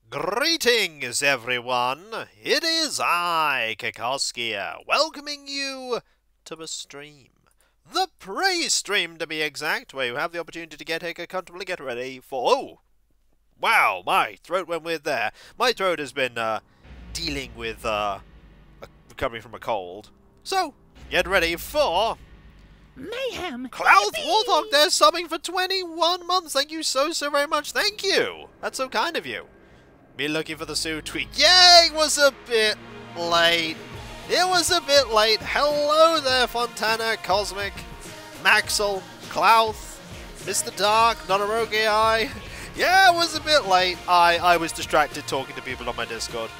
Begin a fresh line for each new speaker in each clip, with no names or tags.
Greetings, everyone! It is I, Kikoskia, welcoming you to the stream. The pre-stream, to be exact, where you have the opportunity to get here, get comfortable, get ready for... Oh! Wow, my throat went weird there. My throat has been, dealing with, recovering from a cold. So, get ready for...
Mayhem!
Cloud Warthog, they're subbing for 21 months! Thank you so very much, thank you! That's so kind of you. Me looking for the Sue tweet. Yay! It was a bit late. It was a bit late. Hello there, Fontana, Cosmic, Maxwell, Clouth, Mr. Dark, Not a Rogue AI. Yeah, it was a bit late. I was distracted talking to people on my Discord.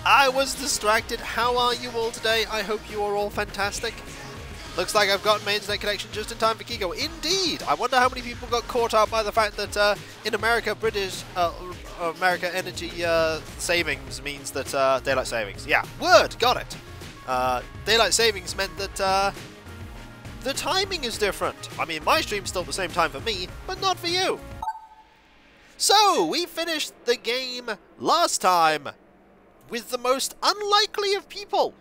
I was distracted. How are you all today? I hope you are all fantastic. Looks like I've gotten my internet connection just in time for Kiko. Indeed! I wonder how many people got caught up by the fact that in America, America energy savings means that daylight savings. Yeah, word! Got it! Daylight savings meant that the timing is different. I mean, my stream's still the same time for me, but not for you. So, we finished the game last time with the most unlikely of people.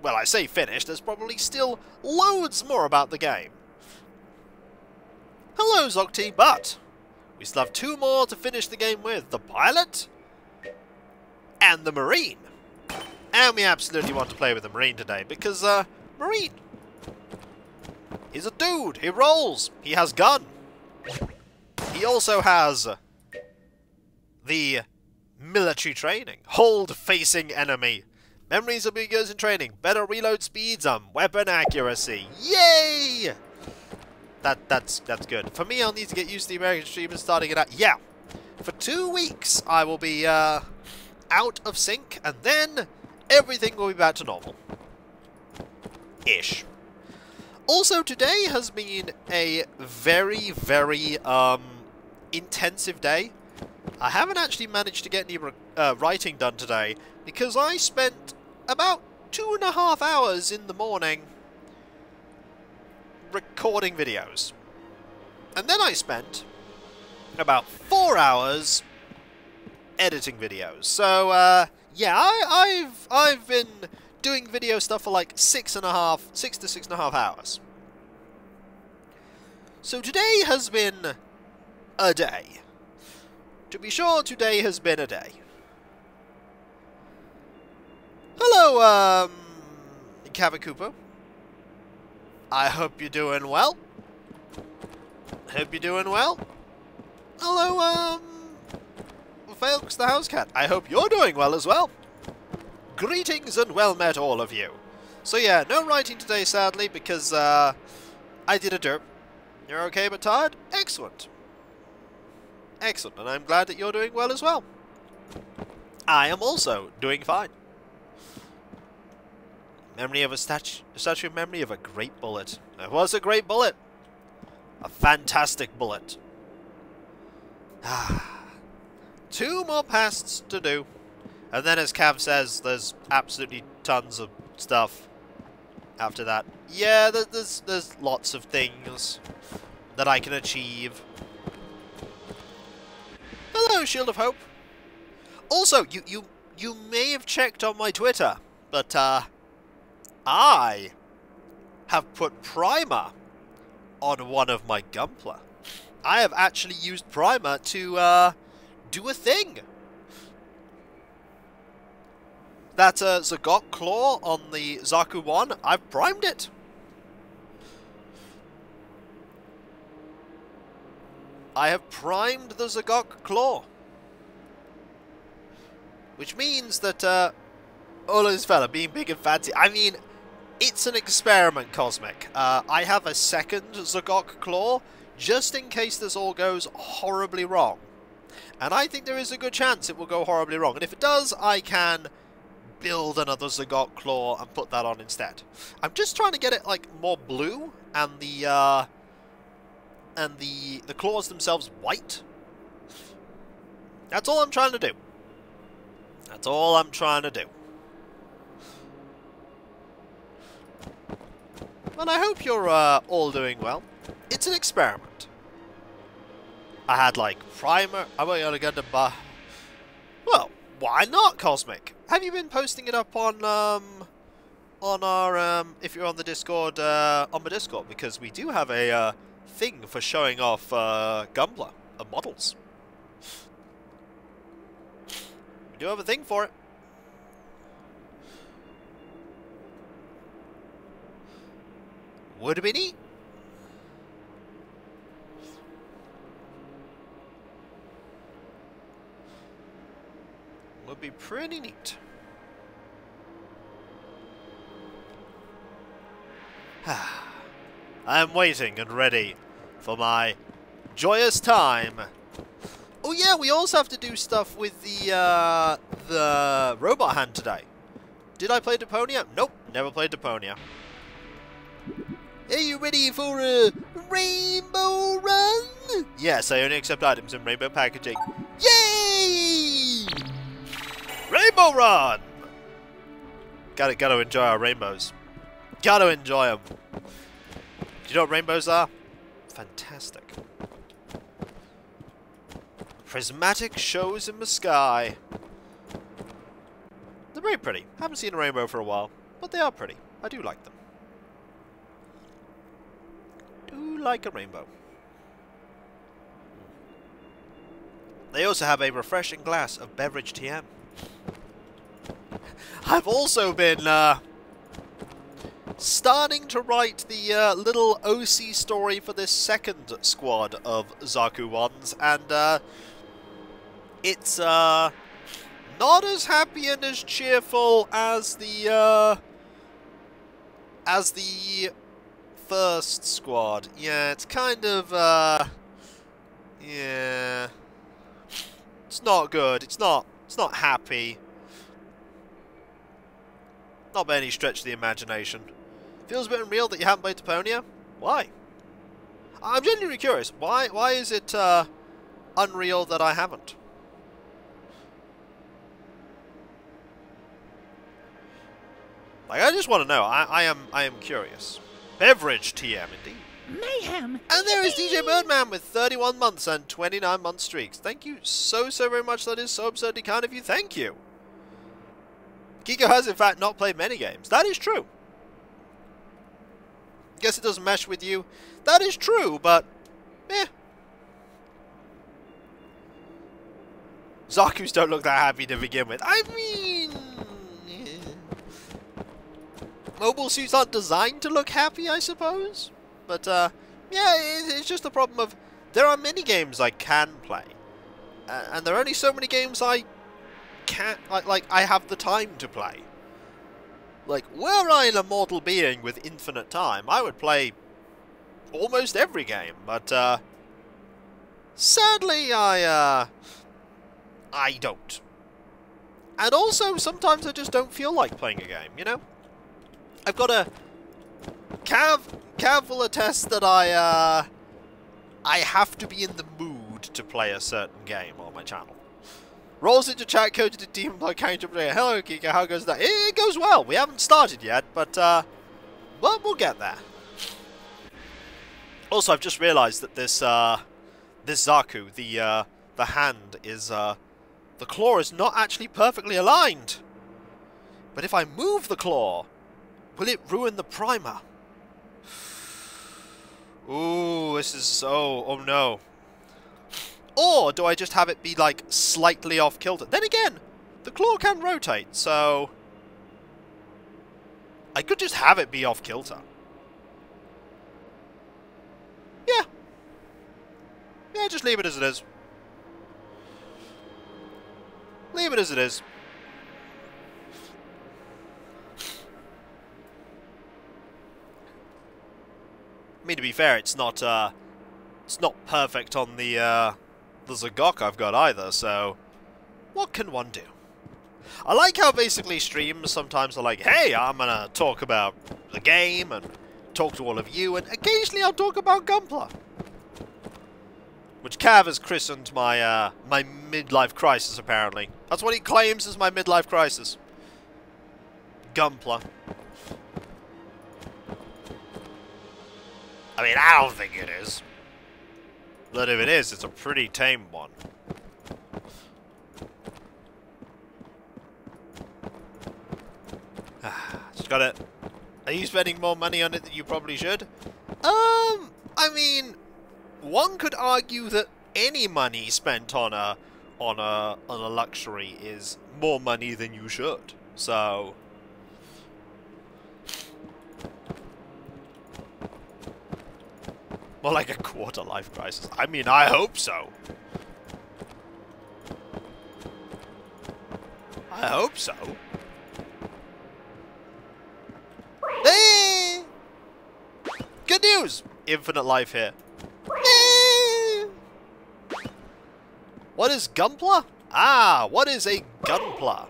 Well, I say finished, there's probably still loads more about the game. Hello, Zocti, but we still have two more to finish the game with. The pilot and the Marine. And we absolutely want to play with the Marine today, because, Marine, he's a dude, he rolls, he has gun. He also has the military training, hold facing enemy. Memories will be good in training, better reload speeds and weapon accuracy. Yay! That's good. For me, I'll need to get used to the American stream and starting it out. Yeah, for 2 weeks I will be out of sync, and then everything will be back to normal. Ish. Also, today has been a very intensive day. I haven't actually managed to get any writing done today because I spent about 2.5 hours in the morning recording videos. And then I spent about 4 hours editing videos. So, yeah, I've been doing video stuff for like 6 to 6.5 hours. So today has been a day. To be sure, today has been a day. Hello, Cavacupo. I hope you're doing well. Hope you're doing well. Hello, Felix the House Cat. I hope you're doing well as well. Greetings and well met, all of you. So yeah, no writing today, sadly, because, I did a derp. You're okay but tired? Excellent. Excellent, and I'm glad that you're doing well as well. I am also doing fine. Memory of a statue of memory of a great bullet. It was a great bullet. A fantastic bullet. 2 more pasts to do. And then, as Cav says, there's absolutely tons of stuff after that. Yeah, there's lots of things that I can achieve. Hello, Shield of Hope. Also, you may have checked on my Twitter, but I have put primer on one of my Gunpla. I have actually used primer to do a thing. That Zagok Claw on the Zaku 1, I've primed it. I have primed the Zagok Claw. Which means that, all of this fella being big and fancy, I mean, it's an experiment, Cosmic. I have a second Zagok Claw, just in case this all goes horribly wrong. And I think there is a good chance it will go horribly wrong. And if it does, I can build another Zagok Claw and put that on instead. I'm just trying to get it, like, more blue, and the claws themselves white. That's all I'm trying to do. That's all I'm trying to do. But I hope you're all doing well. It's an experiment. I had like primer. I went on a gun to buy. Well, why not, Cosmic? Have you been posting it up on our, if you're on the Discord, on the Discord? Because we do have a, thing for showing off, Gunpla models. We do have a thing for it. Would have been neat. Would be pretty neat. I am waiting and ready for my joyous time. Oh yeah, we also have to do stuff with the robot hand today. Did I play Deponia? Nope, never played Deponia. Are you ready for a rainbow run? Yes, I only accept items in rainbow packaging. Yay! Rainbow run! Gotta enjoy our rainbows. Gotta enjoy them. Do you know what rainbows are? Fantastic. Prismatic shows in the sky. They're very pretty. Haven't seen a rainbow for a while, but they are pretty. I do like them. Do like a rainbow. They also have a refreshing glass of beverage TM. I've also been starting to write the little OC story for this second squad of Zaku ones, and it's not as happy and as cheerful as the first squad. Yeah, it's kind of yeah, it's not good. It's not happy. Not by any stretch of the imagination. Feels a bit unreal that you haven't played Deponia. Why? I'm genuinely curious. Why is it unreal that I haven't? Like, I just want to know. I am curious. Beverage TM indeed.
Mayhem.
And there is DJ Birdman with 31 months and 29 month streaks. Thank you so very much. That is so absurdly kind of you. Thank you. Kiko has in fact not played many games. That is true. Guess it doesn't mesh with you. That is true, but eh. Zaku's don't look that happy to begin with. I mean, mobile suits aren't designed to look happy, I suppose. But yeah, it's just a problem of there are many games I can play, and there are only so many games I can't, like I have the time to play. Like, were I an immortal being with infinite time, I would play almost every game, but sadly I don't. And also, sometimes I just don't feel like playing a game, you know? I've got a Cav will attest that I have to be in the mood to play a certain game on my channel. Rolls into chat, code to the Demon Blood character player. Hello, Kika, how goes that? It goes well. We haven't started yet, but well, we'll get there. Also, I've just realised that this Zaku, the hand is the claw is not actually perfectly aligned. But if I move the claw, will it ruin the primer? Ooh, this is so... oh no. Or do I just have it be, like, slightly off kilter? Then again, the claw can rotate, so... I could just have it be off kilter. Yeah. Yeah, just leave it as it is. Leave it as it is. I mean, to be fair, it's not perfect on the Zagok I've got either, so what can one do? I like how basically streams sometimes are like, hey, I'm gonna talk about the game and talk to all of you, and occasionally I'll talk about Gunpla. Which Cav has christened my my midlife crisis, apparently. That's what he claims is my midlife crisis. Gunpla. I mean, I don't think it is. But if it is, it's a pretty tame one. Just got it. Are you spending more money on it than you probably should? I mean, one could argue that any money spent on a luxury is more money than you should. So, more like a quarter life crisis. I mean, I hope so. I hope so. Hey! Good news! Infinite life here. Hey! What is Gunpla? Ah, what is a Gunpla?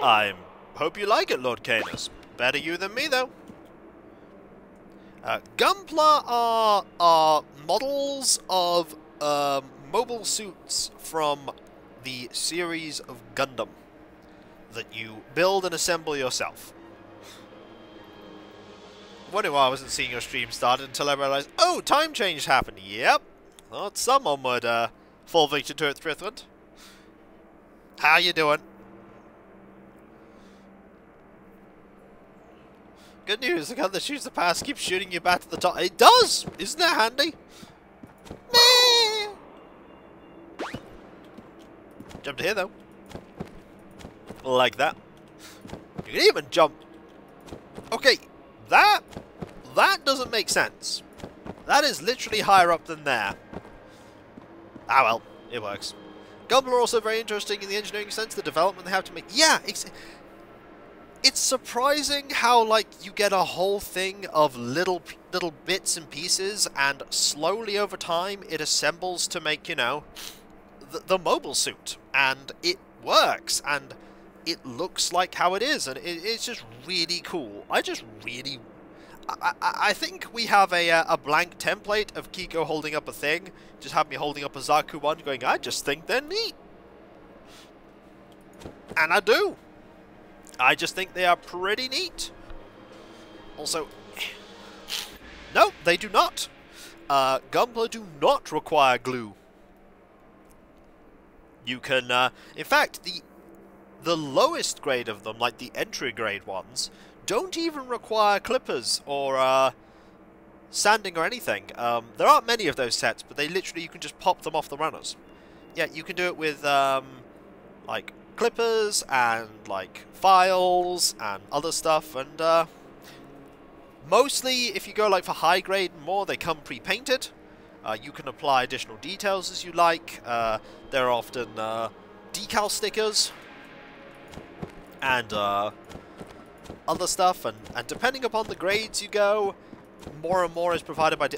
I hope you like it, Lord Canis. Better you than me, though. Gunpla are models of mobile suits from the series of Gundam that you build and assemble yourself. Wondering why I wasn't seeing your stream start until I realized, oh, time change happened. Yep. Well, someone would fall victim to it, Thrithwand. How you doing? Good news, the gun that shoots the pass keeps shooting you back to the top. It does! Isn't that handy? Jump to here, though. Like that. You can even jump. Okay, that doesn't make sense. That is literally higher up than there. Ah well, it works. Gunpla are also very interesting in the engineering sense, the development they have to make. Yeah, it's surprising how, like, you get a whole thing of little bits and pieces, and slowly over time it assembles to make, you know, the mobile suit. And it works, and it looks like how it is, and it's just really cool. I think we have a blank template of Kiko holding up a thing. Just have me holding up a Zaku 1 going, I just think they're neat. And I do. I just think they are pretty neat. Also, no, they do not. Gunpla do not require glue. You can, in fact, the lowest grade of them, like the entry grade ones, don't even require clippers or sanding or anything. There aren't many of those sets, but they literally, you can just pop them off the runners. Yeah, you can do it with like clippers and like files and other stuff, and mostly if you go like for high grade and more, they come pre-painted. You can apply additional details as you like. There are often decal stickers and other stuff, and depending upon the grades you go, more and more is provided by...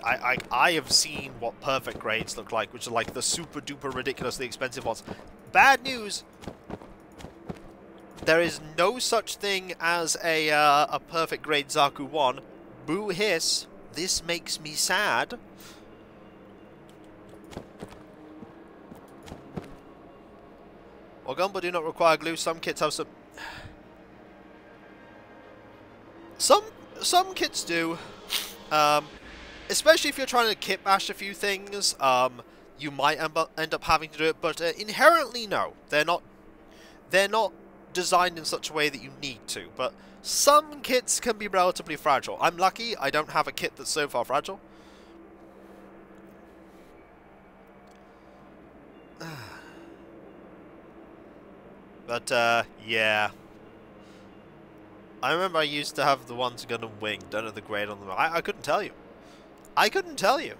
I have seen what perfect grades look like, which are like the super duper ridiculously expensive ones. Bad news! There is no such thing as a perfect grade Zaku 1. Boo hiss. This makes me sad. While Gunpla do not require glue, some kits have some... Some kits do. Especially if you're trying to kit bash a few things, you might end up having to do it, but inherently no. They're not designed in such a way that you need to, but some kits can be relatively fragile. I'm lucky I don't have a kit that's so far fragile. But, yeah. I remember I used to have the ones Gundam Wing, don't know the grade on them. I couldn't tell you. I couldn't tell you.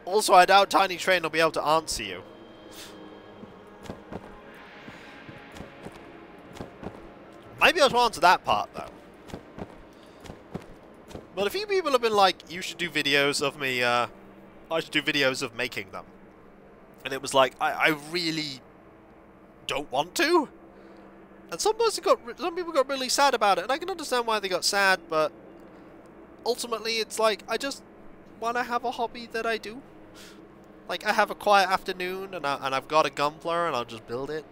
Also, I doubt Tiny Train will be able to answer you. Might be able to answer that part, though. But a few people have been like, you should do videos of me, I should do videos of making them. And it was like, I really don't want to. And some people got really sad about it, and I can understand why they got sad, but ultimately it's like, I just want to have a hobby that I do. Like, I have a quiet afternoon, and I've got a Gunpla, and I'll just build it.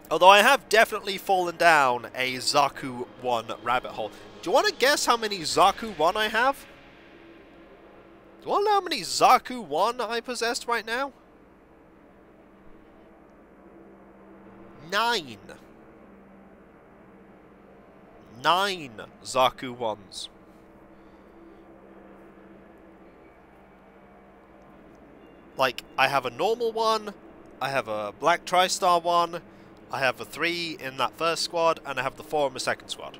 Although I have definitely fallen down a Zaku 1 rabbit hole. Do you want to guess how many Zaku 1 I have? Do you want to know how many Zaku 1 I possess right now? 9. 9 Zaku 1s. Like, I have a normal one, I have a black tri-star one, I have a 3 in that first squad, and I have the 4 in the second squad.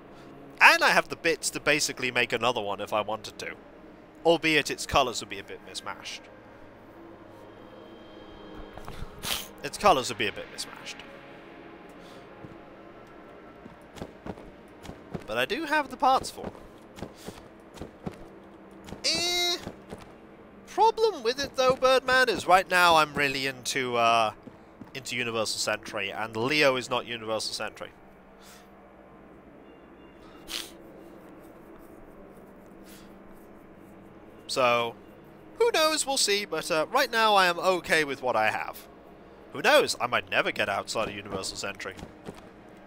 And I have the bits to basically make another one if I wanted to. Albeit its colours would be a bit mismatched. Its colours would be a bit mismatched. But I do have the parts for it. Problem with it though, Birdman, is right now I'm really into Universal Sentry, and Leo is not Universal Sentry. So, who knows, we'll see, but right now I am okay with what I have. Who knows, I might never get outside of Universal Sentry.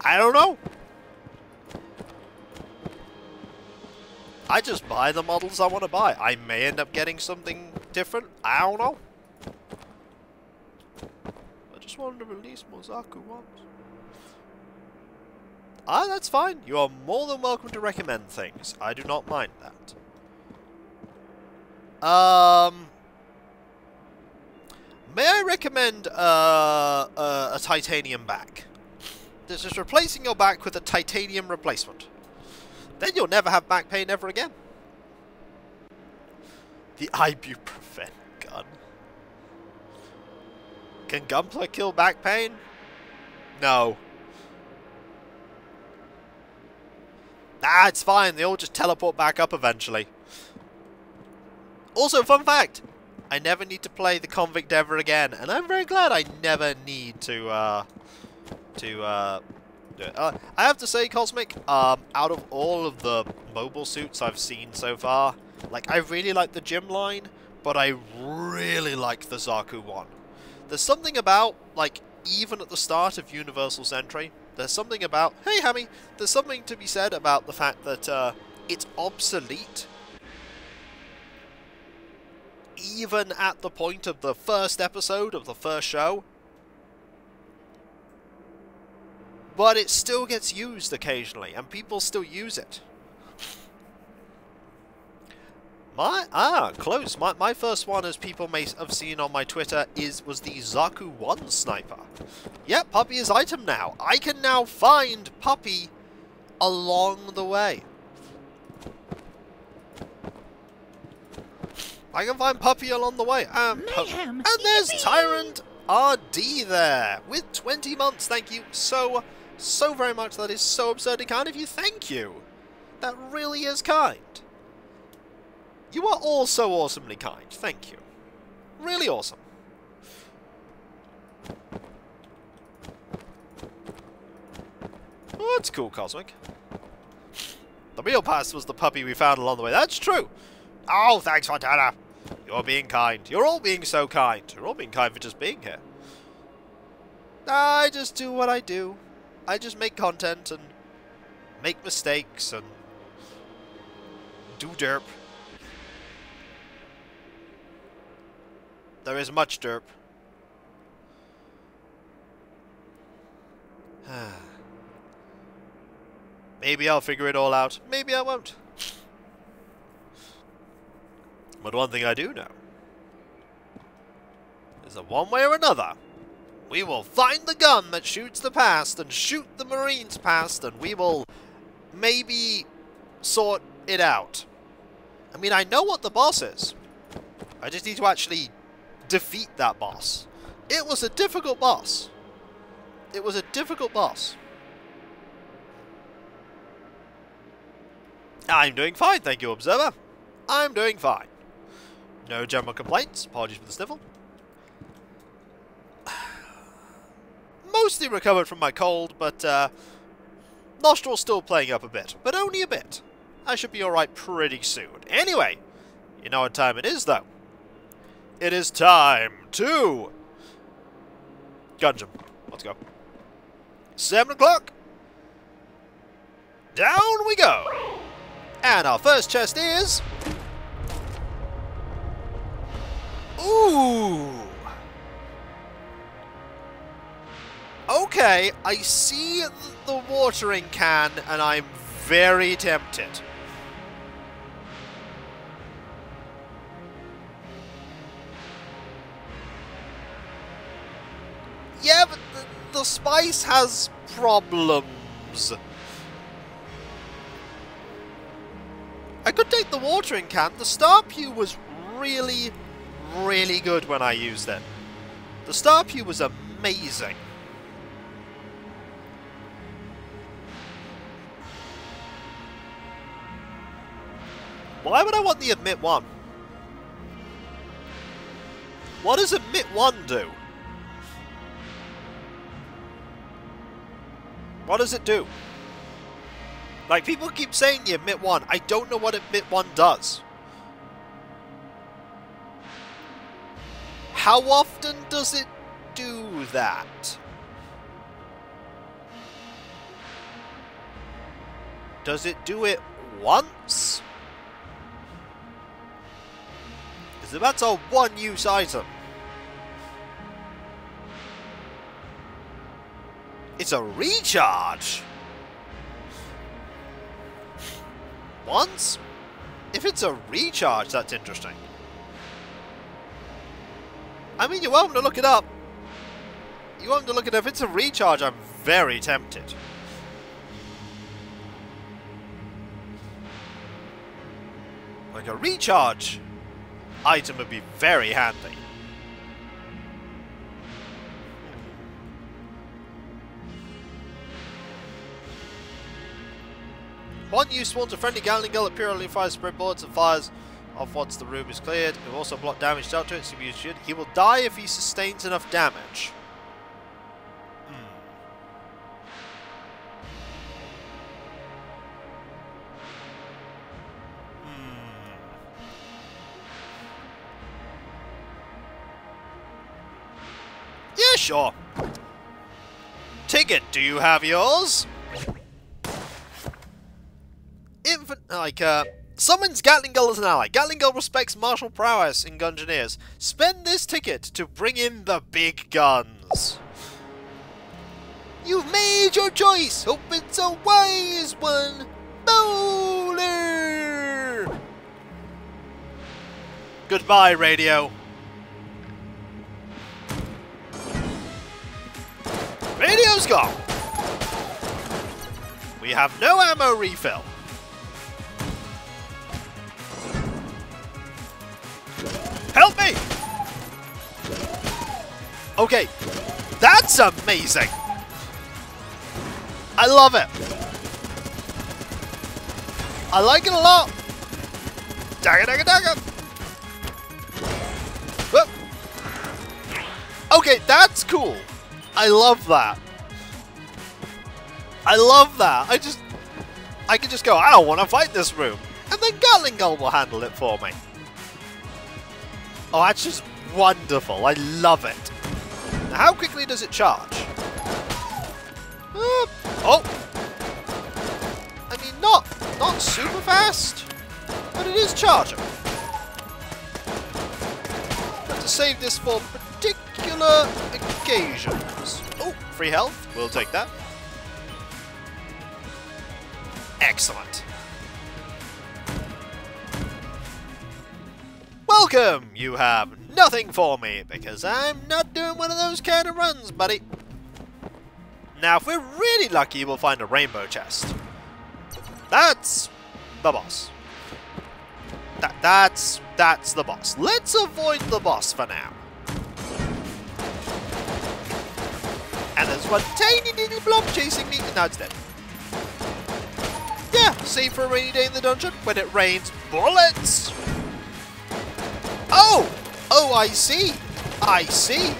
I don't know. I just buy the models I want to buy. I may end up getting something different. I don't know. I just wanted to release more Zaku ones. Ah, that's fine. You are more than welcome to recommend things. I do not mind that. May I recommend a titanium back? This is replacing your back with a titanium replacement. Then you'll never have back pain ever again. The ibuprofen gun. Can Gunpla kill back pain? No. Nah, it's fine. They all just teleport back up eventually. Also, fun fact. I never need to play the Convict ever again. And I'm very glad I never need to do it. I have to say, Cosmic, out of all of the mobile suits I've seen so far, like, I really like the gym line, but I really like the Zaku one. There's something about, like, even at the start of Universal Sentry, there's something about, hey Hammy, there's something to be said about the fact that it's obsolete. Even at the point of the first episode of the first show. But it still gets used occasionally, and people still use it. Close. My first one, as people may have seen on my Twitter, was the Zaku 1 sniper. Yep, Puppy is item now. I can now find Puppy along the way. I can find Puppy along the way. And there's Tyrant RD there with 20 months. Thank you so very much. That is so absurdly kind of you. Thank you. That really is kind. You are all so awesomely kind. Thank you. Really awesome. Oh, that's cool, Cosmic. The real past was the Puppy we found along the way. That's true. Oh, thanks, Fontana. You're being kind. You're all being so kind. You're all being kind for just being here. I just do what I do. I just make content and make mistakes and do derp. There is much derp. Maybe I'll figure it all out. Maybe I won't. But one thing I do know is that one way or another, we will find the gun that shoots the past and shoot the Marines past, and we will maybe sort it out. I mean, I know what the boss is. I just need to actually defeat that boss. It was a difficult boss. It was a difficult boss. I'm doing fine, thank you, Observer. I'm doing fine. No general complaints. Apologies for the sniffle. Mostly recovered from my cold, but nostrils still playing up a bit. But only a bit. I should be alright pretty soon. Anyway, you know what time it is, though. It is time to Gungeon. Let's go. 7 o'clock. Down we go. And our first chest is... Ooh. Okay, I see the watering can, and I'm very tempted. Yeah, but the spice has problems. I could take the watering can. The star pew was really, really good when I used it. The star pew was amazing. Why would I want the admit one? What does admit one do? What does it do? Like, people keep saying the admit one. I don't know what admit one does. How often does it do that? Does it do it once? Because that's a one-use item. It's a recharge. Once? If it's a recharge, that's interesting. I mean, you're welcome to look it up. You're welcome to look it up. If it's a recharge, I'm very tempted. Like, a recharge item would be very handy. One use spawns a friendly Gatling gun that purely fires spread bullets and fires off once the room is cleared. It will also block damage dealt to it, so use shield. He will die if he sustains enough damage. Yeah, sure. Ticket, do you have yours? Summons Gatling Gull as an ally. Gatling Gull respects martial prowess in Gungeoneers. Spend this ticket to bring in the big guns. You've made your choice. Hope it's a wise one. Bowler! Goodbye, radio. Radio's gone. We have no ammo refill. Help me! Okay, that's amazing. I love it. I like it a lot. Dagger, dagger, dagger. Whoop. Okay, that's cool. I love that. I love that. I can just go, I don't want to fight this room. And then Gatling Gull will handle it for me. Oh, that's just wonderful. I love it. Now, how quickly does it charge? Oh! I mean, not super fast, but it is charging. Have to save this for particular occasions. Oh, free health. We'll take that. Excellent. Welcome! You have nothing for me, because I'm not doing one of those kind of runs, buddy. Now, if we're really lucky, we'll find a rainbow chest. That's the boss. That's the boss. Let's avoid the boss for now. And there's one tiny little blob chasing me, and now it's dead. Yeah, save for a rainy day in the dungeon when it rains bullets. Oh! Oh, I see. I see.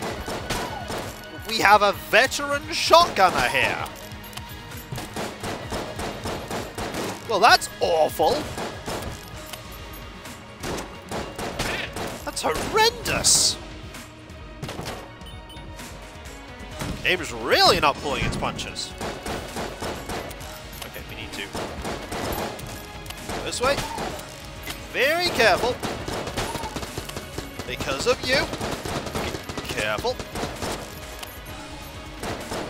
We have a veteran shotgunner here. Well, that's awful. That's horrendous. Game's really not pulling its punches. Okay, we need to go this way. Very careful. Because of you. Okay, careful.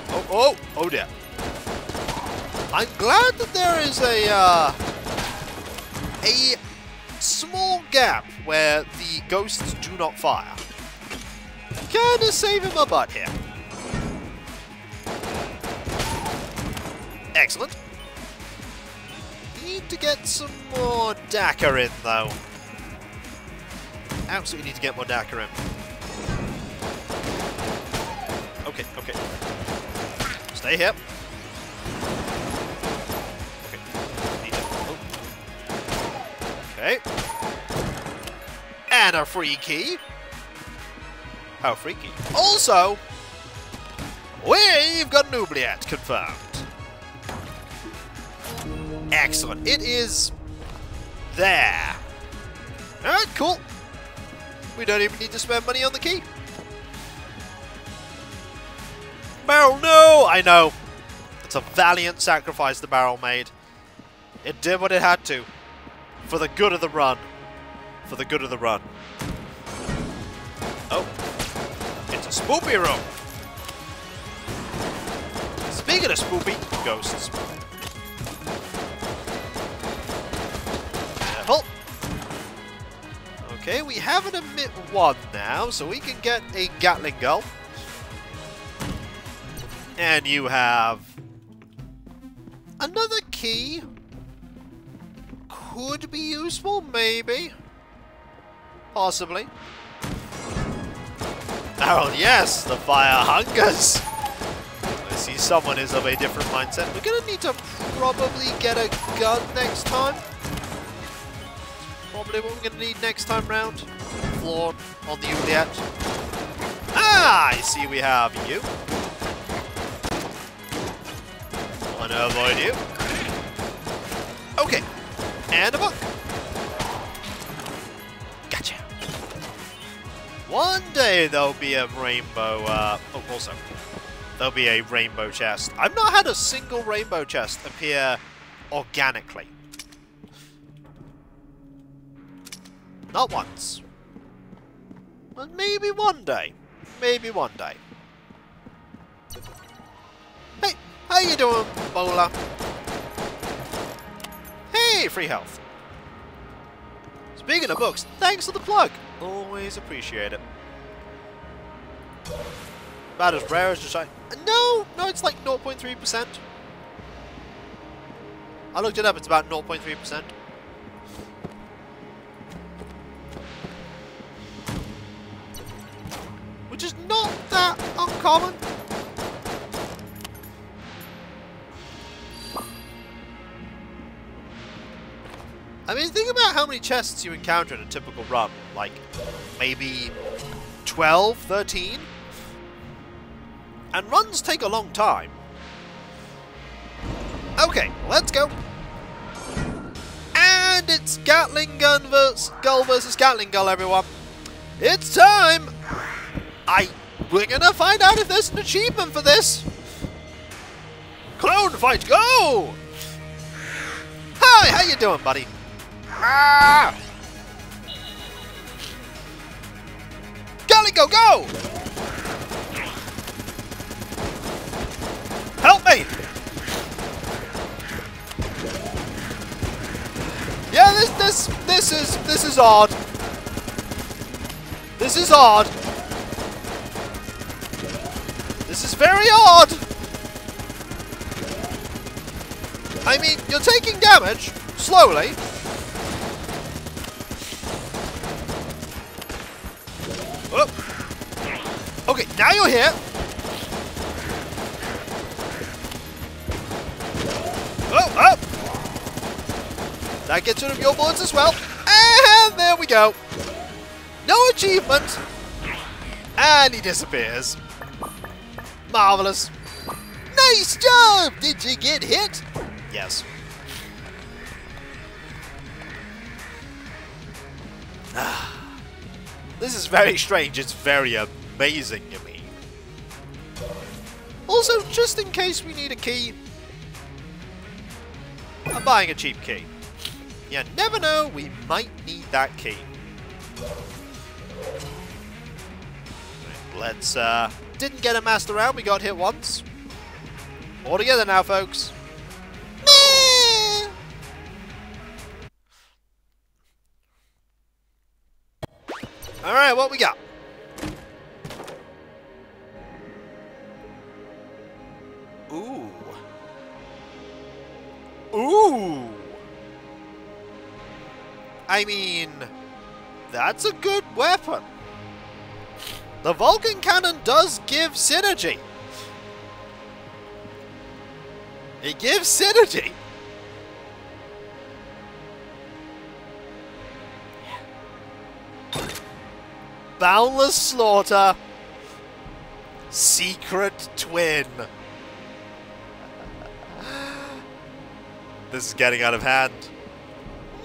Oh, Oh! Oh dear. I'm glad that there is a small gap where the ghosts do not fire. Kinda saving my butt here. Excellent. Need to get some more Daka in, though. Absolutely need to get more Daka in. Okay, okay. Stay here. Okay. Need to, oh. Okay. And a free key. How freaky. Also, we've got an oubliette confirmed. Excellent. It is there. Alright, cool. We don't even need to spend money on the key. Barrel, no! I know. It's a valiant sacrifice the barrel made. It did what it had to. For the good of the run. For the good of the run. Oh. It's a spoopy room. Speaking of spoopy, ghosts. Careful. Okay, we have an emit 1 now, so we can get a Gatling Gull. And you have another key. Could be useful, maybe. Possibly. Oh yes, the fire hungers. I see someone is of a different mindset. We're gonna need to probably get a gun next time. Probably what we're gonna need next time round. Floor on the oubliette. Ah, I see we have you. Wanna avoid you. Okay. And a book. Gotcha. One day there'll be a rainbow, also, there'll be a rainbow chest. I've not had a single rainbow chest appear organically. Not once. But maybe one day. Maybe one day. Hey, how you doing, Bowler? Hey, free health. Speaking of books, thanks for the plug. Always appreciate it. About as rare as just I... No, it's like 0.3%. I looked it up, it's about 0.3%. Which is not that uncommon. I mean, think about how many chests you encounter in a typical run. Like, maybe 12, 13? And runs take a long time. Okay, let's go. And it's Gatling Gun Gull versus Gatling Gull, everyone. It's time! We're gonna find out if there's an achievement for this. Clone fight, go! Hi, how you doing, buddy? Ah! Gatling Gull, go! Help me! Yeah, this is odd. This is odd. This is very odd. I mean, you're taking damage slowly. Oh. Okay, now you're here. Oh, oh. That gets rid of your bullets as well. And there we go. No achievement. And he disappears. Marvelous. Nice job! Did you get hit? Yes. This is very strange. It's very amazing, you mean. Also, just in case we need a key, I'm buying a cheap key. You never know, we might need that key. Let's, didn't get a master round, we got hit once. All together now, folks. Alright, what we got? Ooh. Ooh. I mean, that's a good weapon. The Vulcan Cannon does give synergy. It gives synergy. Boundless Slaughter. Secret Twin. This is getting out of hand.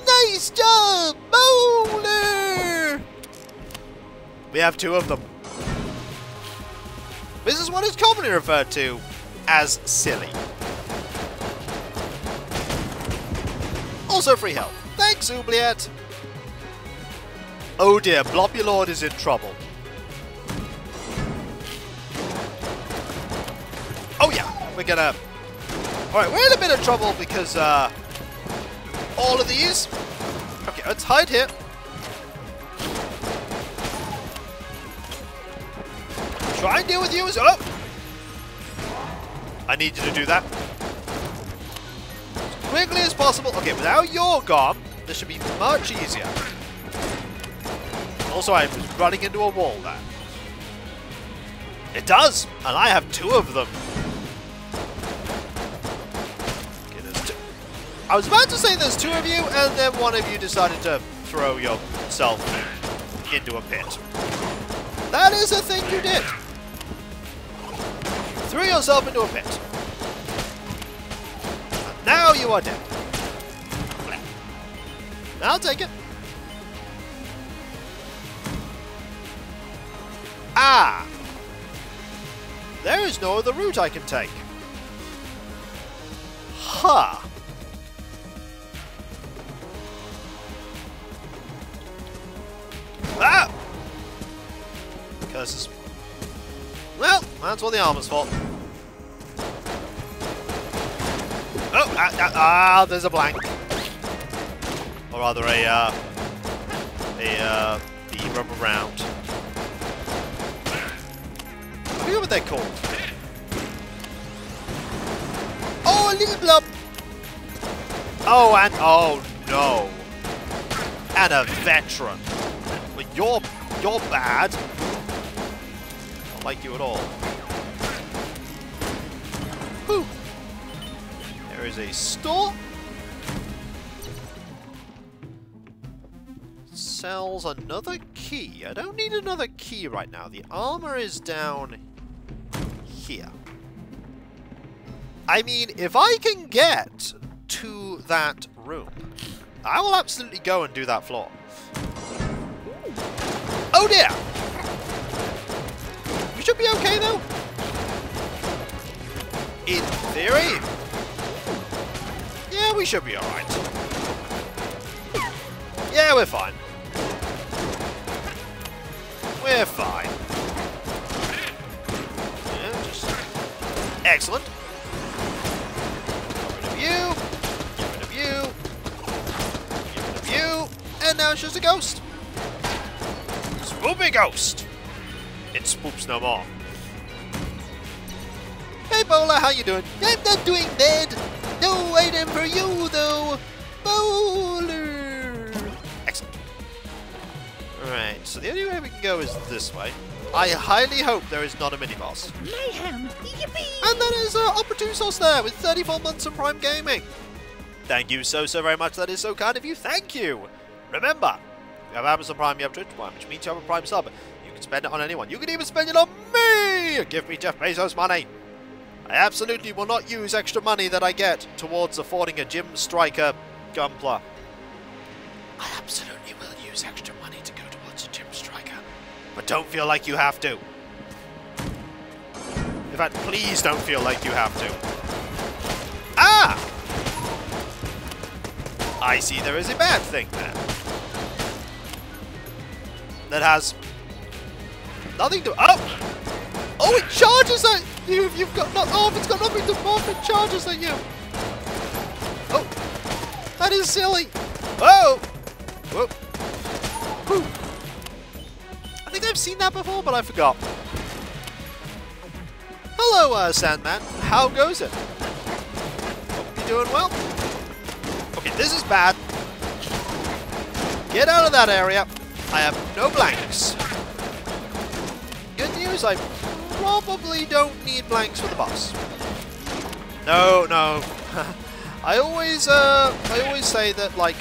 Nice job, Bowler! We have 2 of them. This is what is commonly referred to as silly. Also free health. Thanks, Oubliette. Oh dear, Blobulord is in trouble. Oh yeah, we're gonna... Alright, we're in a bit of trouble because, all of these... Okay, let's hide here. Try and deal with you as... Oh! I need you to do that. As quickly as possible. Okay, but now you're gone, this should be much easier. Also, I was running into a wall there. It does! And I have 2 of them. Okay, there's 2. I was about to say there's 2 of you, and then one of you decided to throw yourself into a pit. That is a thing you did. You threw yourself into a pit. And now you are dead. I'll take it. Ah! There is no other route I can take. Huh. Ah! Curses. Well, that's all the armor's fault. Oh, there's a blank. Or rather a rubber round. I forget what they're called. Oh, a little blub! Oh, and... Oh, no. And a veteran. But you're bad. I don't like you at all. Whew. There is a store. Sells another key. I don't need another key right now. The armor is down here. I mean, if I can get to that room, I will absolutely go and do that floor. Oh dear! We should be okay though. In theory. Yeah, we should be alright. Yeah, we're fine. We're fine. Yeah, just... Excellent. Get rid of you. Get rid of you. Get rid of you. And now it's just a ghost. Spoopy ghost. It spoops no more. Hey Bowler, how you doing? I'm not doing bad. No item for you though. Bowler. Excellent. Alright, so the only way we can go is this way. I highly hope there is not a mini-boss.
Mayhem! Yippee!
And that is Opportusos there with 34 months of Prime Gaming. Thank you so very much. That is so kind of you. Thank you. Remember, if you have Amazon Prime, you have Twitch Prime, which means you have a Prime sub. You can spend it on anyone. You can even spend it on me. Give me Jeff Bezos money. I absolutely will not use extra money that I get towards affording a Gym Striker Gunpla. I absolutely will use extra money to go towards a Gym Striker. But don't feel like you have to. In fact, please don't feel like you have to. Ah! I see there is a bad thing there. That has nothing to... Oh! Oh, it charges a... You've got not. Oh, it's got nothing to morph. It charges at you. Oh, that is silly. Oh, whoa. Whew. I think I've seen that before, but I forgot. Hello, Sandman. How goes it? Hope you're doing well. Okay, this is bad. Get out of that area. I have no blanks. Good news, I probably don't need blanks for the boss. No. I always say that like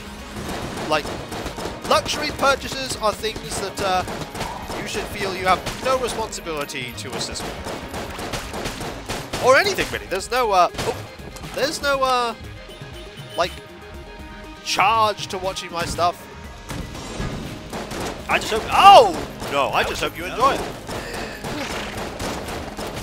luxury purchases are things that you should feel you have no responsibility to assist with. Or anything really. There's no like charge to watching my stuff. I just hope. Oh no! I just hope you enjoy it.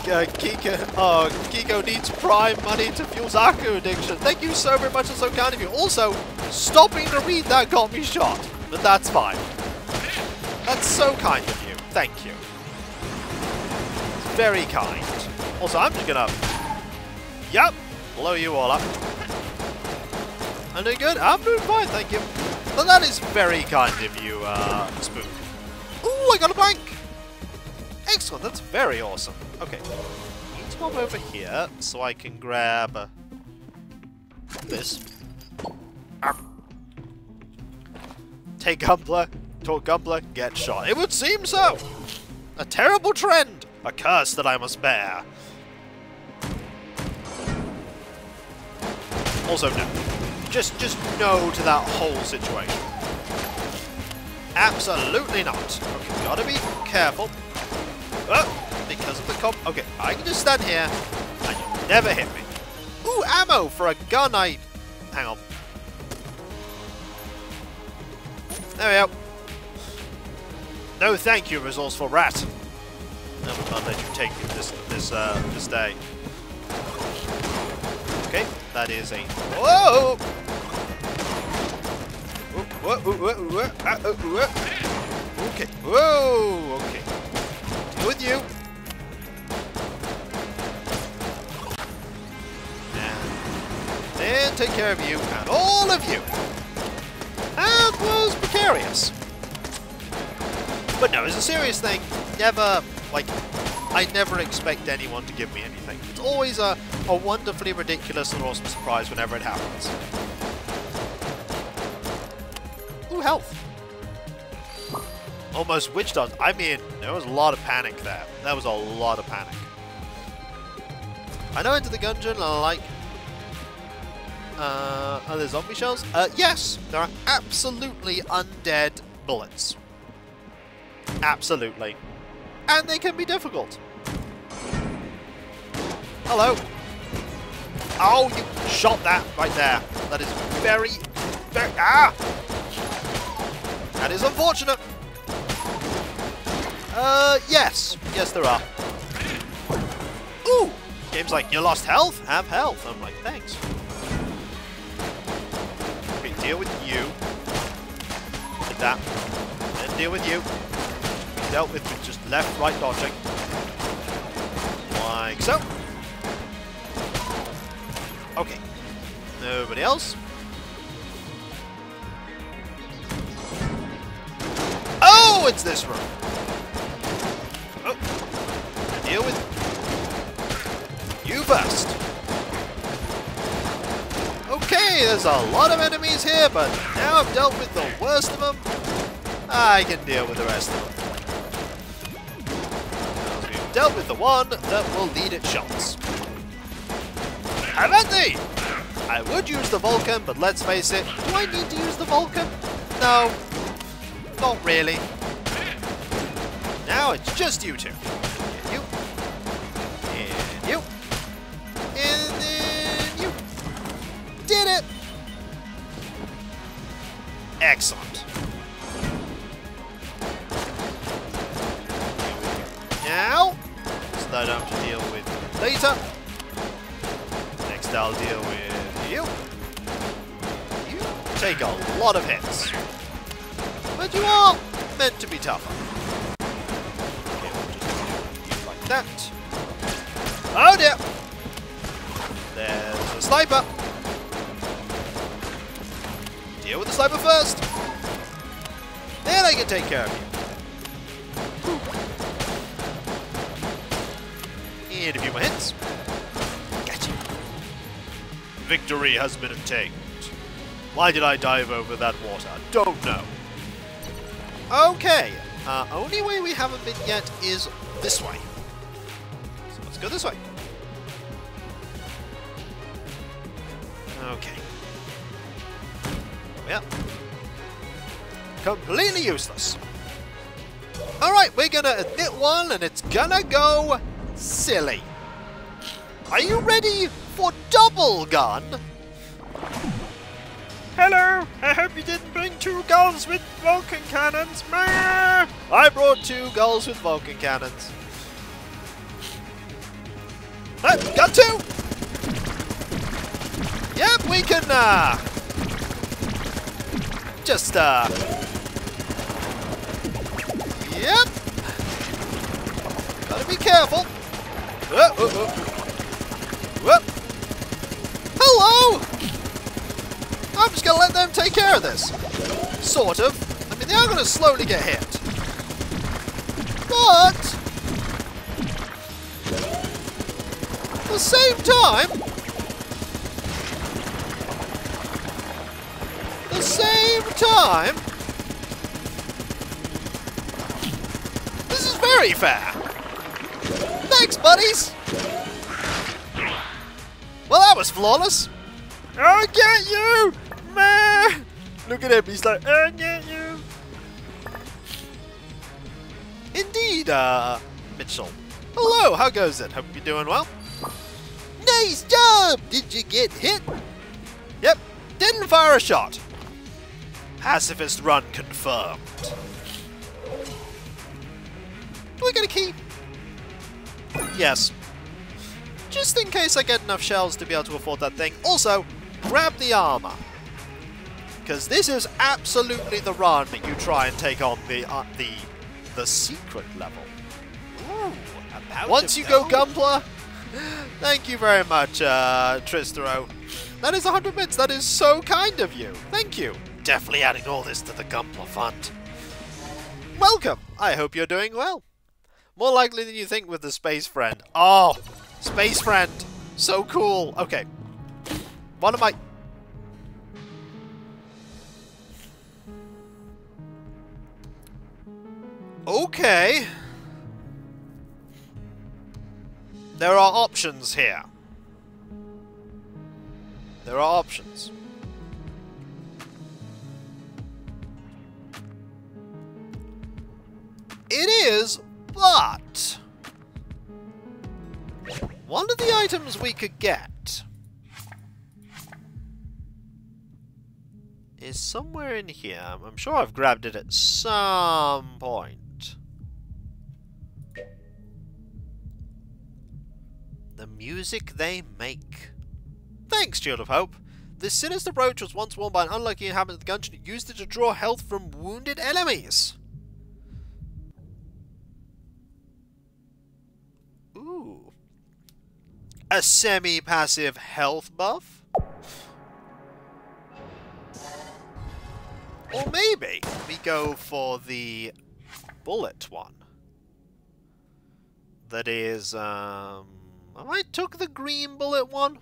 Kiko needs Prime money to fuel Zaku addiction. Thank you so very much. That's so kind of you. Also, stopping to read that got me shot, but that's fine. That's so kind of you. Thank you. Very kind. Also, I'm just gonna, blow you all up. I'm doing good. I'm doing fine, thank you. But that is very kind of you, Spook. Ooh, I got a blank. Excellent. That's very awesome. Okay, need to move over here so I can grab this. Take Gumbler, talk Gumbler, get shot. It would seem so. A terrible trend, a curse that I must bear. Also, no. Just no to that whole situation. Absolutely not. Okay, gotta be careful. Oh, because of the comp. Okay, I can just stand here and you'll never hit me. Ooh, ammo for a gun. Hang on. There we go. No, thank you, resourceful rat. I will not let you take this day. Okay, that is a. Whoa! Okay. Whoa! Okay. Deal with you. And then take care of you and all of you. That was precarious. But no, it's a serious thing. Never, like, I never expect anyone to give me anything. It's always a wonderfully ridiculous and awesome surprise whenever it happens. Ooh, health. Almost witch dodge. I mean, there was a lot of panic there. That was a lot of panic. I know Enter the Gungeon, I like... are there zombie shells? Yes! There are absolutely undead bullets. Absolutely. And they can be difficult. Hello. Oh, you shot that right there. That is very... Ah! That is unfortunate. Yes. Yes, there are. Ooh! Game's like, you lost health? Have health. I'm like, thanks. Okay, deal with you. With that. Then deal with you. Dealt with just left, right dodging. Like so. Okay. Nobody else. Oh, it's this room. Oh. Deal with you first. Okay, there's a lot of enemies here, but now I've dealt with the worst of them. I can deal with the rest of them. We've dealt with the one that will lead its shots. Have at thee! I would use the Vulcan, but let's face it, do I need to use the Vulcan? No. Not really. Now it's just you two. And you. And you. And then you. Did it! Excellent. Now, so that I don't have to deal with later. Next I'll deal with you. You take a lot of hits. But you are meant to be tougher. Okay, we'll just do you like that. Oh dear! There's a sniper! Deal with the sniper first! Then I can take care of you. And a few more hits. Gotcha. Victory has been obtained. Why did I dive over that water? Don't know. Okay. Only way we haven't been yet is this way. So let's go this way. Okay. Yep. Completely useless. Alright, we're gonna admit one, and it's gonna go silly. Are you ready for double gun? Hello! I hope you didn't bring 2 gulls with Vulcan cannons. Meh! I brought 2 gulls with Vulcan cannons. Got 2! Yep, we can, just, yep. Gotta be careful. Whoop. Hello! I'm just gonna let them take care of this. Sort of. I mean, they are gonna slowly get hit. But at the same time, this is very fair. Thanks, buddies. Well, that was flawless. I'll get you! Man! Look at him, he's like, I'll get you! Indeed, Mitchell. Hello, how goes it? Hope you're doing well. Nice job! Did you get hit? Yep, didn't fire a shot. Pacifist run confirmed. Do I get a key? Yes. Just in case I get enough shells to be able to afford that thing. Also, grab the armor. Because this is absolutely the run that you try and take on the secret level. Ooh, once you go Gumpler, thank you very much, Tristero. That is 100 bits. That is so kind of you. Thank you. Definitely adding all this to the Gumpler fund. Welcome. I hope you're doing well. More likely than you think with the Space Friend. Oh, Space Friend. So cool. Okay. One of my... Okay. There are options here. There are options. It is, but one of the items we could get is somewhere in here. I'm sure I've grabbed it at some point. The music they make. Thanks, Shield of Hope. This sinister brooch was once worn by an unlucky inhabitant of the gungeon who used it to draw health from wounded enemies. Ooh. A semi-passive health buff? Or maybe we go for the bullet one. That is, have I took the green bullet one?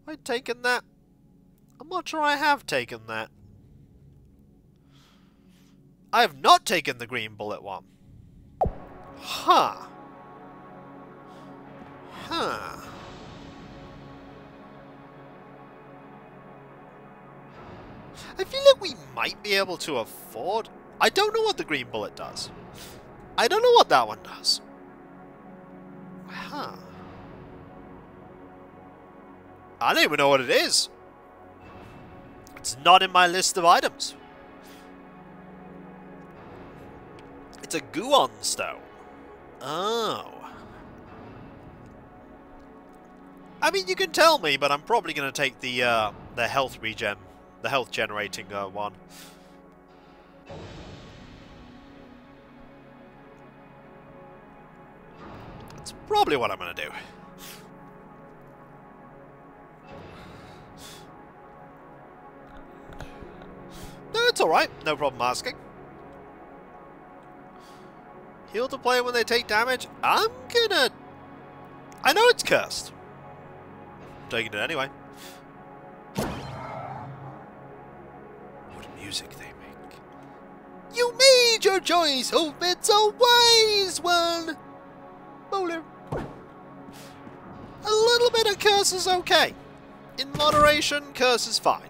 Have I taken that? I'm not sure I have taken that. I have not taken the green bullet one. Huh. Huh. I feel like we might be able to afford... I don't know what the green bullet does. I don't know what that one does. Huh. I don't even know what it is. It's not in my list of items. It's a Guon stone. Oh. I mean, you can tell me, but I'm probably going to take the health regen, the health generating one. That's probably what I'm going to do. No, it's alright. No problem asking. Heal the player when they take damage. I'm gonna... I know it's cursed. Taking it anyway. What music they make. You made your choice. Hope it's a wise one. Bowler. A little bit of curse is okay. In moderation, curse is fine.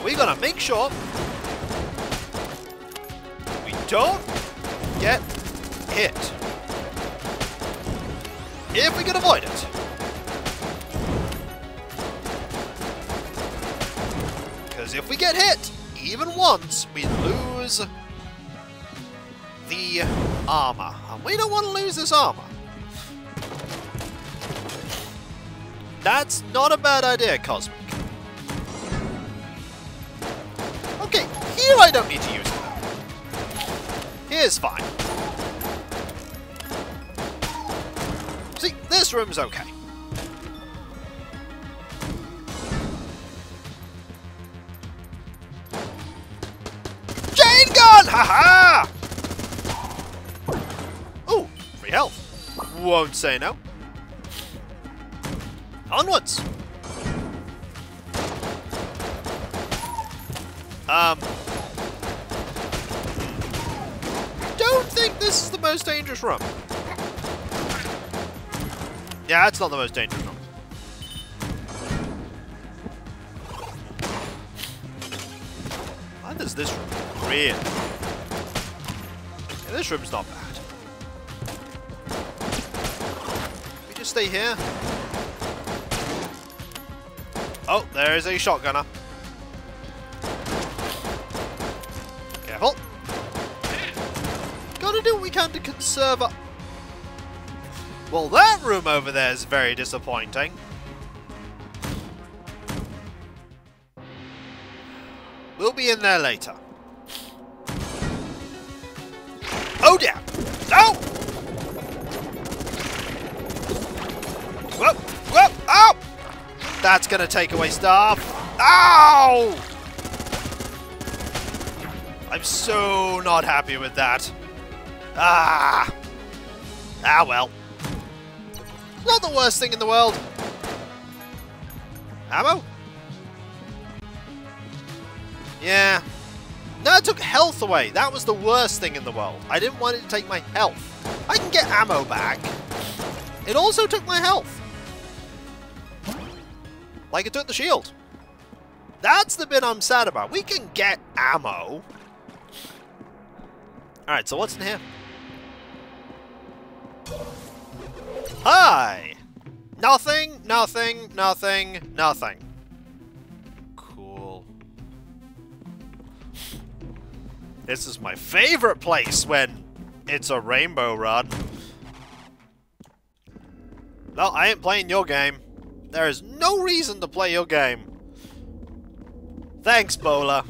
We're gonna make sure we don't get hit. If we can avoid it. Because if we get hit, even once, we lose the armor. And we don't want to lose this armor. That's not a bad idea, Cosmic. Okay, here I don't need to use it though. Here's fine. See, this room's okay. Chain gun! Haha! Ooh, free health. Won't say no. Onwards! Don't think this is the most dangerous room. Yeah, it's not the most dangerous room. Why does this room really? Yeah, this room's not bad. We just stay here. Oh, there is a shotgunner. Careful. Gotta do what we can to conserve up. Well, that room over there is very disappointing. We'll be in there later. Oh dear! No! Whoop! Whoop! Oh! That's gonna take away stuff. Ow! I'm so not happy with that. Ah! Ah well. Not the worst thing in the world. Ammo? Yeah. No, it took health away. That was the worst thing in the world. I didn't want it to take my health. I can get ammo back. It also took my health. Like it took the shield. That's the bit I'm sad about. We can get ammo. Alright, so what's in here? Hi! Nothing, nothing, nothing, nothing. Cool. This is my favorite place when it's a rainbow run. No, I ain't playing your game. There is no reason to play your game. Thanks, Bowler.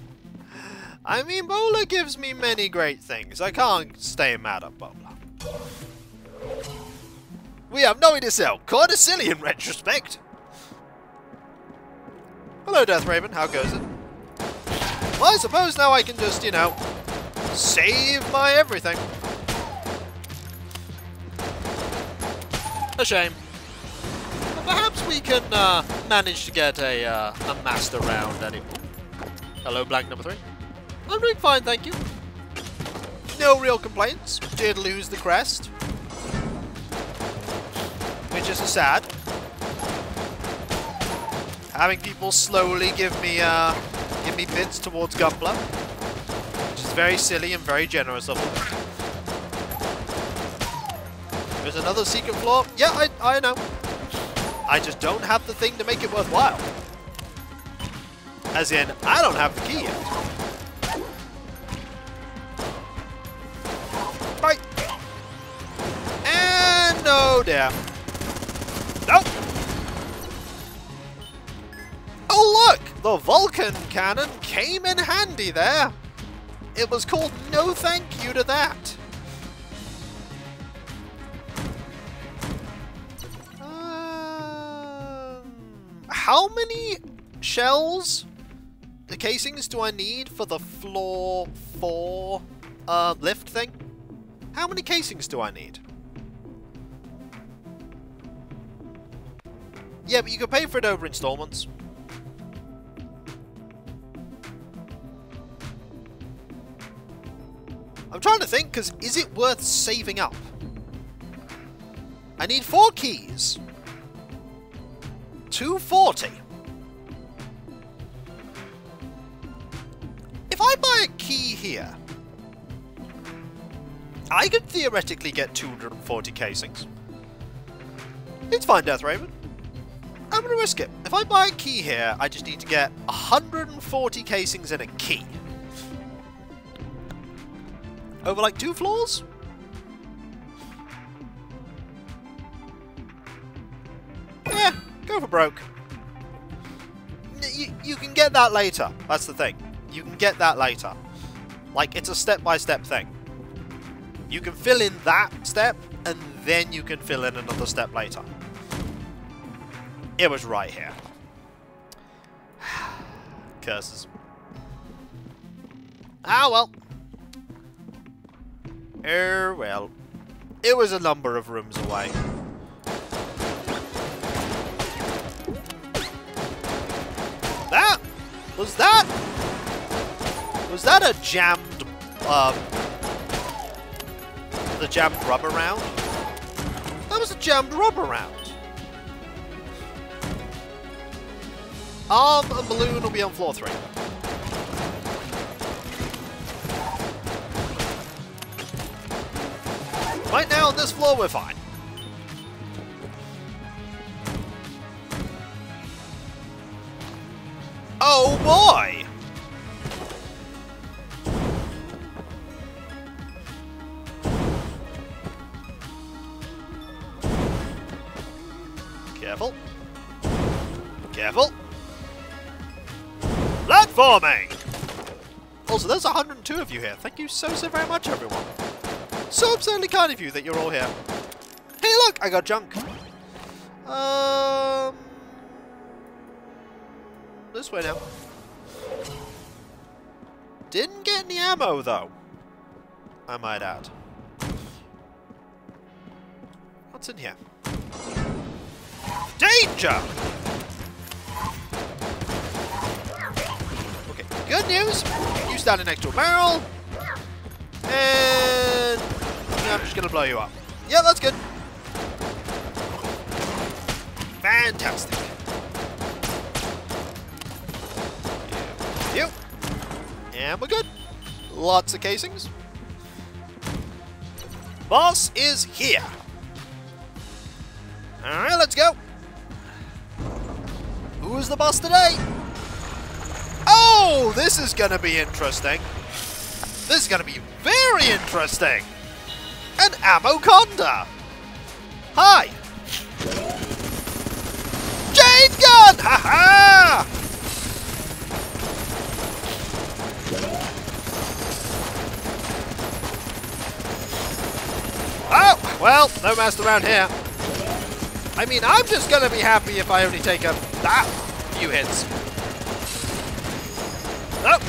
I mean, Bowler gives me many great things. I can't stay mad at Bowler. We have nowhere to sell. Kinda silly in retrospect. Hello, Death Raven. How goes it? Well, I suppose now I can just, you know, save my everything. A shame. But perhaps we can manage to get a master round anyway. Hello, blank number 3. I'm doing fine, thank you. No real complaints. Did lose the crest, which is sad. Having people slowly give me bits towards Gunpla, which is very silly and very generous of them. There's another secret floor. Yeah, I know. I just don't have the thing to make it worthwhile. As in, I don't have the key yet. Bye. And no dear. Nope. Oh look! The Vulcan cannon came in handy there. It was called no thank you to that. How many shells, the casings, do I need for the floor 4 lift thing? How many casings do I need? Yeah, but you can pay for it over installments. I'm trying to think, because is it worth saving up? I need 4 keys. 240. If I buy a key here, I could theoretically get 240 casings. It's fine, Deathraven. I'm going to risk it. If I buy a key here, I just need to get 140 casings and a key. Over like 2 floors? Yeah, go for broke. You can get that later. That's the thing. You can get that later. Like, it's a step-by-step thing. You can fill in that step, and then you can fill in another step later. It was right here. Curses. Ah, well. Well. It was a number of rooms away. That? Was that a jammed, the jammed rubber round? That was a jammed rubber round. Arm and balloon will be on floor 3. Right now on this floor we're fine. Oh boy! Careful. Careful. Platforming! Also, there's 102 of you here. Thank you so very much, everyone. So absurdly kind of you that you're all here. Hey, look! I got junk. This way now. Didn't get any ammo, though. I might add. What's in here? Danger! Okay, good news. You standing next to a barrel. And I'm just gonna blow you up. Yeah, that's good. Fantastic. You. And we're good. Lots of casings. Boss is here. Alright, let's go. Who's the boss today? Oh, this is gonna be interesting. This is gonna be very interesting. An Ammoconda. Hi. Chain gun! Ha-ha! Oh, well, no mess around here. I mean, I'm just gonna be happy if I only take that few hits. Oh,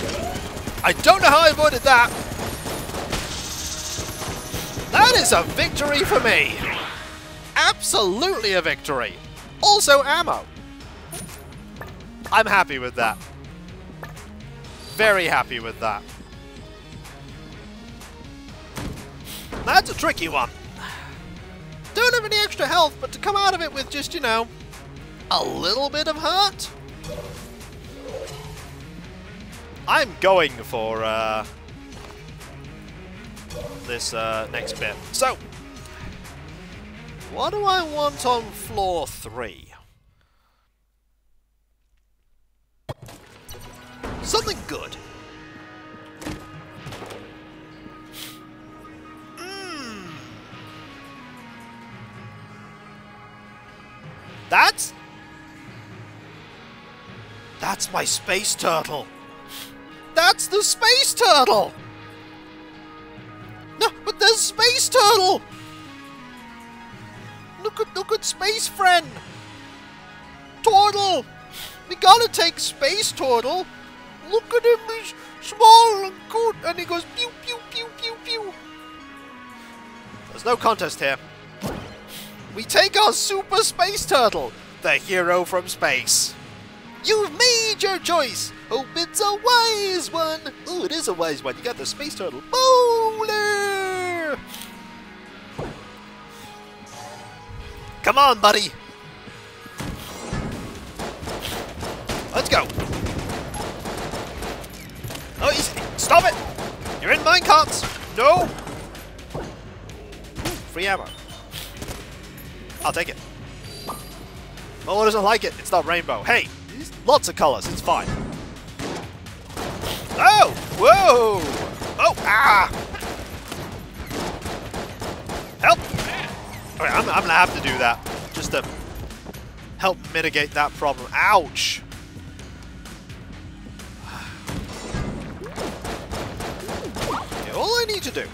I don't know how I avoided that. That is a victory for me. Absolutely a victory. Also ammo. I'm happy with that. Very happy with that. That's a tricky one. Don't have any extra health, but to come out of it with just, you know, a little bit of hurt. I'm going for this next bit. So, what do I want on floor 3? Something good. That's my space turtle. That's the space turtle. space turtle! Look at space friend! Turtle! We gotta take space turtle! Look at him, he's small and good, and he goes pew pew pew pew pew. There's no contest here. We take our super space turtle, the hero from space. You've made your choice. Hope it's a wise one. Oh, it is a wise one. You got the space turtle bowler. Come on, buddy. Let's go. Oh, easy. Stop it. You're in minecarts. No. Free ammo. I'll take it. Oh, doesn't like it. It's not rainbow. Hey, there's lots of colors. It's fine. Oh! Whoa! Oh! Ah! Help! Okay, I'm gonna have to do that just to help mitigate that problem. Ouch! Okay, all I need to do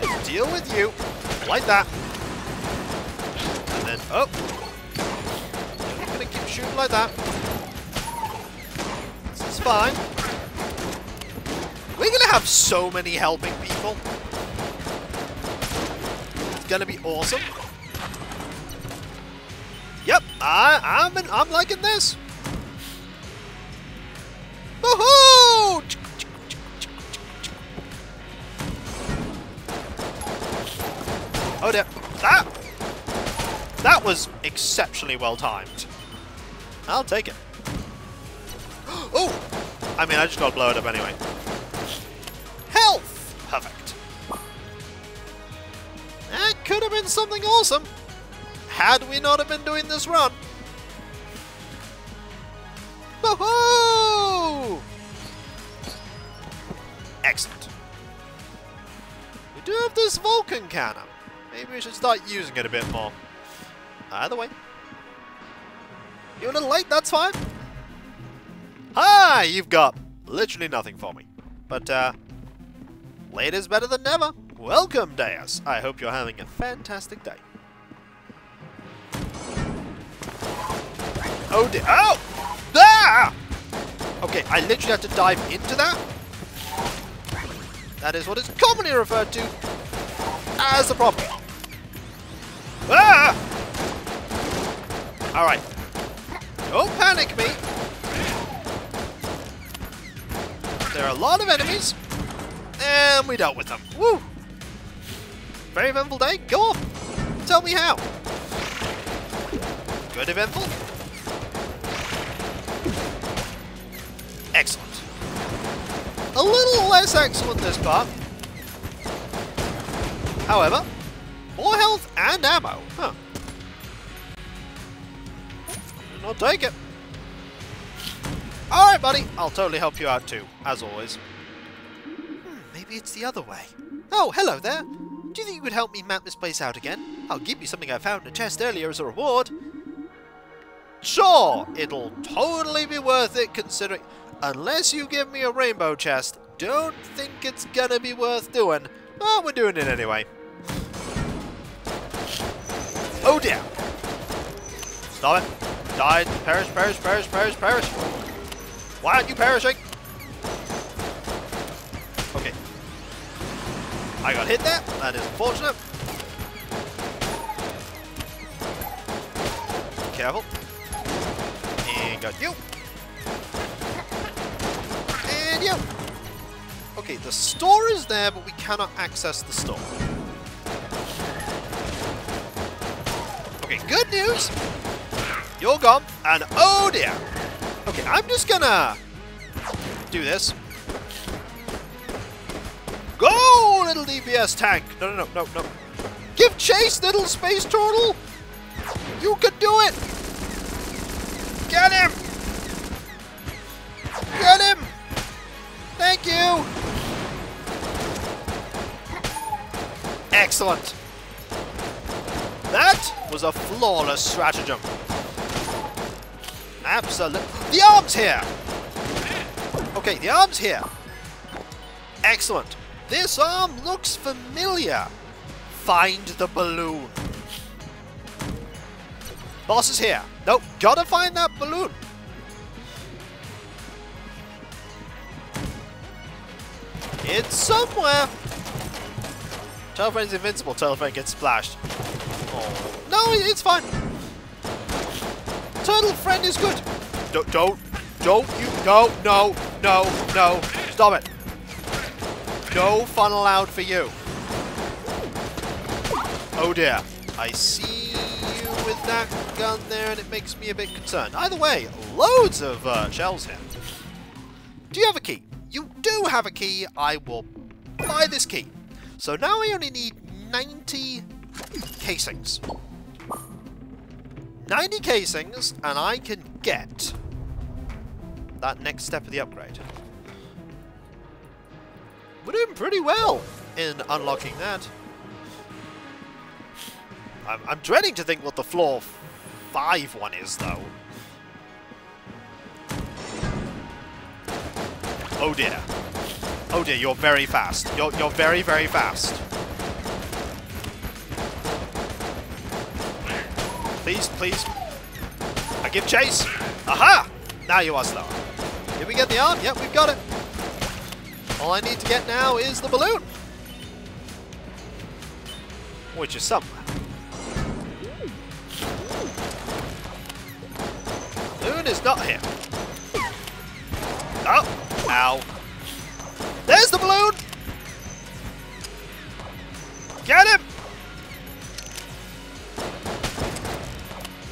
is deal with you like that. And then, oh! I'm gonna keep shooting like that. This is fine. We're gonna have so many helping people. It's gonna be awesome. Yep, I'm liking this. Woohoo! Oh dear. That was exceptionally well timed. I'll take it. Oh! I mean, I just gotta blow it up anyway. Health! Perfect. That could have been something awesome had we not have been doing this run. Woohoo! Excellent. We do have this Vulcan cannon. Maybe we should start using it a bit more. Either way. You're a little late, that's fine. Hi! You've got literally nothing for me. But, late is better than never. Welcome, Deus. I hope you're having a fantastic day. Oh dear. Oh! Ah! Okay, I literally had to dive into that. That is what is commonly referred to as the problem. Ah! Alright. Don't panic me. There are a lot of enemies. And we dealt with them. Woo! Very eventful day. Go on. Tell me how. Good eventful? Excellent. A little less excellent this part. However, more health and ammo. Huh. I'll take it. Alright, buddy. I'll totally help you out too, as always. Maybe it's the other way. Oh, hello there. Do you think you could help me map this place out again? I'll give you something I found in a chest earlier as a reward. Sure, it'll totally be worth it considering... Unless you give me a rainbow chest, don't think it's gonna be worth doing. But we're doing it anyway. Oh dear. Stop it. Die. Perish, perish, perish, perish, perish. Why aren't you perishing? Okay. I got hit there. That is unfortunate. Careful. And got you. And you. Okay, the store is there, but we cannot access the store. Okay, good news. You're gone. And oh dear. Okay, I'm just gonna do this. Go, little DPS tank! No, no, no, no, no. Give chase, little space turtle! You can do it! Get him! Get him! Thank you! Excellent! That was a flawless stratagem. Absolutely. The arm's here! Okay, the arm's here. Excellent. This arm looks familiar. Find the balloon. Boss is here. Nope, gotta find that balloon. It's somewhere. Turtle is invincible. Turtle gets splashed. Oh. No, it's fine. Turtle friend is good. Don't you, no. Stop it. No fun allowed for you. Oh dear. I see you with that gun there and it makes me a bit concerned. Either way, loads of shells here. Do you have a key? You do have a key. I will buy this key. So now I only need 90 casings. 90 casings, and I can get that next step of the upgrade. We're doing pretty well in unlocking that. I'm dreading to think what the floor 5 one is, though. Oh dear. Oh dear, you're very fast. You're very, very fast. Please, please. I give chase. Aha! Now you are slower. Did we get the arm? Yep, we've got it. All I need to get now is the balloon. Which is somewhere. Balloon is not here. Oh! Ow. There's the balloon! Get him!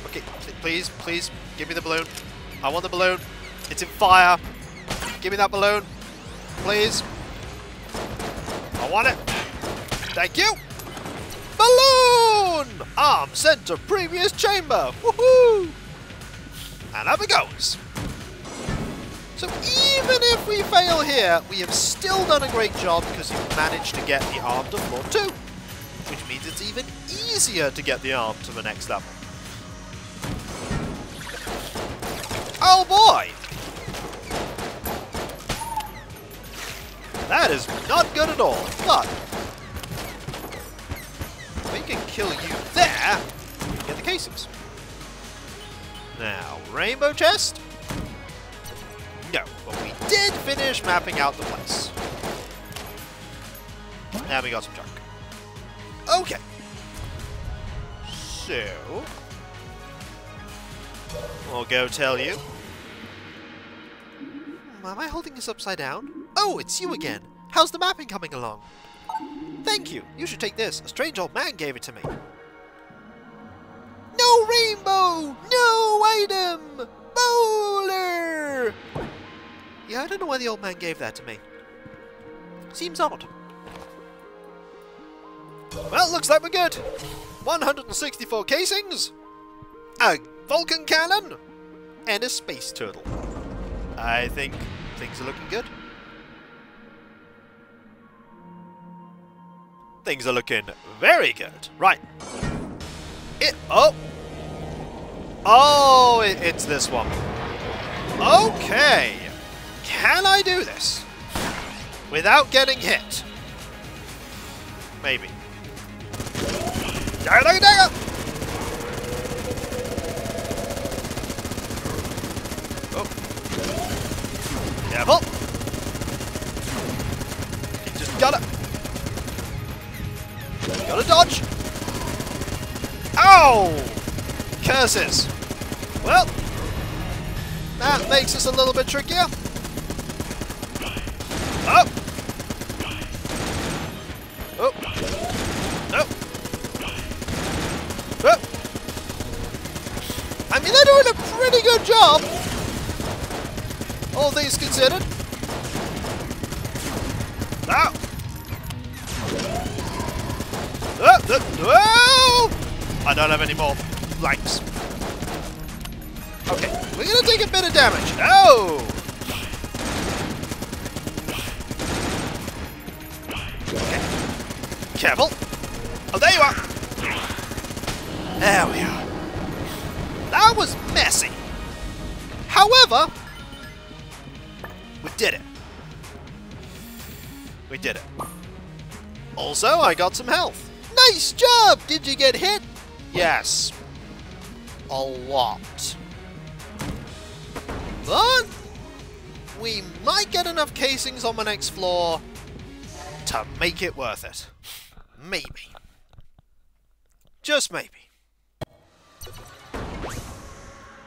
Okay, please, please, give me the balloon. I want the balloon. It's in fire. Give me that balloon. Please. I want it. Thank you! Balloon! Arm sent to previous chamber. Woohoo! And up it goes. So even if we fail here, we have still done a great job because we've managed to get the arm to floor 2. Which means it's even easier to get the arm to the next level. Oh boy! That is not good at all, but we can kill you there and get the casings. Now, rainbow chest? No, but we did finish mapping out the place. And we got some junk. Okay. So, we'll go tell you. Am I holding this upside down? Oh, it's you again. How's the mapping coming along? Thank you. You should take this. A strange old man gave it to me. No rainbow! No item! Bowler! Yeah, I don't know why the old man gave that to me. Seems odd. Well, looks like we're good. 164 casings, a Vulcan cannon, and a space turtle. I think things are looking good. Things are looking very good. Right. It's this one. Okay. Can I do this without getting hit? Maybe. Dagger, dagger, dagger! Oh. Careful. You just gotta dodge. Ow! Curses. Well, that makes us a little bit trickier. Oh! Oh! No! Oh! I mean, they're doing a pretty good job, all things considered. Ow! Oh! I don't have any more blanks. Okay, we're gonna take a bit of damage. Oh! Okay. Careful. Oh, there you are. There we are. That was messy. However, we did it. We did it. Also, I got some health. Nice job! Did you get hit? Yes. A lot. But we might get enough casings on the next floor to make it worth it. Maybe. Just maybe.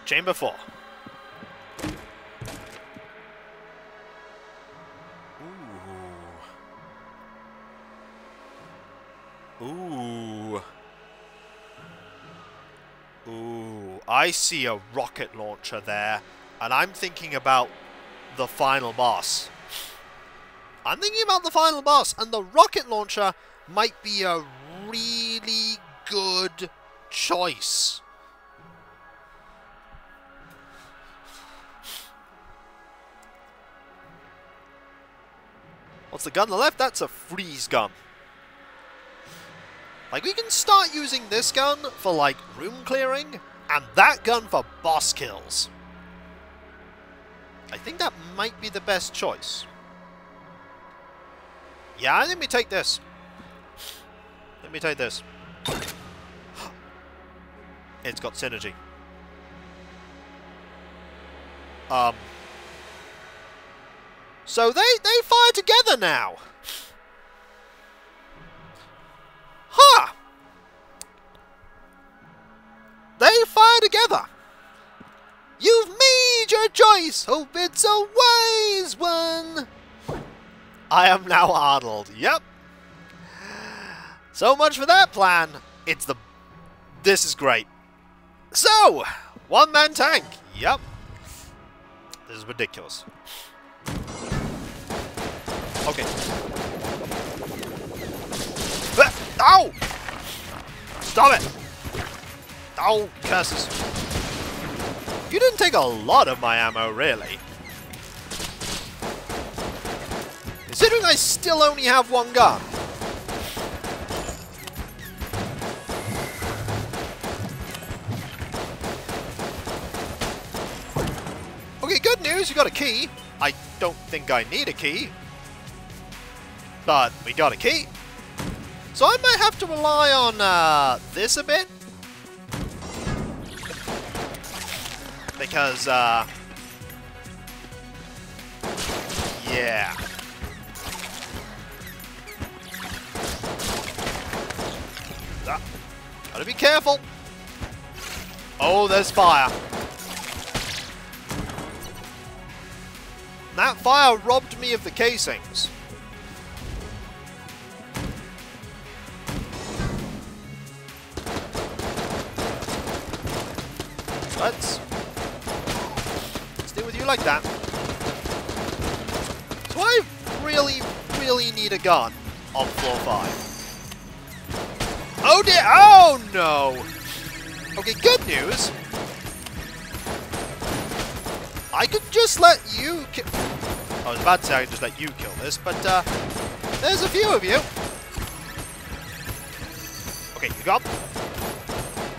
Chamber 4. Ooh. Ooh. I see a rocket launcher there, and I'm thinking about the final boss. I'm thinking about the final boss, and the rocket launcher might be a really good choice. What's the gun on the left? That's a freeze gun. Like, we can start using this gun for, like, room clearing, and that gun for boss kills. I think that might be the best choice. Yeah, let me take this. Let me take this. It's got synergy. So they fire together now. Huh! They fire together. You've made your choice. Hope it's a wise one. I am now Arnold. Yep. So much for that plan. This is great. So, one-man tank. Yep. This is ridiculous. Okay. Ow! Stop it! Oh, curses. You didn't take a lot of my ammo, really. Considering I still only have one gun. Okay, good news, you got a key. I don't think I need a key. But we got a key. So I might have to rely on this a bit. Because, yeah. Gotta be careful. Oh, there's fire. That fire robbed me of the casings. Let's deal with you like that. So I really need a gun on floor 5. Oh dear! Oh no! Okay, good news. I could just let you kill. I was about to say I could just let you kill this, but there's a few of you. Okay, you got.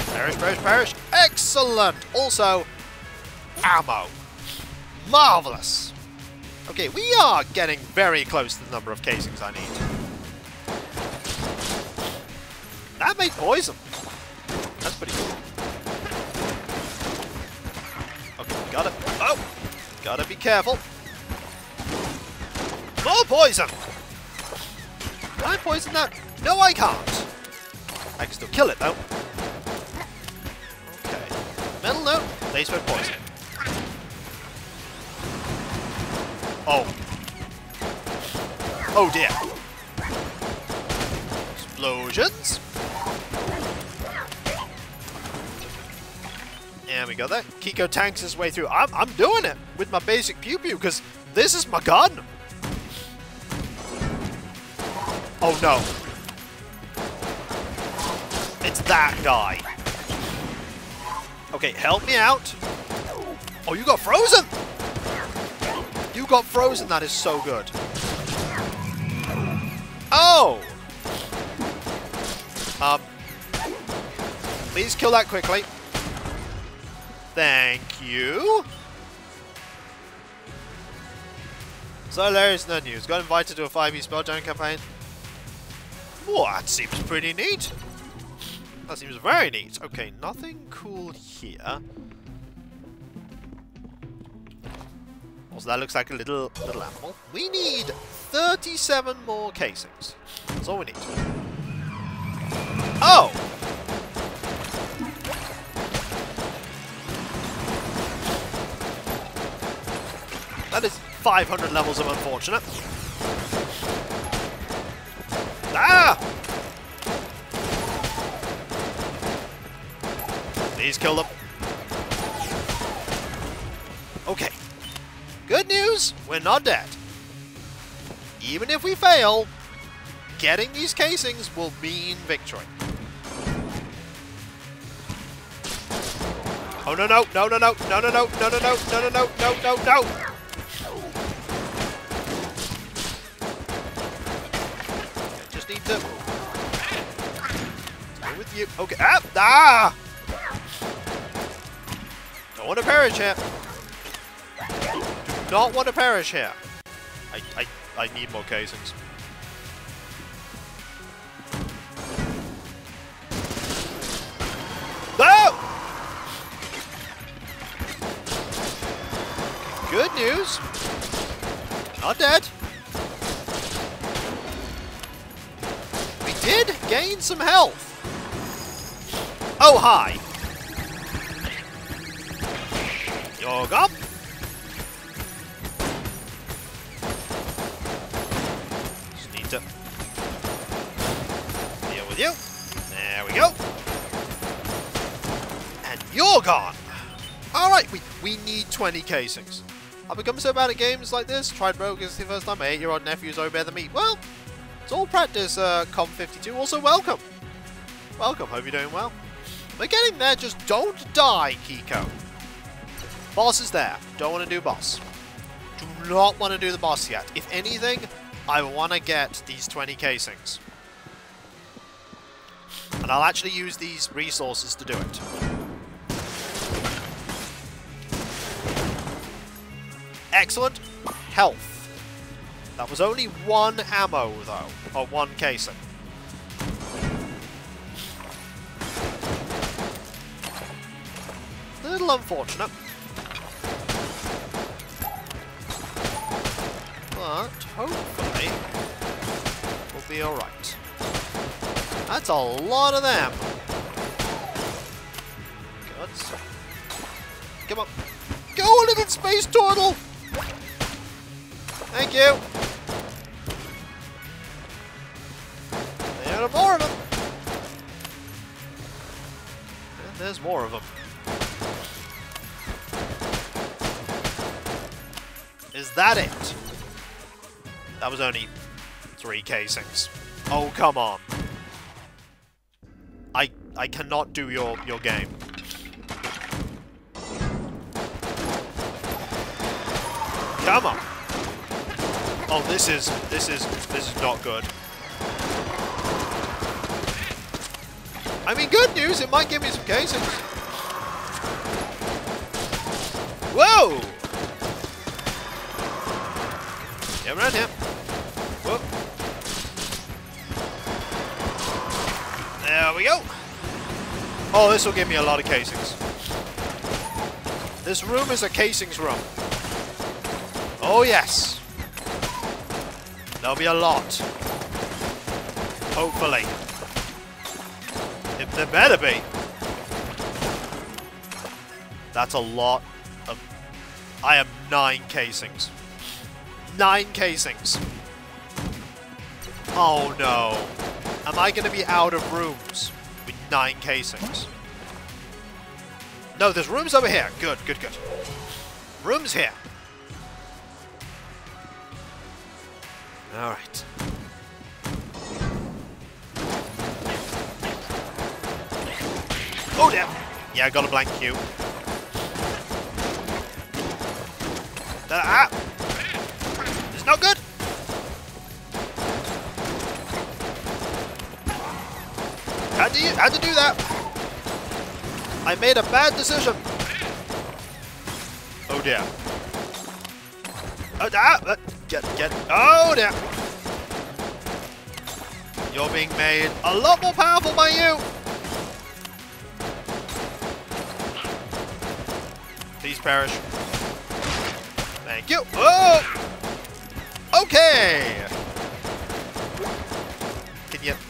Perish, perish, perish. Excellent! Also, ammo. Marvelous. Okay, we are getting very close to the number of casings I need. That made poison. That's pretty cool. Okay, gotta... Oh! Gotta be careful. More poison! Can I poison that? No, I can't. I can still kill it, though. Okay. Metal note. They spread poison. Oh. Oh dear. Explosions. And we got that. Kiko tanks his way through. I'm doing it with my basic pew pew because this is my gun. Oh no. It's that guy. Okay, help me out. Oh, you got frozen. You got frozen. That is so good. Oh. Please kill that quickly. Thank you. So there is no news. Got invited to a 5e Spelljammer campaign. Oh, that seems pretty neat. That seems very neat. Okay, nothing cool here. Also, that looks like a little animal. We need 37 more casings. That's all we need. Oh! That is 500 levels of unfortunate. Ah! Please kill them. Okay. Good news, we're not dead. Even if we fail, getting these casings will mean victory. Oh no no no no no no no no no no no no no no no no! Just need to stay with you. Okay. Ah! Don't want to perish here. Do not want to perish here. I need more casings. No! Good news. Not dead. We did gain some health. Oh, hi. You're gone. Just need to deal with you. There we go. And you're gone. Alright, we need 20 casings. I've become so bad at games like this. Tried Rogue as the first time. My 8-year-old nephew's over better than me. Well, it's all practice, Com52. Also, welcome. Welcome, hope you're doing well. We're getting there, just don't die, Kiko. Boss is there. Don't want to do boss. Do not want to do the boss yet. If anything, I want to get these 20 casings. And I'll actually use these resources to do it. Excellent. Health. That was only one ammo, though. Or one casing. A little unfortunate. But hopefully we'll be alright. That's a lot of them. Good. Come on. Go, little space turtle! Thank you. There are more of them. And there's more of them. Is that it? That was only 3 casings. Oh, come on. I cannot do your game. Come on. Oh, this is not good. I mean, good news, it might give me some casings. Whoa! Get around here. Whoop. There we go. Oh, this will give me a lot of casings. This room is a casings room. Oh, yes. There'll be a lot. Hopefully. If there better be. That's a lot of... I have 9 casings. 9 casings. Oh, no. Am I going to be out of rooms with 9 casings? No, there's rooms over here. Good, good, good. Rooms here. Alright. Oh, damn. Yeah, I got a blank queue. Ah! It's not good! Had to do that. I made a bad decision. Oh dear. Oh, get. Oh dear. You're being made a lot more powerful by you. Please perish. Thank you. Oh! Okay.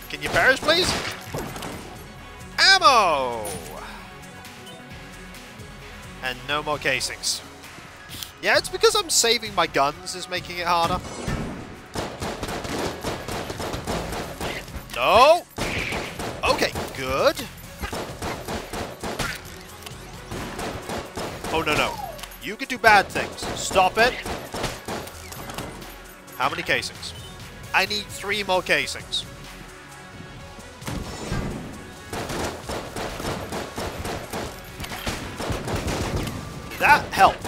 Can you perish, please? Ammo! And no more casings. Yeah, it's because I'm saving my guns is making it harder. No! Okay, good. Oh, no. You can do bad things. Stop it. How many casings? I need 3 more casings. That helped.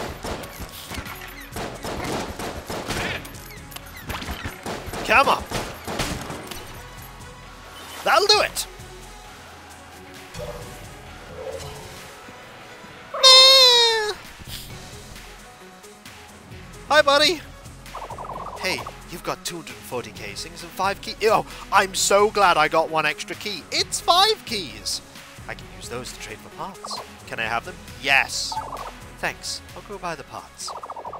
Come on. That'll do it. Hi, buddy. Hey, you've got 240 casings and 5 keys. Oh, I'm so glad I got 1 extra key. It's 5 keys. I can use those to trade for parts. Can I have them? Yes. Thanks. I'll go buy the parts.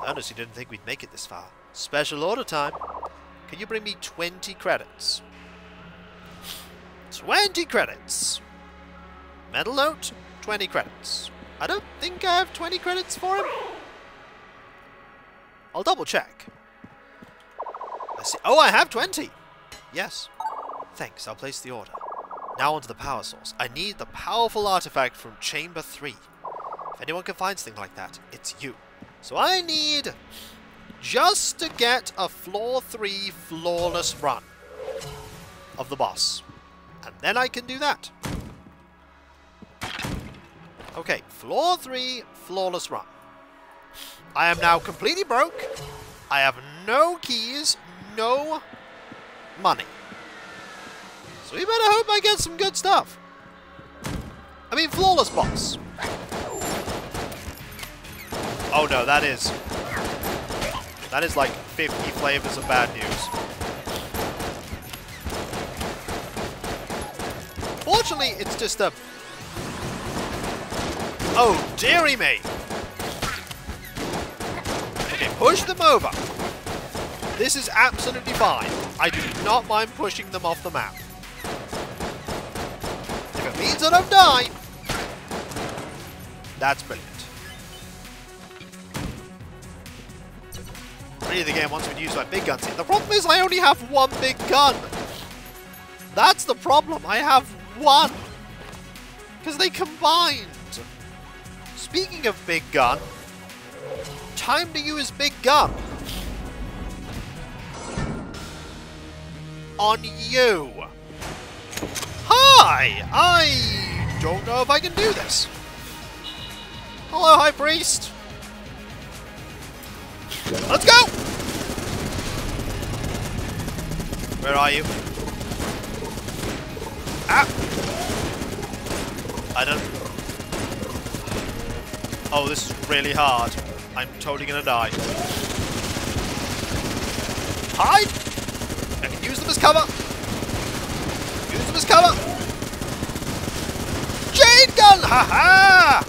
I honestly didn't think we'd make it this far. Special order time. Can you bring me 20 credits? 20 credits. Metal note, 20 credits. I don't think I have 20 credits for him. I'll double check. Let's see. Oh, I have 20. Yes. Thanks, I'll place the order. Now onto the power source. I need the powerful artifact from Chamber 3. If anyone can find something like that, it's you. So I need just to get a floor 3 flawless run of the boss. And then I can do that. Okay, floor 3 flawless run. I am now completely broke. I have no keys, no money. So we better hope I get some good stuff. I mean, flawless boss. Oh no, that is like 50 flavors of bad news. Fortunately, it's just a... Oh, dearie me! Okay, push them over. This is absolutely fine. I do not mind pushing them off the map. If it means I don't die, that's brilliant. Really, the game wants me to use my big guns here. The problem is I only have 1 big gun. That's the problem. I have 1. Because they combined. Speaking of big gun, time to use big gun. On you. Hi! I don't know if I can do this. Hello, High Priest. Let's go! Where are you? Ah! I don't... Oh, this is really hard. I'm totally gonna die. Hide! I can use them as cover! Use them as cover! Jade gun! Ha-ha!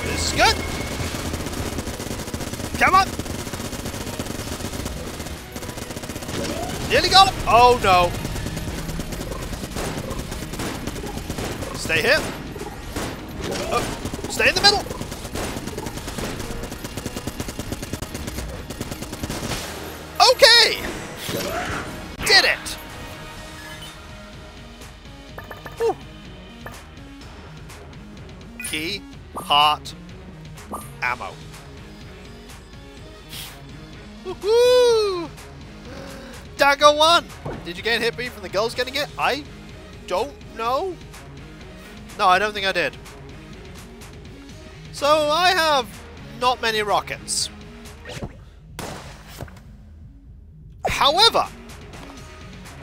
This is good! Come on! Nearly got him! Oh no! Stay here. Oh, stay in the middle. Okay! Did it! Whew. Key, heart, ammo. Woohoo! Dagger 1! Did you get hit me from the girls getting it? I don't know. No, I don't think I did. So I have not many rockets. However,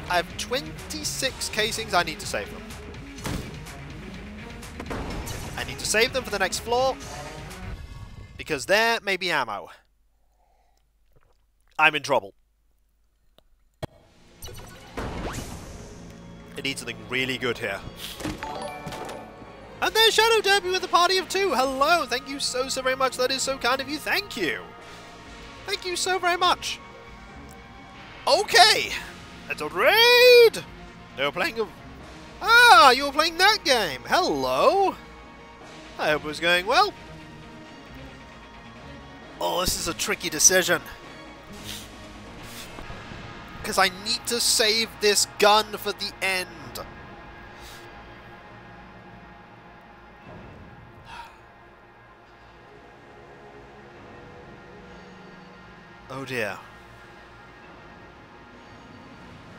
I have 26 casings. I need to save them. I need to save them for the next floor because there may be ammo. I'm in trouble. It needs something really good here. And there's Shadow Derby with a party of 2. Hello, thank you so very much. That is so kind of you. Thank you. Thank you so very much. Okay, let's raid. They were playing a... Ah, you were playing that game. Hello. I hope it was going well. Oh, this is a tricky decision. Because I need to save this gun for the end. Oh dear.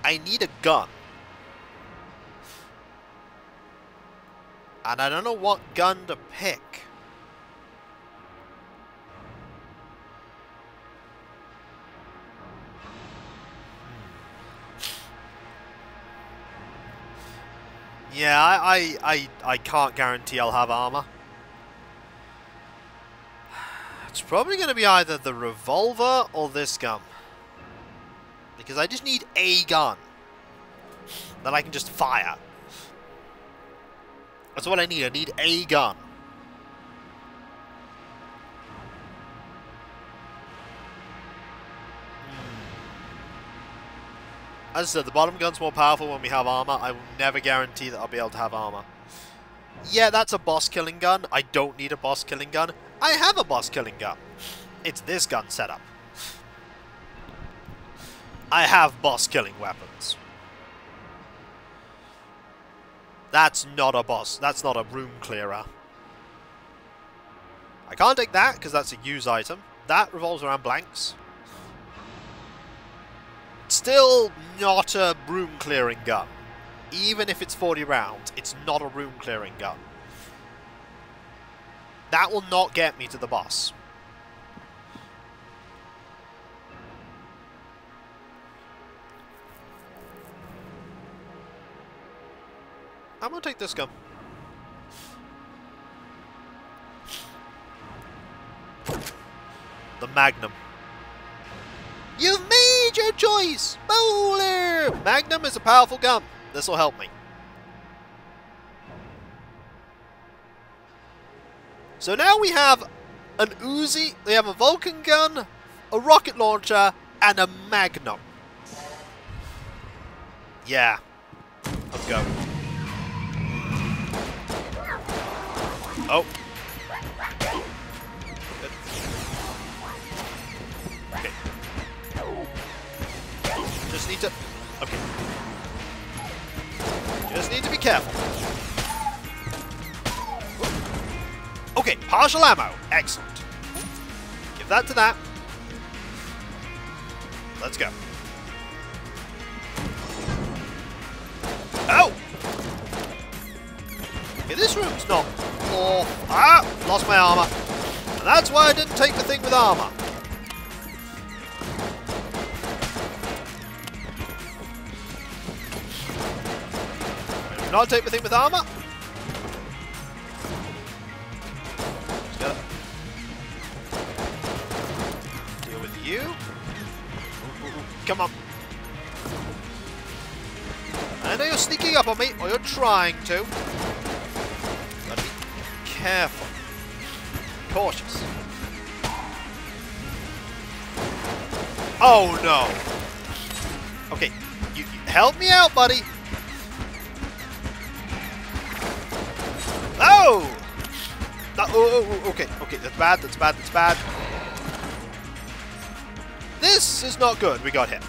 I need a gun. And I don't know what gun to pick. Yeah, I can't guarantee I'll have armor. It's probably going to be either the revolver or this gun. Because I just need a gun that I can just fire. That's what I need. I need a gun. As I said, the bottom gun's more powerful when we have armor. I will never guarantee that I'll be able to have armor. Yeah, that's a boss killing gun. I don't need a boss killing gun. I have a boss killing gun. It's this gun setup. I have boss killing weapons. That's not a boss. That's not a room clearer. I can't take that because that's a use item. That revolves around blanks. Still not a room clearing gun. Even if it's 40 rounds, it's not a room clearing gun. That will not get me to the boss. I'm gonna take this gun. The Magnum. You've made your choice! Bowler! Magnum is a powerful gun. This will help me. So now we have an Uzi, we have a Vulcan gun, a rocket launcher, and a Magnum. Yeah. Let's go. Oh. Good. Okay. Just need to... Okay. Just need to be careful. Okay, partial ammo. Excellent. Give that to that. Let's go. Oh! Okay, this room's not... Oh, lost my armor. And that's why I didn't take the thing with armor. I did not take the thing with armor. Just gotta deal with you. Come on. I know you're sneaking up on me, or you're trying to. Gotta be careful. Cautious. Oh no! Okay, you help me out, buddy! Oh! Okay, that's bad, that's bad, that's bad. This is not good, we got hit.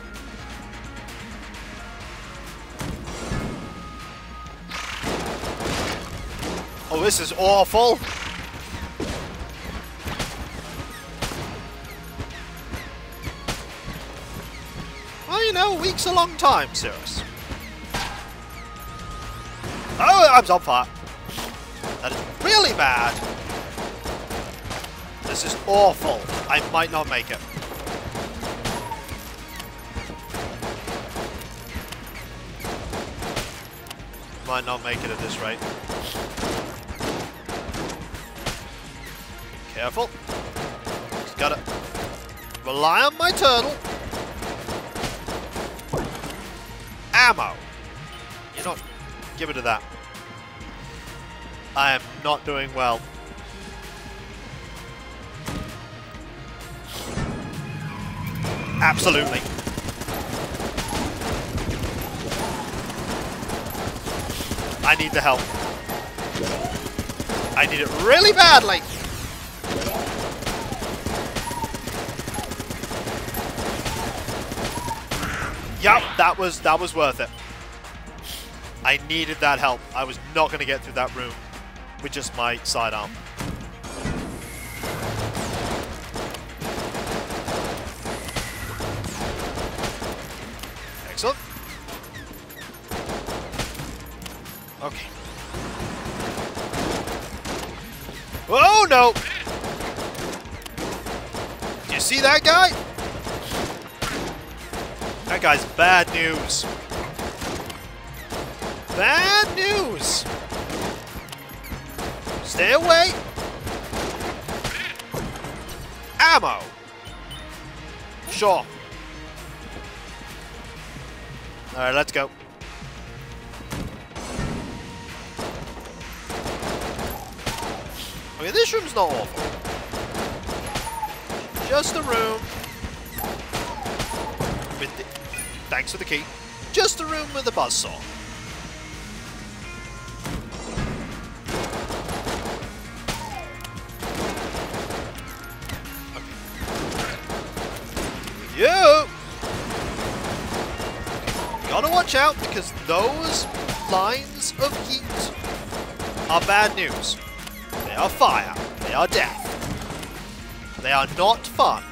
Oh, this is awful. Well, you know, a week's a long time, Cirrus. Oh, I'm on fire. That is really bad. This is awful. I might not make it. Might not make it at this rate. Careful. Just gotta rely on my turtle. Ammo. You're not Give it to that. I am not doing well. Absolutely. I need the help. I need it really badly. Yup, that was worth it. I needed that help. I was not going to get through that room with just my sidearm. Excellent. Okay. Oh no! Do you see that guy? That guy's bad news. Bad news! Stay away! Ammo! Sure. Alright, let's go. Okay, this room's not awful. Just a room. With the, thanks for the key. Just a room with a buzzsaw. You! Gotta watch out, because those lines of heat are bad news. They are fire. They are death. They are not fun.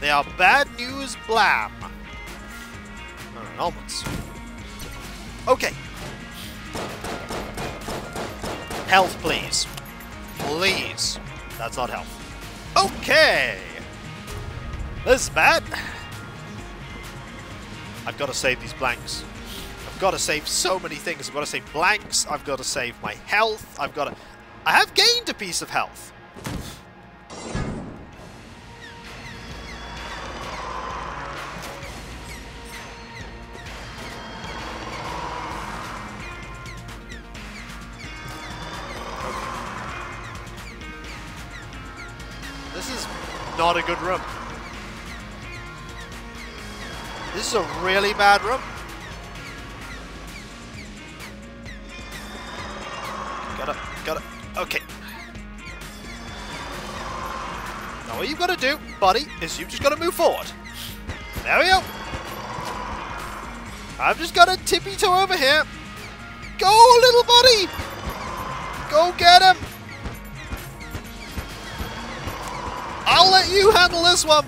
They are bad news blam. Alright, onwards. Okay. Health, please. Please. That's not health. Okay! This is bad. I've got to save these blanks. I've got to save so many things. I've got to save blanks. I've got to save my health. I've got to... I have gained a piece of health. This is not a good room. This is a really bad room. Gotta, okay. Now what you've got to do, buddy, is you've just got to move forward. There we go. I've just got to tippy-toe over here. Go, little buddy! Go get him! I'll let you handle this one.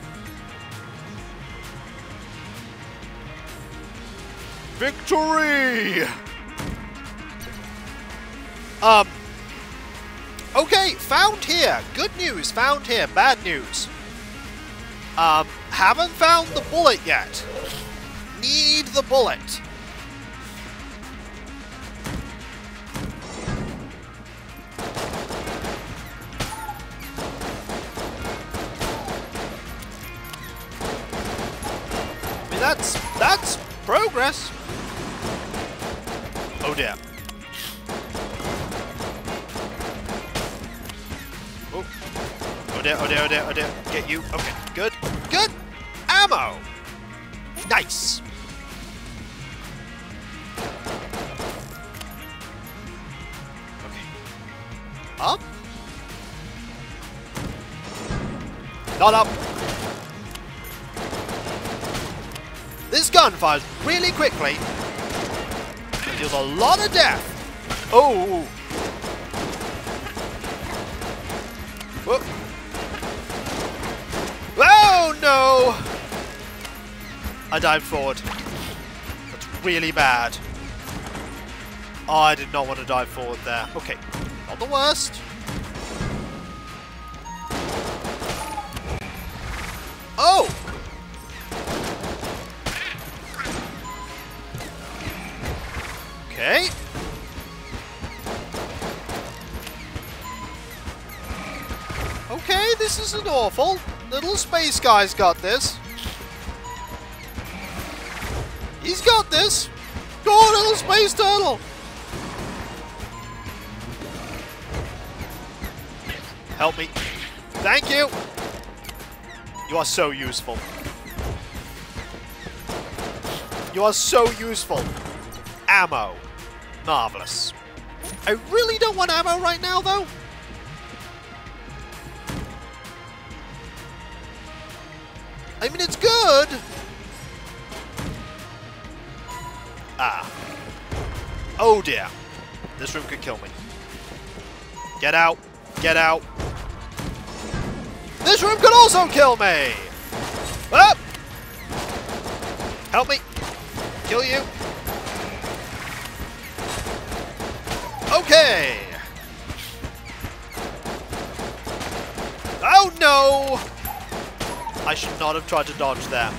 Victory! Okay, found here. Good news, found here. Bad news. Haven't found the bullet yet. Need the bullet. I mean, that's progress. Oh dear. Oh. Oh dear, oh dear, oh dear, oh dear. Get you. Okay, good. Good! Ammo! Nice! Okay. Up? Not up. This gun fires really quickly. It deals a lot of death. Oh! Whoop. Oh no! I dived forward. That's really bad. Oh, I did not want to dive forward there. Okay, not the worst. Oh! Okay. Okay, this isn't awful. Little space guy's got this. He's got this. Go on, little space turtle. Help me. Thank you. You are so useful. You are so useful. Ammo. Marvelous. I really don't want ammo right now, though. I mean, it's good. Ah. Oh, dear. This room could kill me. Get out. Get out. This room could also kill me. Up. Help me. Kill you. Okay. Oh, no. I should not have tried to dodge there.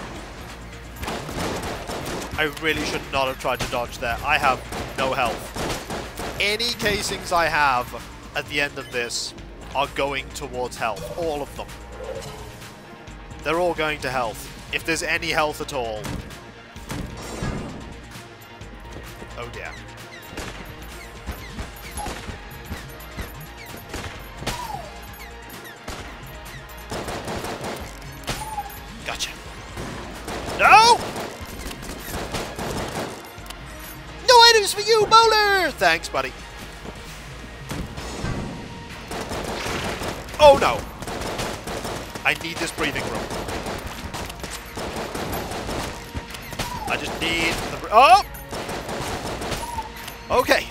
I really should not have tried to dodge there. I have no health. Any casings I have at the end of this are going towards health. All of them. They're all going to health. If there's any health at all. Oh dear. Gotcha. No! No items for you, Bowler! Thanks, buddy. Oh no! I need this breathing room. I just need the... Oh! Okay.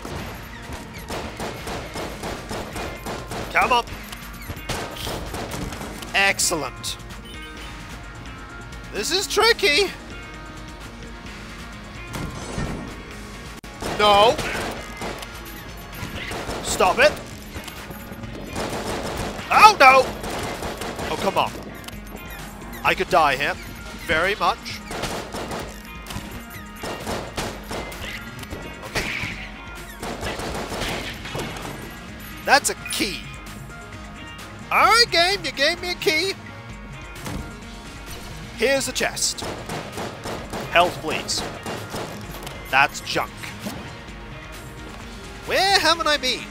Come on. Excellent. This is tricky. No. Stop it. Oh, no. Oh, come on. I could die here. Very much. Okay. That's a key. Alright, game. You gave me a key. Here's a chest. Health, please. That's junk. Where haven't I been?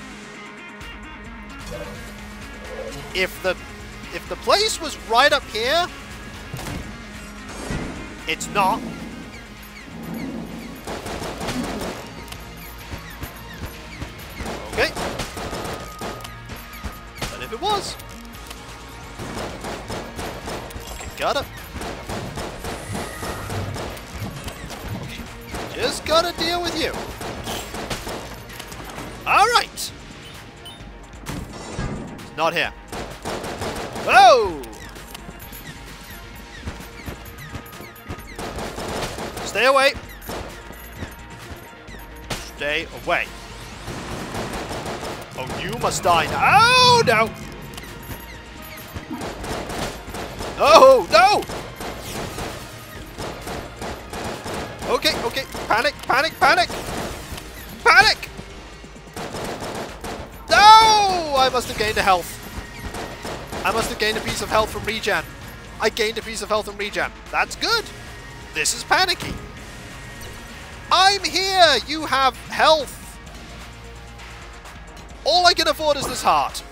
If the place was right up here, it's not. Okay. But if it was, okay, got it. Okay, just gotta deal with you. All right. It's not here. Whoa! Stay away. Stay away. Oh, you must die now. Oh, no! Oh, no! Okay, okay. Panic, panic, panic! Panic! No! I must have gained a health. I must have gained a piece of health from regen. I gained a piece of health from regen. That's good. This is panicky. I'm here. You have health. All I can afford is this heart.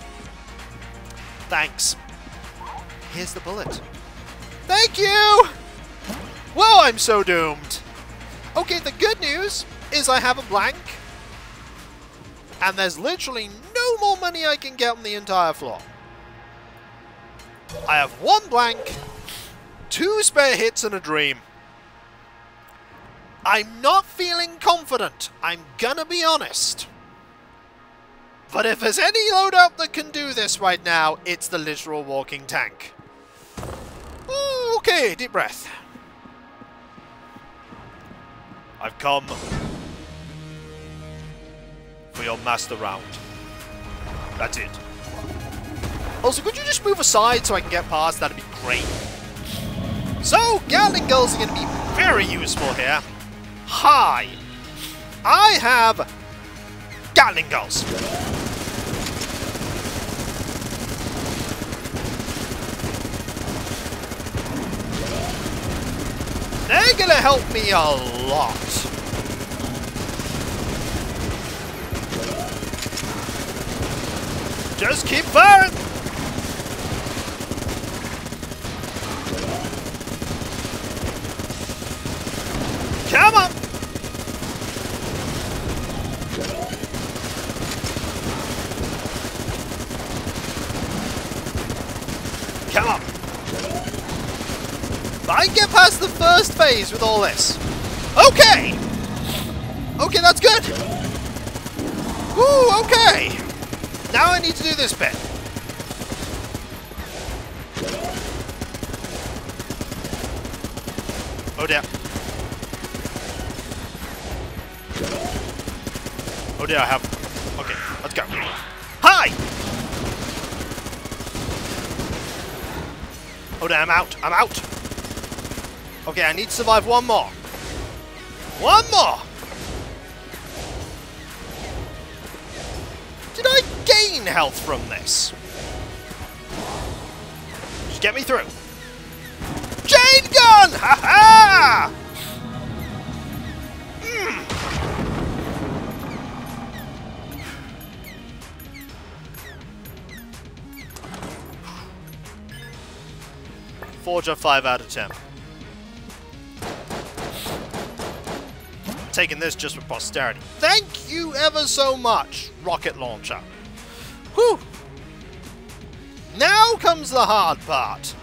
Thanks. Here's the bullet. Thank you. Well, I'm so doomed. Okay, the good news is I have a blank. And there's literally no more money I can get on the entire floor. I have one blank, 2 spare hits, and a dream. I'm not feeling confident. I'm gonna be honest. But if there's any loadout that can do this right now, it's the literal walking tank. Okay, deep breath. I've come for your master round. That's it. Also, could you just move aside so I can get past? That'd be great. So, Gatling Guns are going to be very useful here. Hi. I have Gatling Guns. They're going to help me a lot. Just keep firing. Come on. I can get past the first phase with all this. Okay! Okay, that's good. Woo, okay. Now I need to do this bit. Oh dear. Oh dear, I have... Okay, let's go. Hi! Oh dear, I'm out. I'm out. Okay, I need to survive one more. One more! Did I gain health from this? Just get me through. Chain gun! Ha ha! Forger 5 out of 10. I'm taking this just for posterity. Thank you ever so much, rocket launcher. Whew! Now comes the hard part.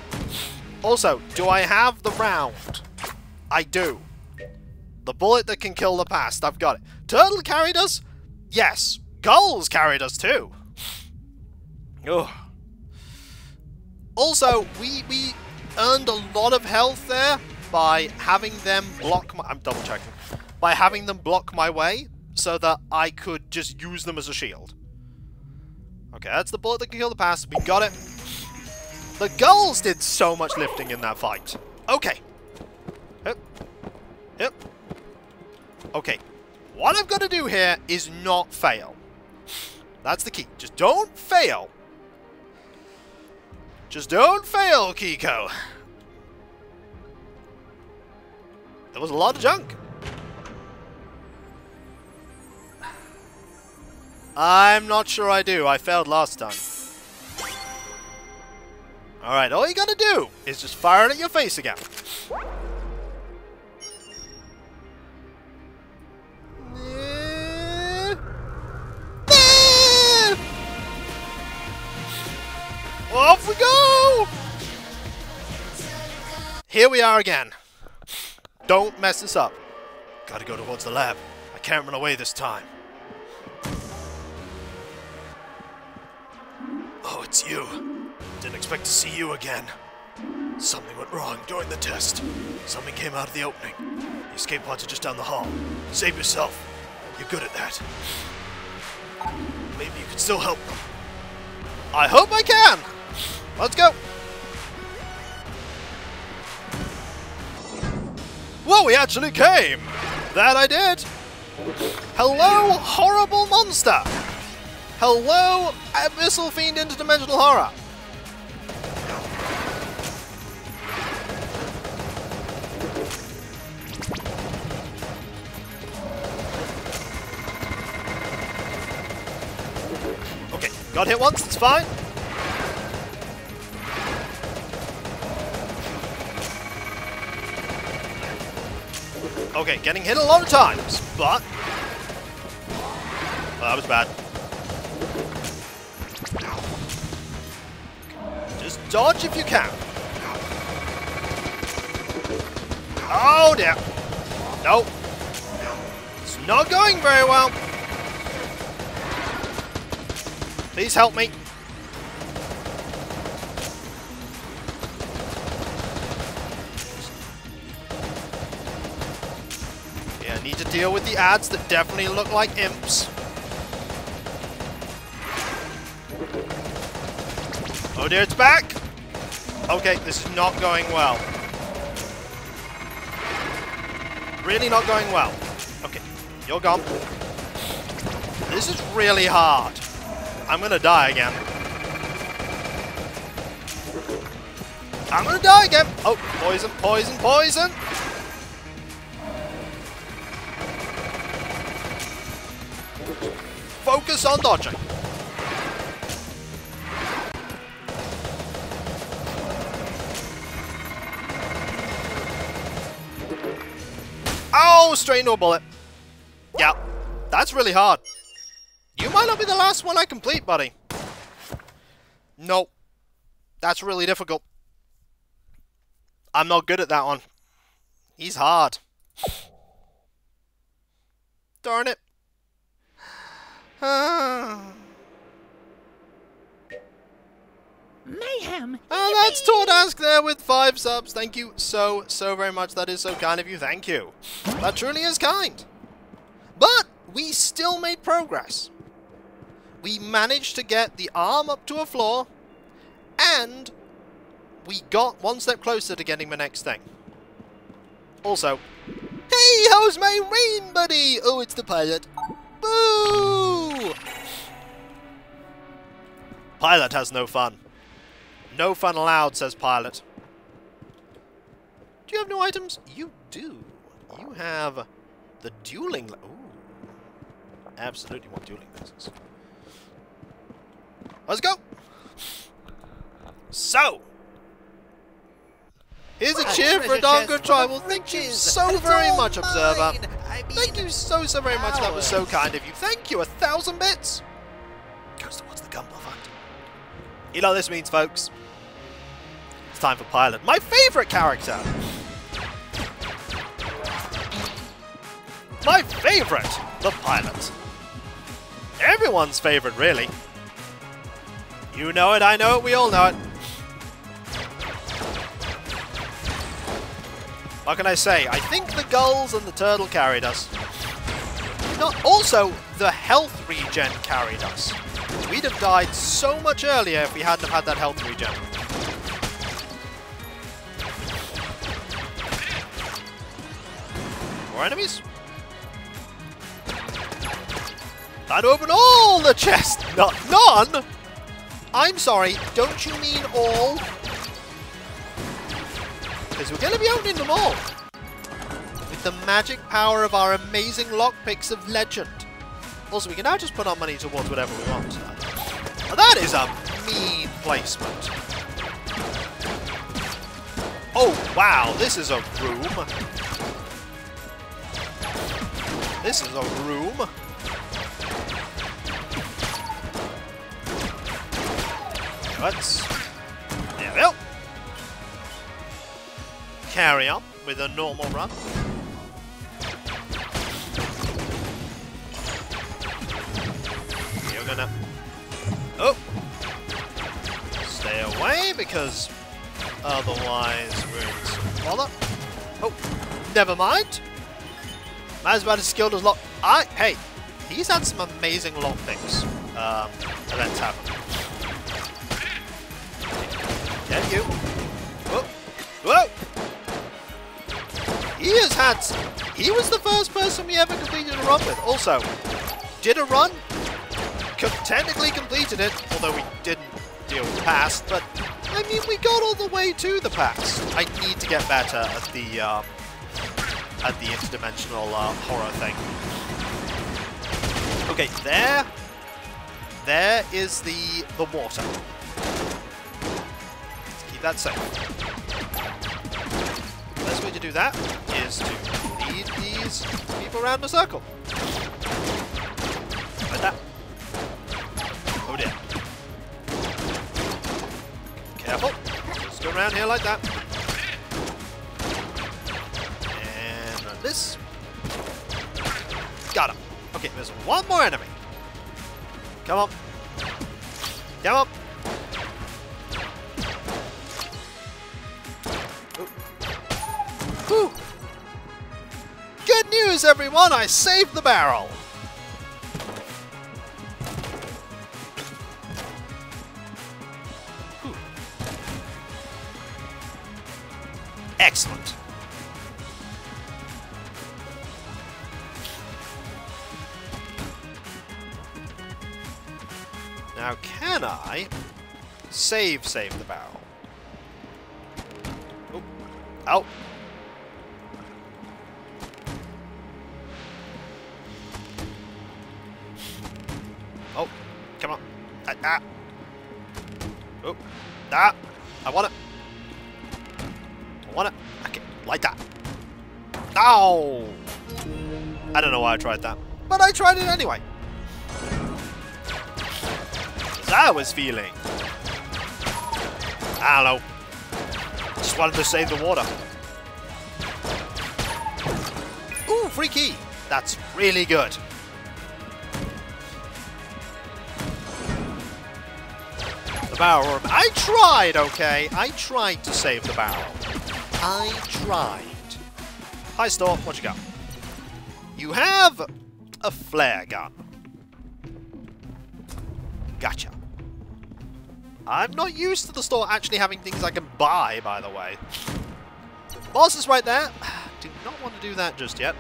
Also, do I have the round? I do. The bullet that can kill the past, I've got it. Turtle carried us? Yes. Gulls carried us too. Ugh. Also, we earned a lot of health there by having them block my... I'm double checking. By having them block my way so that I could just use them as a shield. Okay, that's the bullet that can kill the past. We got it. The gulls did so much lifting in that fight. Okay. Yep. Yep. Okay. What I've got to do here is not fail. That's the key. Just don't fail. Just don't fail, Kiko. There was a lot of junk. I'm not sure I do. I failed last time. Alright, all you gotta do is just fire it at your face again. Off we go! Here we are again. Don't mess this up. Gotta go towards the lab. I can't run away this time. Oh, it's you. Didn't expect to see you again. Something went wrong during the test. Something came out of the opening. The escape pods are just down the hall. Save yourself. You're good at that. Maybe you can still help them. I hope I can! Let's go! Whoa, we actually came! That I did! Hello, horrible monster! Hello, Abyssal Fiend Interdimensional Horror! Okay, got hit once, it's fine. Okay, getting hit a lot of times, but... Oh, that was bad. Just dodge if you can. Oh dear. Nope. It's not going very well. Please help me. Yeah, I need to deal with the ads that definitely look like imps. Oh dear, it's back! Okay, this is not going well. Really not going well. Okay, you're gone. This is really hard. I'm gonna die again. I'm gonna die again! Oh, poison, poison, poison! Focus on dodging. Oh, straight into a bullet. Yeah, that's really hard. You might not be the last one I complete, buddy. Nope. That's really difficult. I'm not good at that one. He's hard. Darn it.
Mayhem.
And that's Tordask there with 5 subs. Thank you so very much. That is so kind of you. Thank you. That truly is kind. But we still made progress. We managed to get the arm up to a floor, and we got one step closer to getting the next thing. Also, hey, how's my rain, buddy? Oh, it's the pilot. Boo! Pilot has no fun. No fun allowed, says Pilot. Do you have new items? You do. You have the dueling... Ooh. Absolutely want dueling lasers. Let's go! So! Here's a cheer for a darn good try. Well, thank you so very much, Observer. Thank you so very much. That was so kind of you. Thank you. 1,000 bits. Goes towards the Gumball Fund. You know what this means, folks. It's time for Pilot. My favourite character. My favourite. The Pilot. Everyone's favourite, really. You know it, I know it, we all know it. What can I say? I think the gulls and the turtle carried us. Also, the health regen carried us. We'd have died so much earlier if we hadn't have had that health regen. More enemies? Time to open all the chests! None? I'm sorry, don't you mean all? Because we're going to be opening them all. With the magic power of our amazing lockpicks of legend. Also, we can now just put our money towards whatever we want. Now that is a mean placement. Oh, wow, this is a room. This is a room. There we go. Carry on with a normal run. You're gonna... Oh! Stay away, because otherwise we're in some bother. Oh, never mind. Man's about as skilled as lock... Hey, he's had some amazing lockpicks. Events happen. Get you. Whoa. Whoa! He has had... He was the first person we ever completed a run with. Also, did a run, technically completed it, although we didn't deal with the past, but, I mean, we got all the way to the past. I need to get better at the interdimensional horror thing. Okay, there is the water. Let's keep that safe. The best way to do that is to lead these people around a circle. Like that. Oh dear. Careful. Just go around here like that. And run this. Got him. Okay, there's one more enemy. Come on. Come on. Whew. Good news, everyone! I saved the barrel! Whew. Excellent. Now, can I save the barrel? Oh. Ow. Oh, come on. Oh, I want it. I want it. Okay, like that. No! I don't know why I tried that, but I tried it anyway. As I was feeling. I don't know. Just wanted to save the water. Ooh, free key. That's really good. The barrel room. I tried, okay? I tried to save the barrel. I tried. Hi, Storm. What you got? You have a flare gun. Gotcha. I'm not used to the store actually having things I can buy, by the way. Boss is right there. Do not want to do that just yet.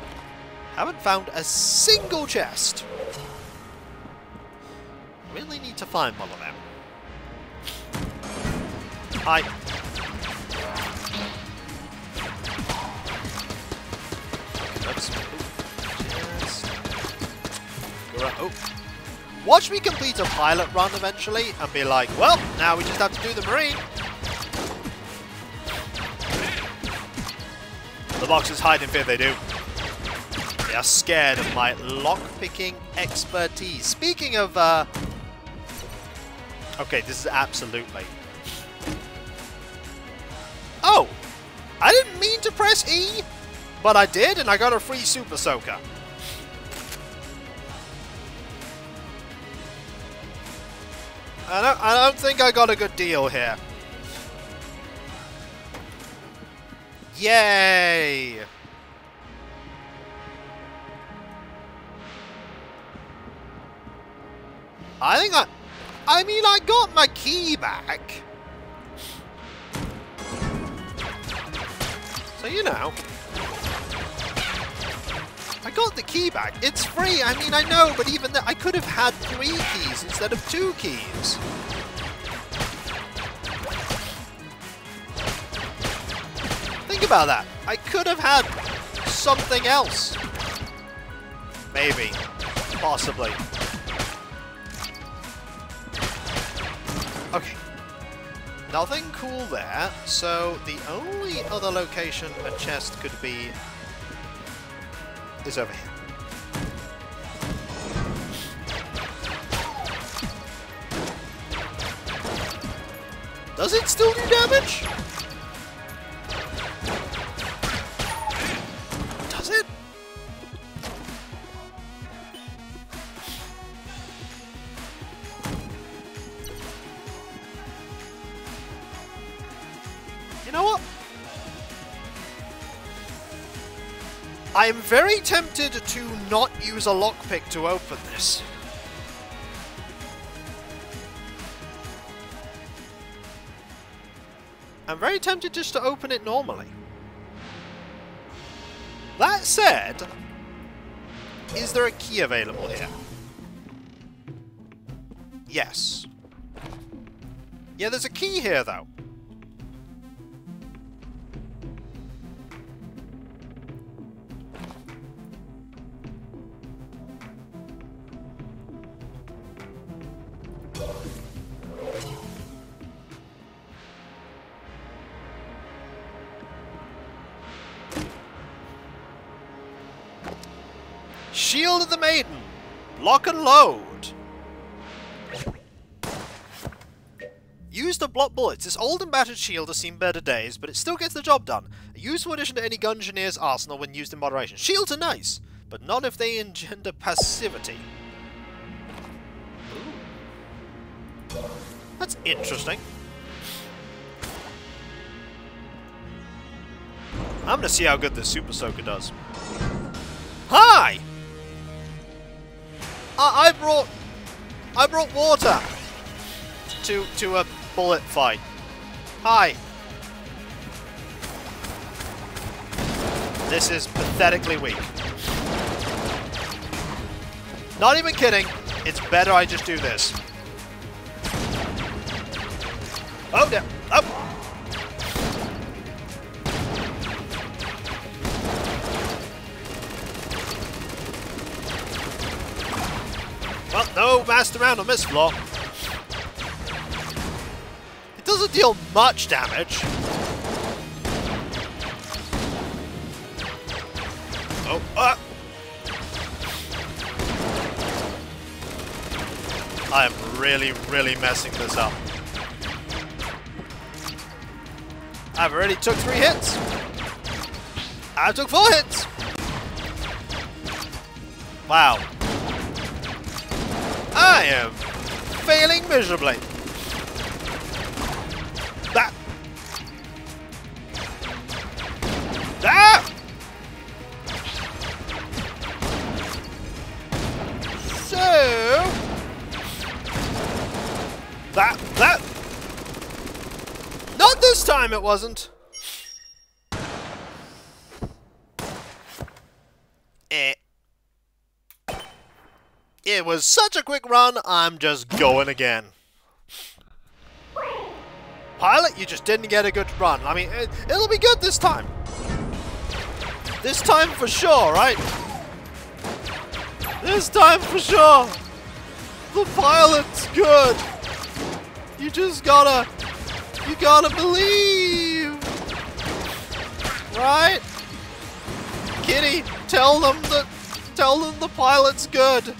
Haven't found a single chest. Really need to find one of them. Hi. Oops. Oh. Watch me complete a pilot run eventually and be like, well, now we just have to do the marine. The boxes hide in fear, they do. They are scared of my lockpicking expertise. Speaking of, okay, this is absolutely... Oh! I didn't mean to press E, but I did, and I got a free Super Soaker. I don't think I got a good deal here. Yay! I mean, I got my key back. So, you know. I got the key back. It's free. I mean, I know, but even that, I could have had 3 keys instead of 2 keys. Think about that. I could have had something else. Maybe. Possibly. Okay. Nothing cool there, so the only other location a chest could be is over here. Does it still do damage? Does it? You know what? I am very tempted to not use a lockpick to open this. I'm very tempted just to open it normally. That said, is there a key available here? Yes. Yeah, there's a key here, though. Shield of the Maiden! Lock and load! Use to block bullets. This old and battered shield has seen better days, but it still gets the job done. A useful addition to any Gungeoneer's arsenal when used in moderation. Shields are nice, but not if they engender passivity. Ooh. That's interesting. I'm gonna see how good this Super Soaker does. Hi! I brought water to a bullet fight. Hi. This is pathetically weak. Not even kidding. It's better I just do this. Oh, no. Oh. Well, no master round on this floor. It doesn't deal much damage. Oh, I am really, really messing this up. I've already took 3 hits. I took 4 hits. Wow. I am failing miserably. That. That. So. That. Not this time it wasn't. It was such a quick run, I'm just going again. Pilot, you just didn't get a good run. I mean, it'll be good this time. This time for sure, right? This time for sure. The pilot's good. You just gotta believe. Right? Kitty, tell them the pilot's good.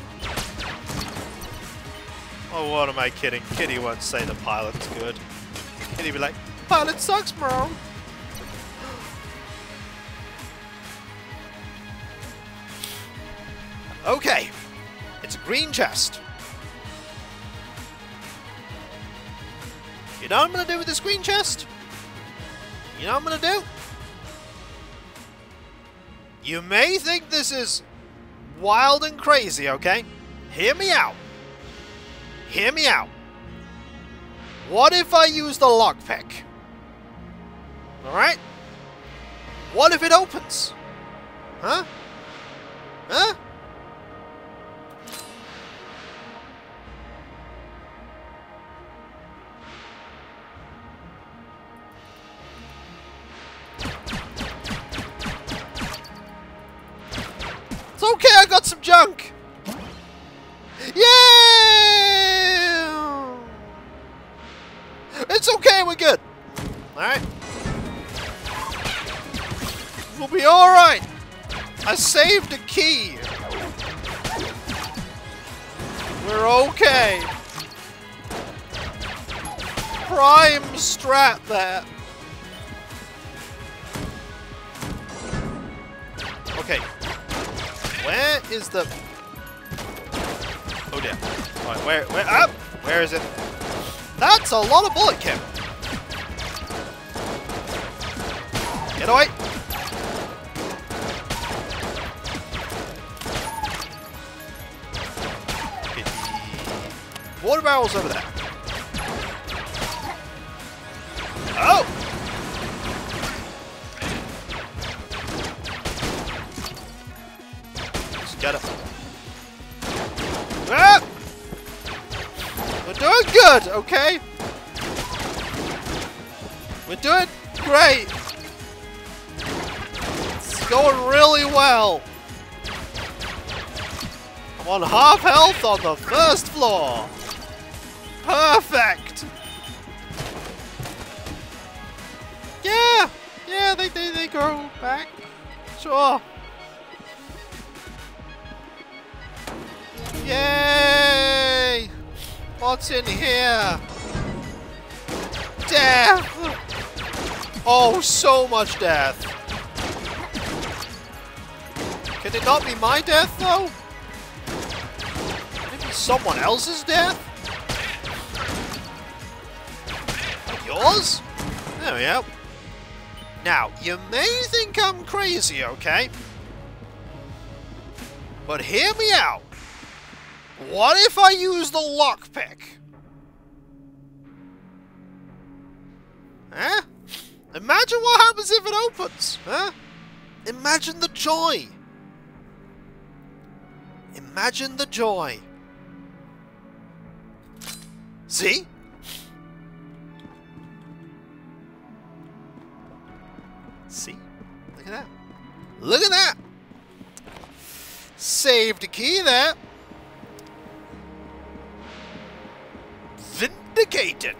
Oh, what am I kidding? Kitty won't say the pilot's good. Kitty be like, pilot sucks, bro. Okay. It's a green chest. You know what I'm gonna do with this green chest? You know what I'm gonna do? You may think this is wild and crazy, okay? Hear me out. Hear me out. What if I use the lockpick? Alright? What if it opens? Huh? Huh? It's okay, I got some junk! Yeah! It's okay, we're good. Alright. We'll be alright. I saved a key. We're okay. Prime strat there. Okay. Where is the... Oh dear. Alright, where up? Where is it? That's a lot of bullet kill. Get away. Okay. Water barrel's over there. Oh! Just get it. Ah! We're doing good, okay? We're doing great. It's going really well. I'm on half health on the first floor. Perfect. Yeah, they grow back. Sure. Yay! What's in here? Death! Oh, so much death. Can it not be my death, though? Can it be someone else's death? Like yours? There we go. Now, you may think I'm crazy, okay? But hear me out. What if I use the lockpick? Huh? Imagine what happens if it opens, huh? Imagine the joy. Imagine the joy. See? See? Look at that. Look at that! Saved a key there. Vindicated.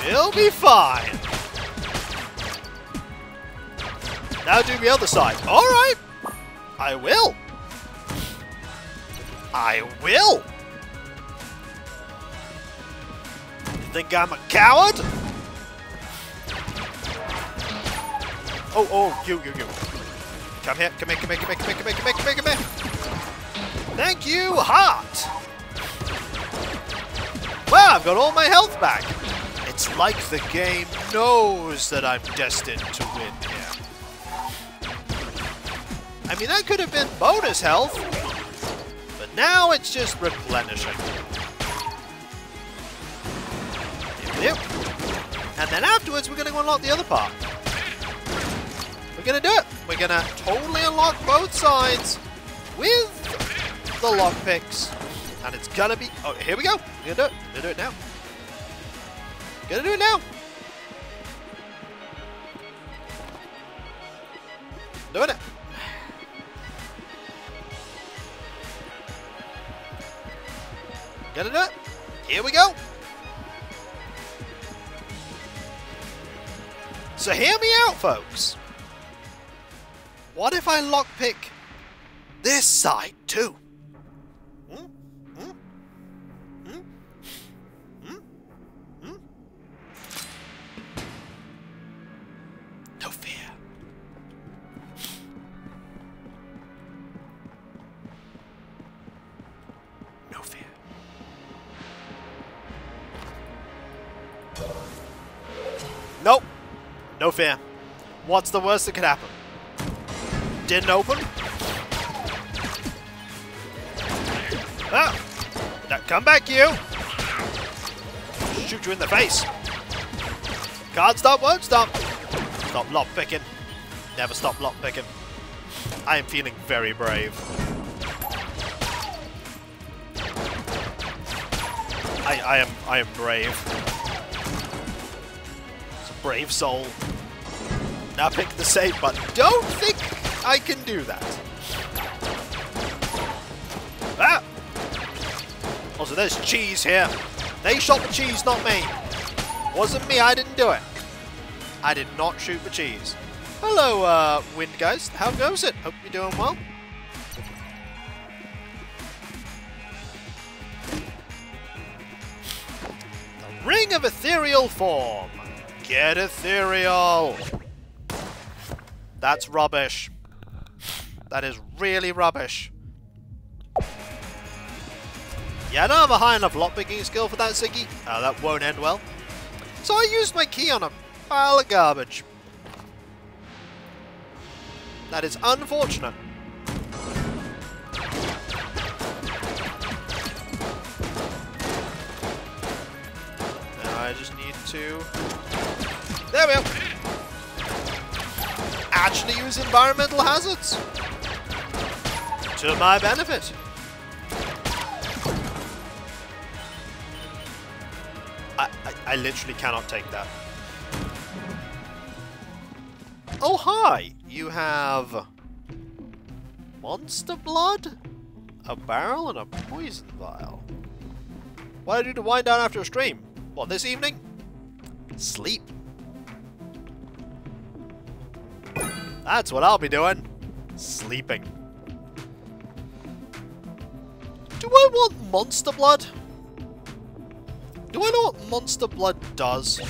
He'll be fine. Now do the other side. Alright. I will. I will! You think I'm a coward? Oh, you. Come here. Come here. Thank you, heart! Wow, I've got all my health back. It's like the game knows that I'm destined to win here. I mean, that could have been bonus health, but now it's just replenishing. Yep. And then afterwards, we're going to go unlock the other part. We're going to do it. We're going to totally unlock both sides with the lockpicks. And it's going to be... Oh, here we go. We're going to do it. We're going to do it now. Going to do it now. Doing it. Gonna do it. Here we go. So hear me out, folks. What if I lockpick this side too? No fear. No fear. Nope. No fear. What's the worst that could happen? Didn't open? Ah! Now come back, you! Shoot you in the face. Can't stop, won't stop. Stop lockpicking. Never stop lockpicking. I am feeling very brave. I am brave. It's a brave soul. Now pick the save button. Don't think I can do that. Ah! Also, there's cheese here. They shot the cheese, not me. Wasn't me, I didn't do it. I did not shoot the cheese. Hello, Wind Guys. How goes it? Hope you're doing well. The Ring of Ethereal Form. Get ethereal. That's rubbish. That is really rubbish. Yeah, I don't have a high enough lockpicking skill for that, Ziggy. That won't end well. So I used my key on a pile of garbage. That is unfortunate. Now I just need to... There we go. Actually use environmental hazards. To my benefit. I literally cannot take that. Oh, hi! You have... monster blood? A barrel and a poison vial. What do I do to wind down after a stream? What, this evening? Sleep. That's what I'll be doing. Sleeping. Do I want monster blood? Do I know what monster blood does?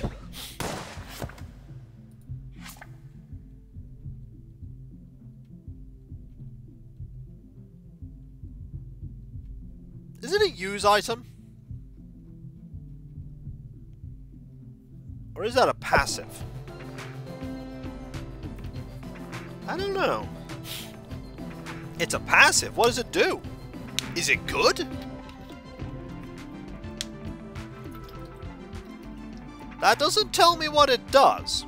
Is it a use item? Or is that a passive? I don't know. It's a passive. What does it do? Is it good? That doesn't tell me what it does.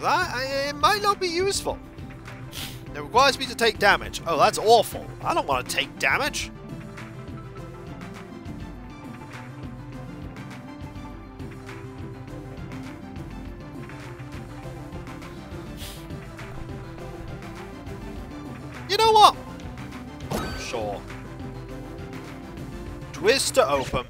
It might not be useful. It requires me to take damage. Oh, that's awful. I don't want to take damage. You know what? Sure. Twist to open.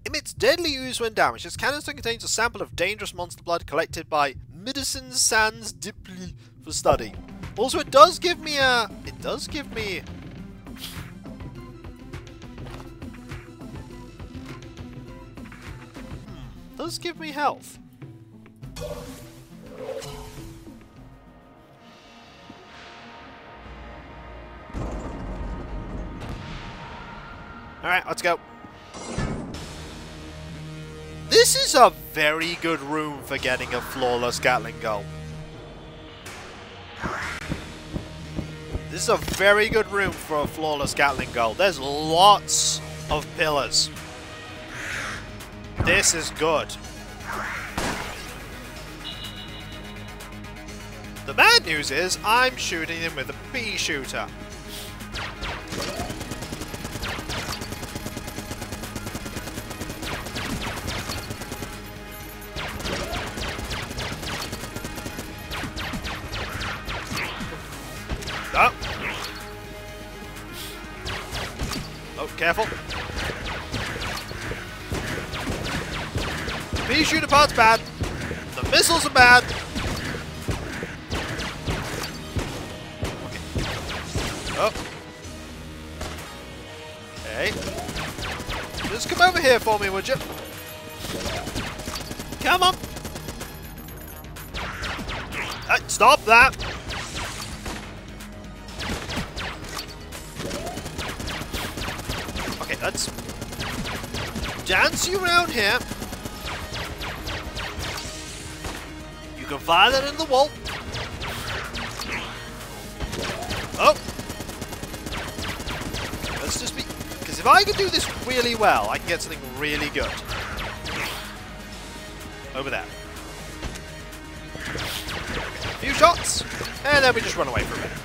Emits deadly ooze when damaged. This canister contains a sample of dangerous monster blood collected by Medicine Sans Dipli for study. Also, it does give me a... It does give me health. Alright, let's go. This is a very good room for getting a flawless Gatling gun. This is a very good room for a flawless Gatling gun. There's lots of pillars. This is good. The bad news is I'm shooting him with a pea shooter. Oh. Oh, careful. The pea shooter part's bad. The missiles are bad. Oh. Okay. Just come over here for me, would you? Come on. Stop that. Okay, let's dance you around here. You can fire that in the wall. Oh. Let's just be... Because if I can do this really well, I can get something really good. Over there. A few shots, and then we just run away for a minute.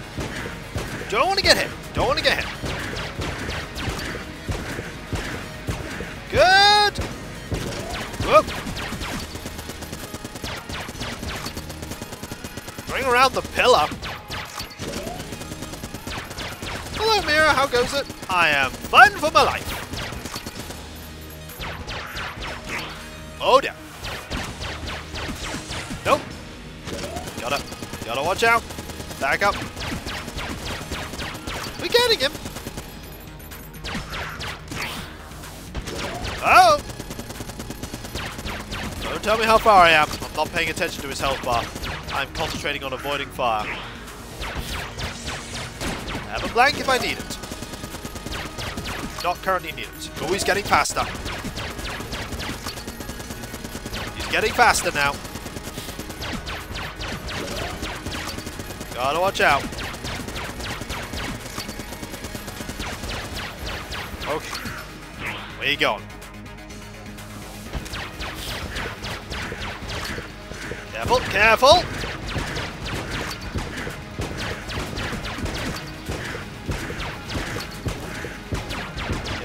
Don't want to get hit. Don't want to get hit. Good! Whoop! Bring around the pillar. Hello, Mira. How goes it? I am fun for my life. Oh, dear. Nope. Gotta watch out. Back up. We're getting him. Oh! Don't tell me how far I am. I'm not paying attention to his health bar. I'm concentrating on avoiding fire. I have a blank if I need it. Not currently need it. Oh, he's getting faster. He's getting faster now. Gotta watch out. Okay. Where you going? Careful, careful!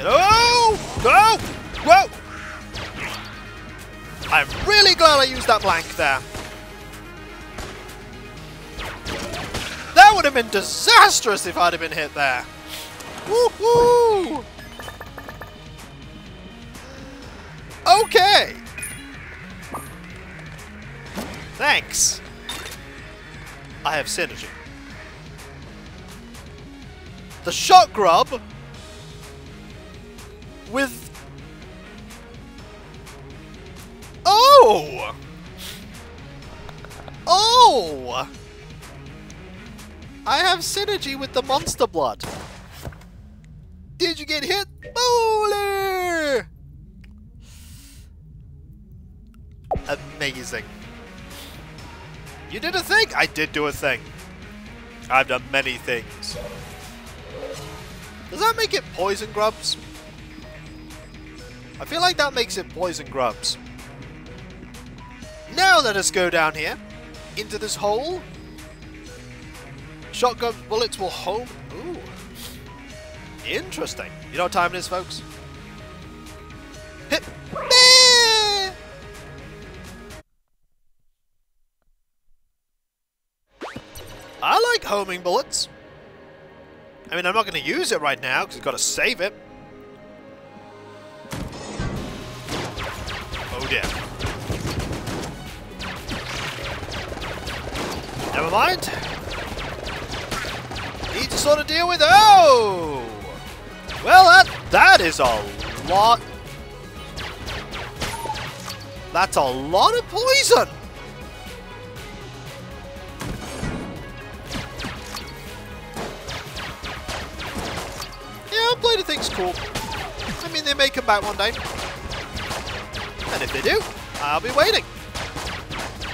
Oh! Go! Whoa! I'm really glad I used that blank there. That would have been disastrous if I'd have been hit there. Woohoo! Okay. Thanks. I have synergy. The shot grub with... Oh! Oh! I have synergy with the monster blood. Did you get hit? Bowler! Amazing. You did a thing? I did do a thing. I've done many things. Does that make it poison grubs? I feel like that makes it poison grubs. Now let us go down here. Into this hole. Shotgun bullets will home... Ooh. Interesting. You know what time it is, folks? Hit. I like homing bullets. I mean, I'm not going to use it right now because I've got to save it. Oh dear. Never mind. Need to sort of deal with. Oh! Well, that is a lot. That's a lot of poison. Yeah, Blade of Thing's cool. I mean, they may come back one day. And if they do, I'll be waiting.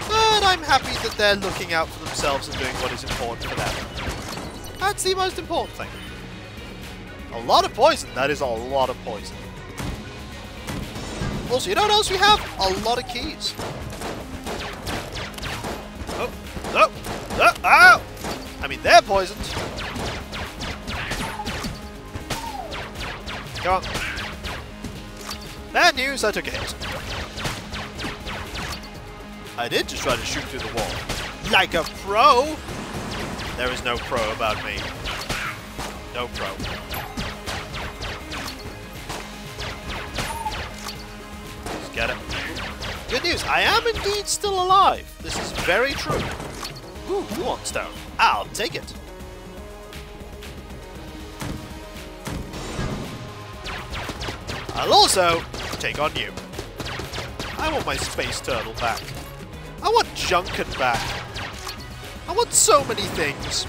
But I'm happy that they're looking out for themselves and doing what is important for them. That's the most important thing. A lot of poison. That is a lot of poison. Also, you know what else we have? A lot of keys. Oh, no, no, ow! I mean, they're poisoned. Come on. Bad news, I took a hit. I did just try to shoot through the wall. Like a pro! There is no pro about me. No pro. Just get it. Good news, I am indeed still alive. This is very true. Ooh, who wants stone? I'll take it. I'll also take on you. I want my space turtle back. I want Junkin back. I want so many things.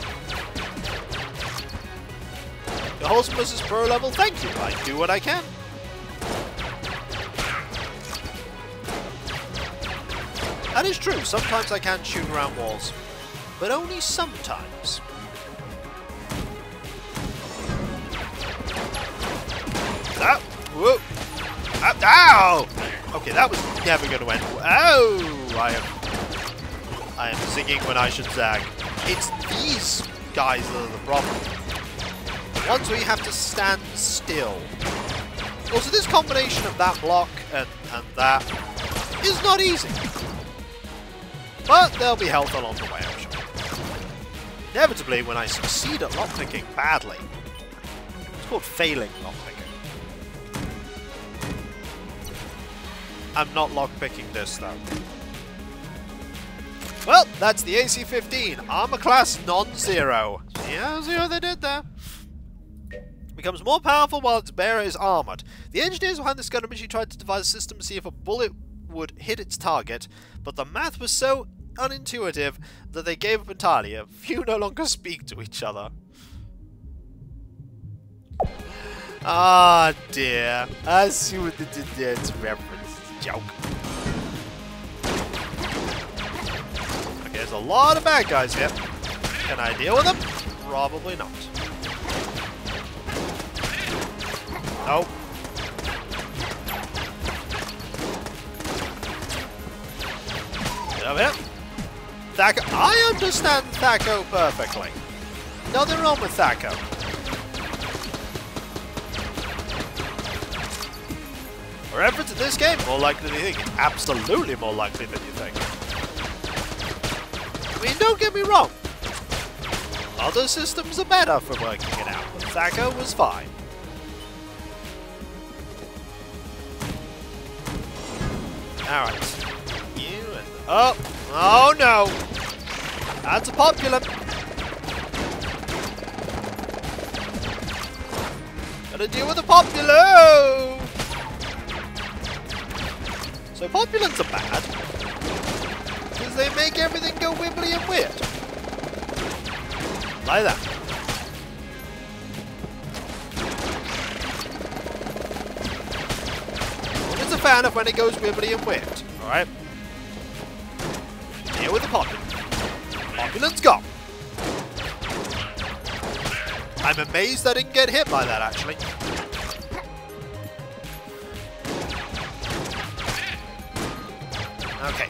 The Wholesomeness is pro level, thank you. I do what I can. That is true, sometimes I can shoot around walls. But only sometimes. Ah, whoa. Ah, ow! Okay, that was never going to end. Oh! I am singing when I should zag. It's these guys that are the problem. The ones where you have to stand still. Also, this combination of that block and that is not easy. But there'll be health along the way, I'm sure. Inevitably, when I succeed at lockpicking badly, it's called failing lockpicking. I'm not lockpicking this, though. Well, that's the AC-15. Armor class non-zero. Yeah, see what they did there. Becomes more powerful while its bearer is armored. The engineers behind this gun initially tried to devise a system to see if a bullet would hit its target, but the math was so unintuitive that they gave up entirely. A few no longer speak to each other. Ah, dear. I see what they did there. It's a reference. It's a joke. Okay, there's a lot of bad guys here. Can I deal with them? Probably not. Nope. Get over here. Thaco. I understand Thaco perfectly. Nothing wrong with Thaco. For reference in this game, more likely than you think. It's absolutely more likely than you think. I mean, don't get me wrong. Other systems are better for working it out, but Thaco was fine. Alright. You and... Oh! Oh no! That's a populum! Gotta deal with the populo! So populants are bad. Because they make everything go wibbly and weird. Like that. I'm a fan of when it goes wibbly and weird. Alright. Deal with the populants. Populants gone. I'm amazed I didn't get hit by that, actually. Okay.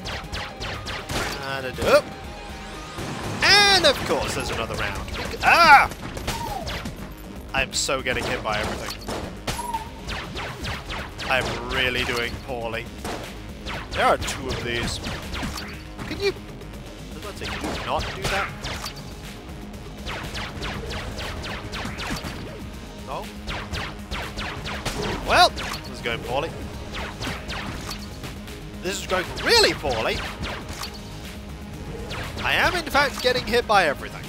And of course, there's another round. Ah! I'm so getting hit by everything. I'm really doing poorly. There are two of these. Can you... I was about to say, can you not do that? No? Well, this is going poorly. This is going really poorly. I am, in fact, getting hit by everything.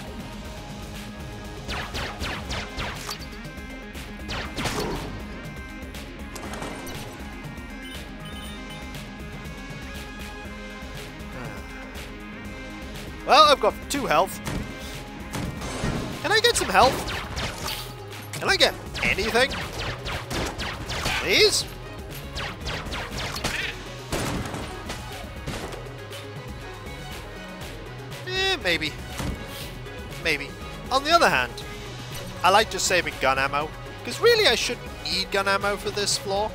Well, I've got 2 health. Can I get some health? Can I get anything? Please? Maybe. Maybe. On the other hand, I like just saving gun ammo, because really I shouldn't need gun ammo for this floor.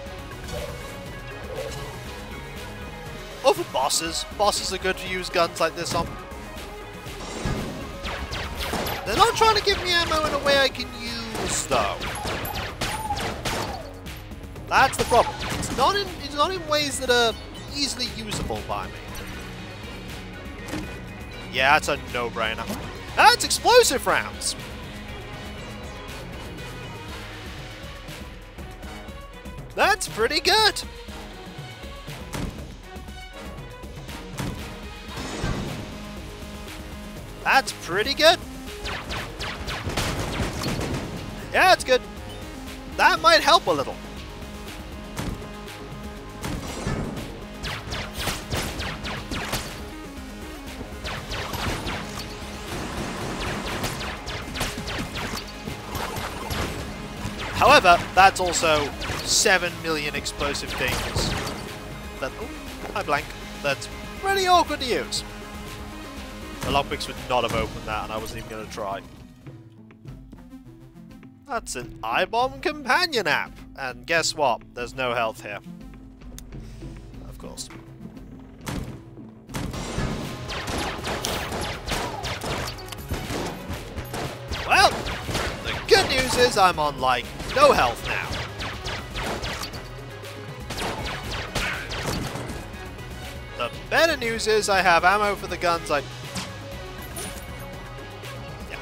Or for bosses. Bosses are good to use guns like this on. They're not trying to give me ammo in a way I can use, though. That's the problem. It's not in ways that are easily usable by me. Yeah, that's a no-brainer. That's explosive rounds! That's pretty good! That's pretty good! Yeah, it's good. That might help a little. However, that's also 7 million explosive things that, oh, I blank, that's pretty awkward to use. The lockpicks would not have opened that, and I wasn't even going to try. That's an iBomb companion app, and guess what? There's no health here. Of course. Well, the good news is I'm on, like, no health now. The better news is I have ammo for the guns I... Yeah.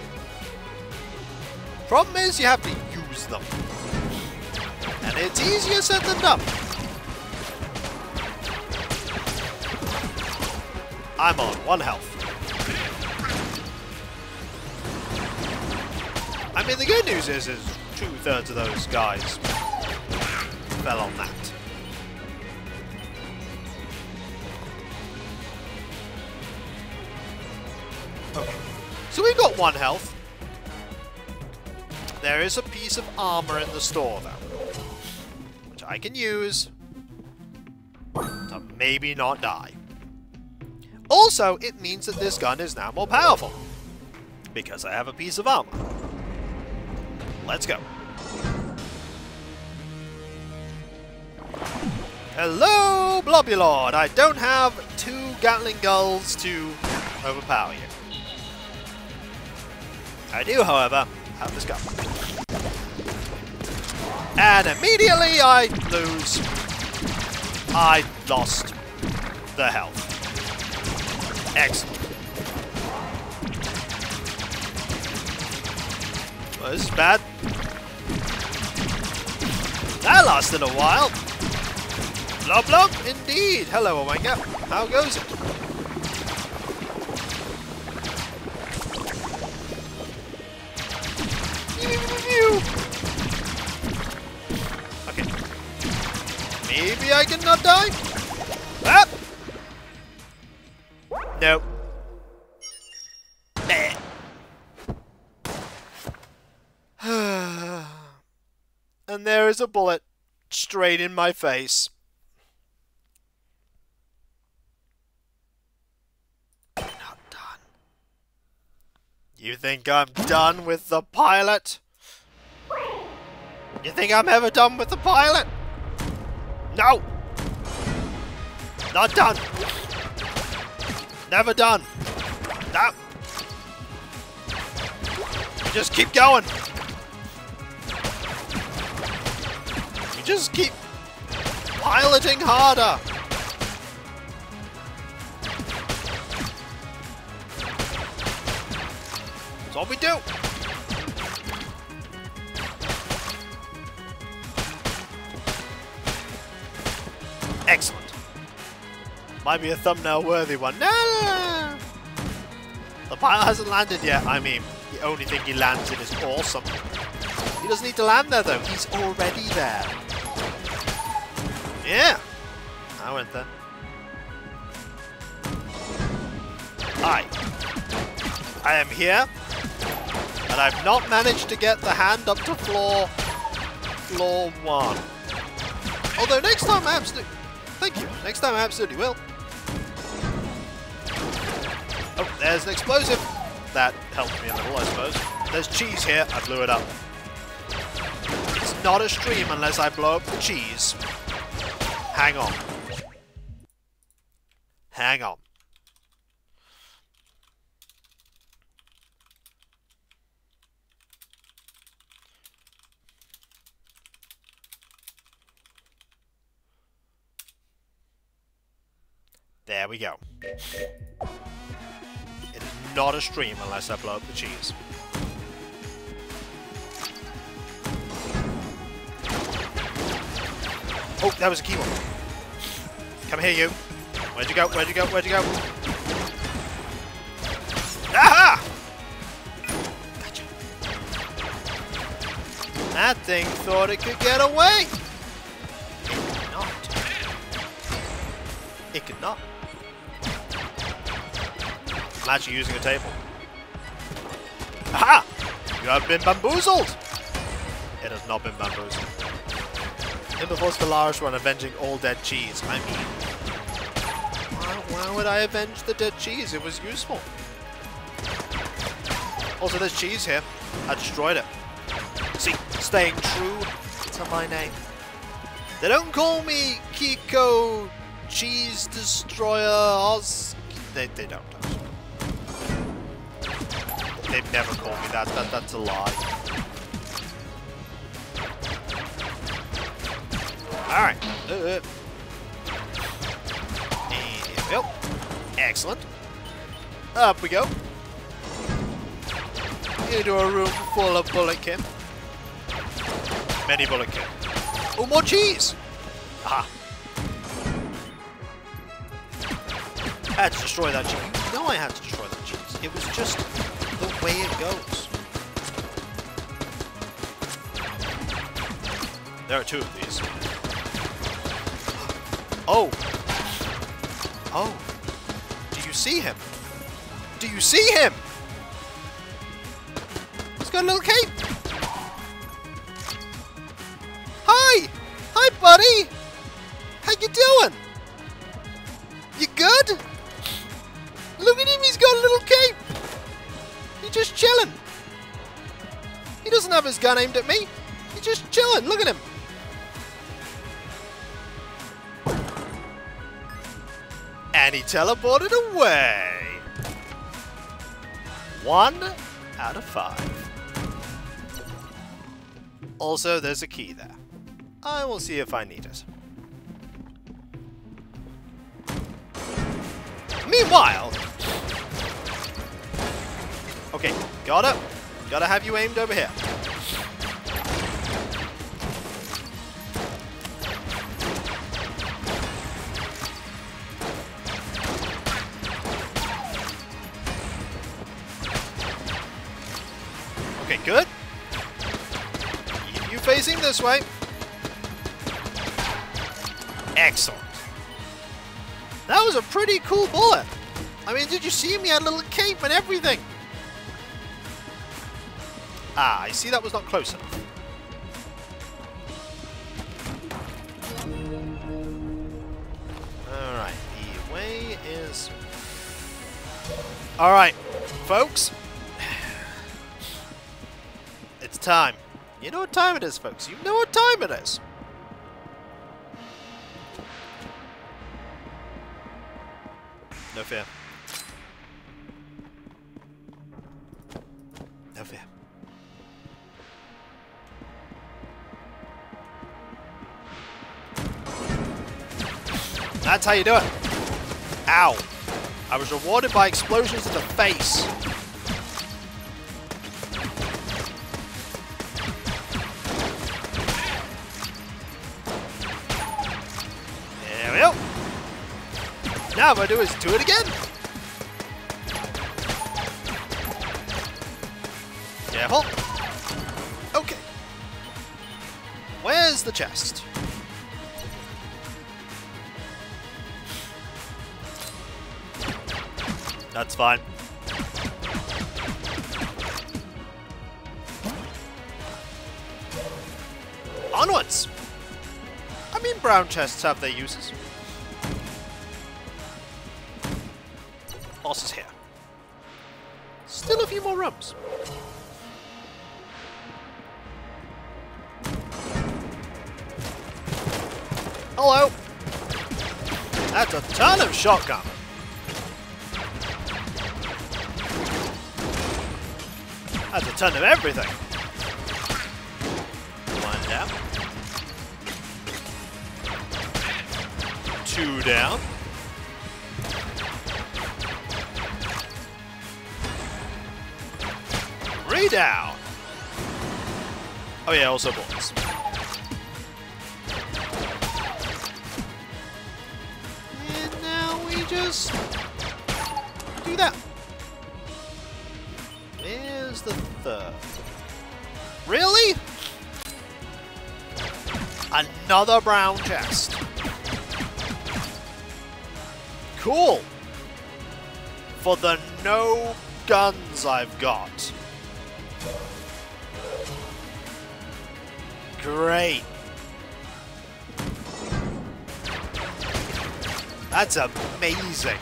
Problem is you have to use them. And it's easier said than done. I'm on 1 health. I mean, the good news is 2/3 of those guys fell on that. Okay. So we've got 1 health. There is a piece of armor in the store, though, which I can use to maybe not die. Also, it means that this gun is now more powerful, because I have a piece of armor. Let's go. Hello, Blobulord! I don't have 2 Gatling Gulls to overpower you. I do, however, have this gun. And immediately I lose. I lost the health. Excellent. Well, this is bad. That lasted a while. Blub blub, indeed. Hello, Omega. How goes it? Okay. Maybe I can not die? Ah! Nope. And there is a bullet straight in my face. I'm not done. You think I'm done with the pilot? You think I'm ever done with the pilot? No! Not done! Never done! No! You just keep going! You just keep piloting harder! That's all we do! Excellent. Might be a thumbnail-worthy one. No! The pilot hasn't landed yet. I mean, the only thing he lands in is awesome. He doesn't need to land there, though. He's already there. Yeah! I went there. Hi. I am here, and I've not managed to get the hand up to floor 1. Although next time I absolutely... Thank you. Next time I absolutely will. Oh, there's an explosive. That helped me a little, I suppose. There's cheese here. I blew it up. It's not a stream unless I blow up the cheese. Hang on. Hang on. There we go. It is not a stream unless I blow up the cheese. Oh, that was a key one. Come here, you. Where'd you go? Where'd you go? Where'd you go? Aha! Gotcha. That thing thought it could get away. It could not. It could not. I'm actually using a table. Aha! You have been bamboozled! It has not been bamboozled. In the first Stellaris run, avenging all dead cheese. I mean, why would I avenge the dead cheese? It was useful. Also, there's cheese here. I destroyed it. See, staying true to my name. They don't call me Kiko Cheese Destroyer. They don't. They've never called me that. That's a lie. Alright. Here we go. Excellent. Up we go. Into a room full of bulletkin. Many bulletkin. Oh, more cheese! Aha. I had to destroy that cheese. You know I had to destroy that cheese. It was just the way it goes. There are 2 of these. Oh! Oh! Do you see him? Do you see him? He's got a little cape! Hi! Hi, buddy! How you doing? You good? Look at him, he's got a little cape! He's just chilling. He doesn't have his gun aimed at me. He's just chilling, look at him. And he teleported away. 1 out of 5. Also, there's a key there. I will see if I need it. Meanwhile... Okay, gotta have you aimed over here. Okay, good. Keep you facing this way. Excellent. That was a pretty cool bullet. I mean, did you see him? He had a little cape and everything. Ah, I see that was not close enough. Alright, the way is... Alright, folks. It's time. You know what time it is, folks. You know what time it is. No fear. No fear. That's how you do it. Ow. I was rewarded by explosions in the face. There we go. Now what I do is do it again. Careful. Okay. Where's the chest? That's fine. Onwards! I mean, brown chests have their uses. Boss is here. Still a few more rooms. Hello! That's a ton of shotgun. That's a ton of everything. One down. Two down. Three down. Oh yeah, also bullets. And now we just do that. There's the third. Really? Another brown chest. Cool. For the no guns I've got. Great. That's amazing.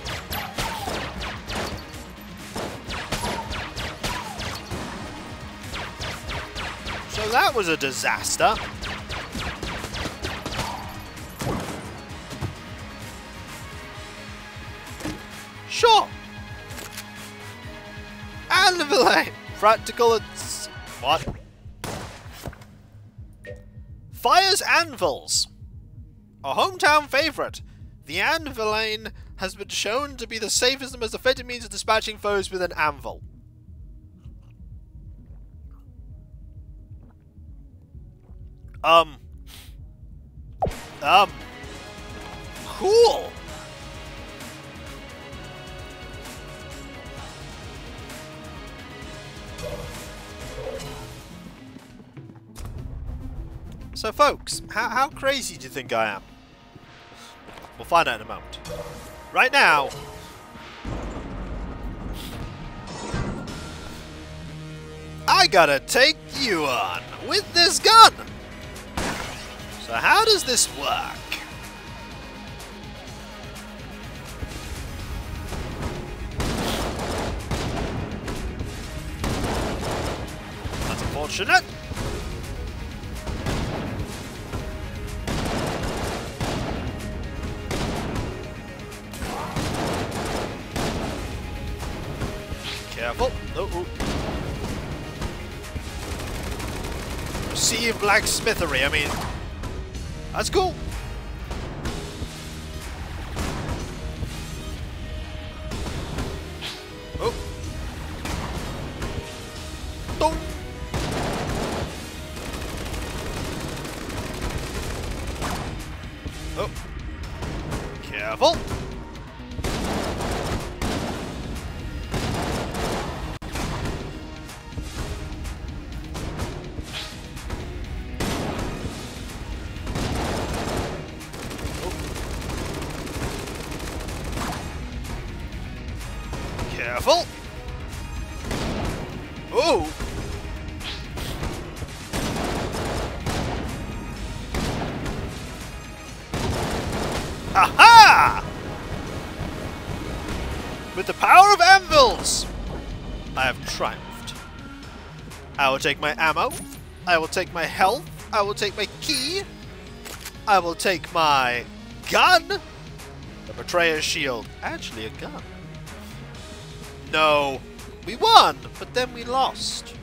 So that was a disaster. Sure. Anvilane. Practical and... What? Fire's Anvils. A hometown favorite. The Anvilane has been shown to be the safest and most effective means of dispatching foes with an anvil. Cool. So folks, how crazy do you think I am? We'll find out in a moment. Right now, I gotta take you on with this gun! So how does this work? That's unfortunate. Careful. Oh. Receive blacksmithery, I mean... That's cool. Oh. Dong. Oh. Careful. Careful! Oh! Aha! With the power of anvils, I have triumphed. I will take my ammo. I will take my health. I will take my key. I will take my gun. The Betrayer's shield. Actually, a gun. No, we won, but then we lost.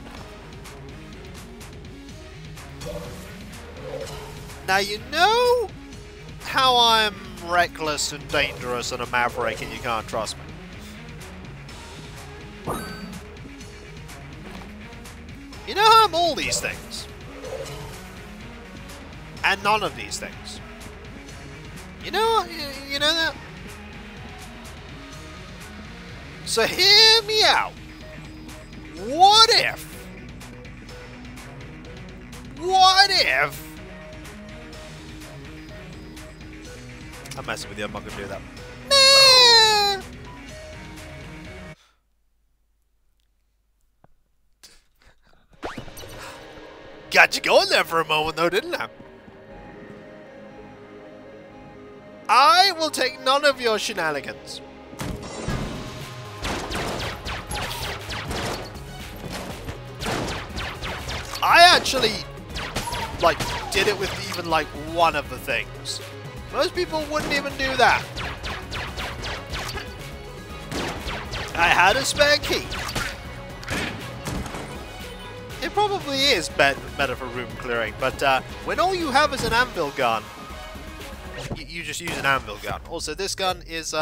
Now you know how I'm reckless and dangerous and a maverick and you can't trust me. You know how I'm all these things. And none of these things. You know that? So hear me out. What if? What if? I'm messing with you, I'm not gonna do that. Nah. Got you going there for a moment though, didn't I? I will take none of your shenanigans. I actually, like, did it with even, like, one of the things. Most people wouldn't even do that. I had a spare key. It probably is better for room clearing, but when all you have is an anvil gun, you just use an anvil gun. Also, this gun is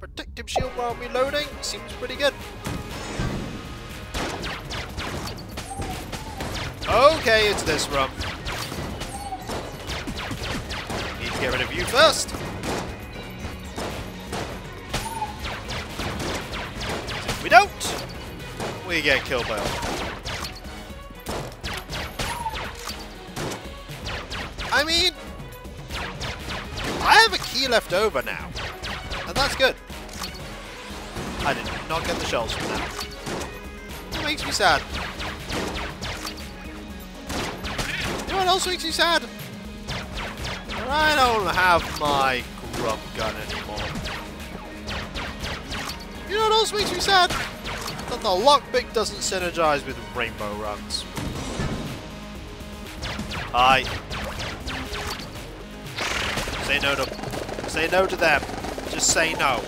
protective shield while reloading. Seems pretty good. Okay, it's this room. Need to get rid of you first. If we don't, we get killed by all. I mean, I have a key left over now, and that's good. I did not get the shells from that. It makes me sad. You know what else makes me sad? That I don't have my grub gun anymore. You know what else makes me sad? That the lockpick doesn't synergize with rainbow runs. Hi. Say no to them. Just say no.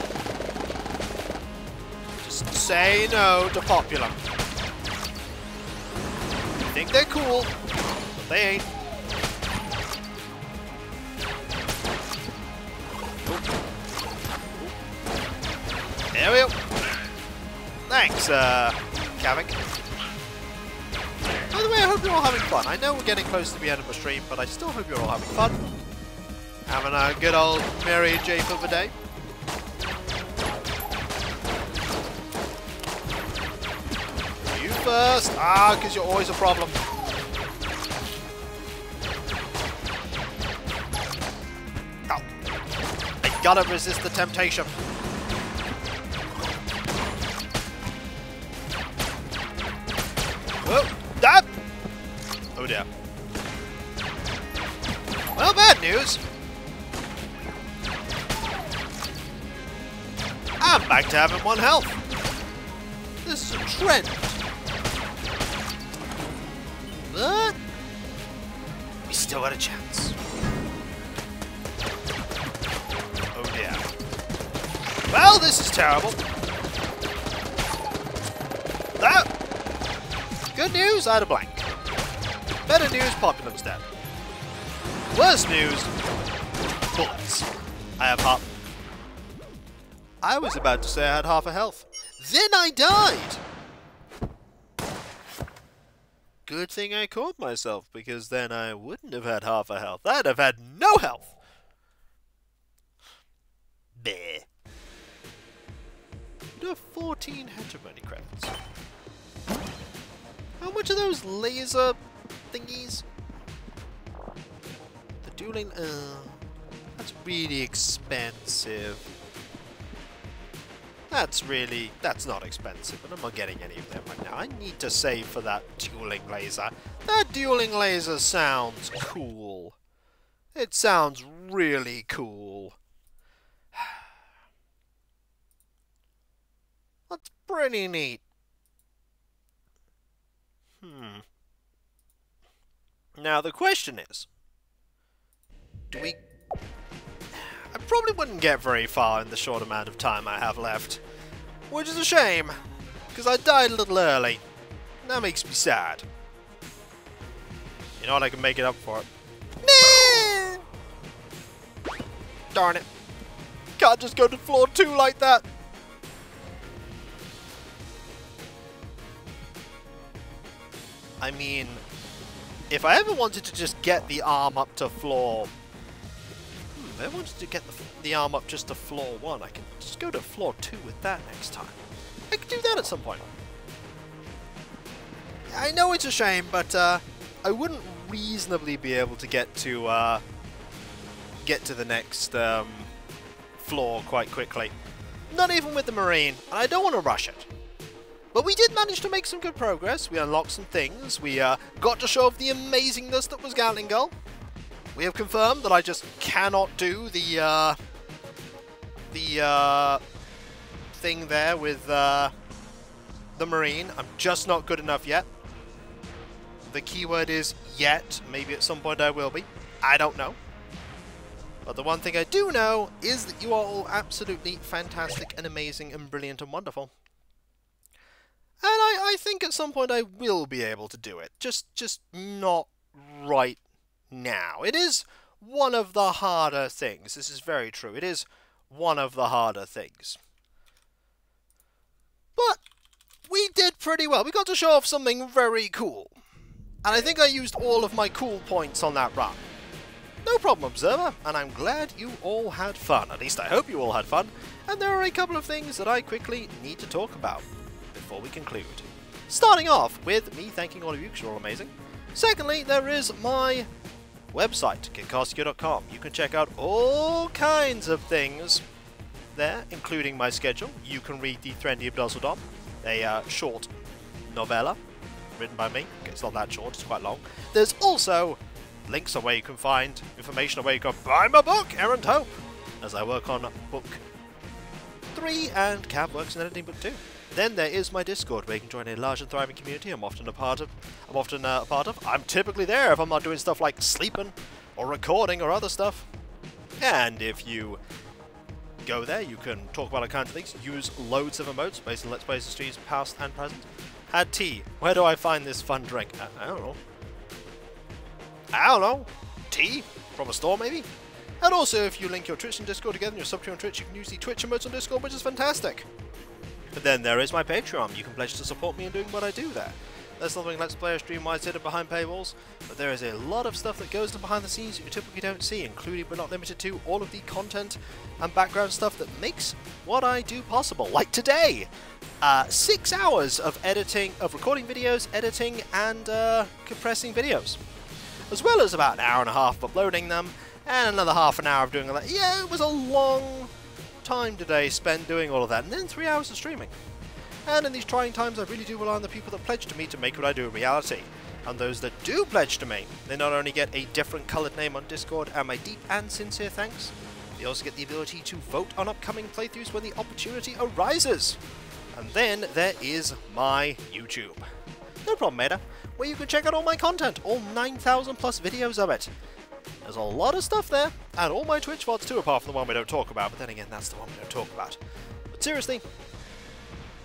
Just say no to popular. You think they're cool, but they ain't. There we go. Thanks, Kavik. By the way, I hope you're all having fun. I know we're getting close to the end of the stream, but I still hope you're all having fun. Having a good old Mary J. of a day. You first. Ah, because you're always a problem. Oh. I gotta resist the temptation. Whoa. That. Oh dear. Well, bad news. I'm back to having 1 health. This is a trend. But we still got a chance. Oh dear. Well, this is terrible. That. Good news, I had a blank. Better news, Populum's dead. Worse news, bullets. I have half. I was about to say I had half a health. Then I died! Good thing I caught myself, because then I wouldn't have had half a health. I'd have had no health! Bleh. You have 14 hegemony credits. How much are those laser thingies? The dueling... that's really expensive. That's not expensive, but I'm not getting any of them right now. I need to save for that dueling laser. That dueling laser sounds cool. It sounds really cool. That's pretty neat. Now the question is, do we... I probably wouldn't get very far in the short amount of time I have left. Which is a shame, because I died a little early. That makes me sad. You know what, I can make it up for it. Nah! Darn it. Can't just go to floor 2 like that. I mean, if I ever wanted to just get the arm up to floor... If I wanted to get the arm up just to floor 1, I can just go to floor 2 with that next time. could do that at some point. I know it's a shame, but I wouldn't reasonably be able to get to the next floor quite quickly. Not even with the Marine, and I don't want to rush it. But we did manage to make some good progress. We unlocked some things. We got to show off the amazingness that was Gatling Gull. We have confirmed that I just cannot do the thing there with the Marine. I'm just not good enough yet. The keyword is yet. Maybe at some point I will be. I don't know. But the one thing I do know is that you are all absolutely fantastic and amazing and brilliant and wonderful. And I think at some point I will be able to do it. Just not right now. It is one of the harder things. This is very true. It is one of the harder things. But we did pretty well. We got to show off something very cool. And I think I used all of my cool points on that run. No problem, Observer, and I'm glad you all had fun. At least I hope you all had fun. And there are a couple of things that I quickly need to talk about before we conclude. Starting off with me thanking all of you because you're all amazing. Secondly, there is my website, Kikoskia.com. You can check out all kinds of things there, including my schedule. You can read the Threndy of Dusseldom, a short novella written by me. It's not that short, it's quite long. There's also links on where you can find information on where you can buy my book, Errant Hope, as I work on book 3 and Cav works in editing book 2. Then there is my Discord, where you can join a large and thriving community I'm often a part of. I'm typically there if I'm not doing stuff like sleeping or recording or other stuff. And if you go there, you can talk about all kinds of things, use loads of emotes based on Let's Play histories past and present. Had tea. Where do I find this fun drink? I don't know. I don't know. Tea? From a store, maybe? And also, if you link your Twitch and Discord together and you're subbed on Twitch, you can use the Twitch emotes on Discord, which is fantastic. But then there is my Patreon. You can pledge to support me in doing what I do there. There's something Let's Play or stream-wise hidden behind paywalls, but there is a lot of stuff that goes on behind the scenes that you typically don't see, including but not limited to all of the content and background stuff that makes what I do possible. Like today! 6 hours of editing, of recording videos, editing, and compressing videos. As well as about an hour and a half of uploading them, and another half an hour of doing all that. Yeah, it was a long time today spent doing all of that, and then 3 hours of streaming. And in these trying times, I really do rely on the people that pledge to me to make what I do a reality. And those that do pledge to me, they not only get a different coloured name on Discord and my deep and sincere thanks, they also get the ability to vote on upcoming playthroughs when the opportunity arises. And then there is my YouTube. No problem, Mater, where you can check out all my content, all 9,000 plus videos of it. There's a lot of stuff there, and all my Twitch VODs too, apart from the one we don't talk about, but then again, that's the one we don't talk about. But seriously,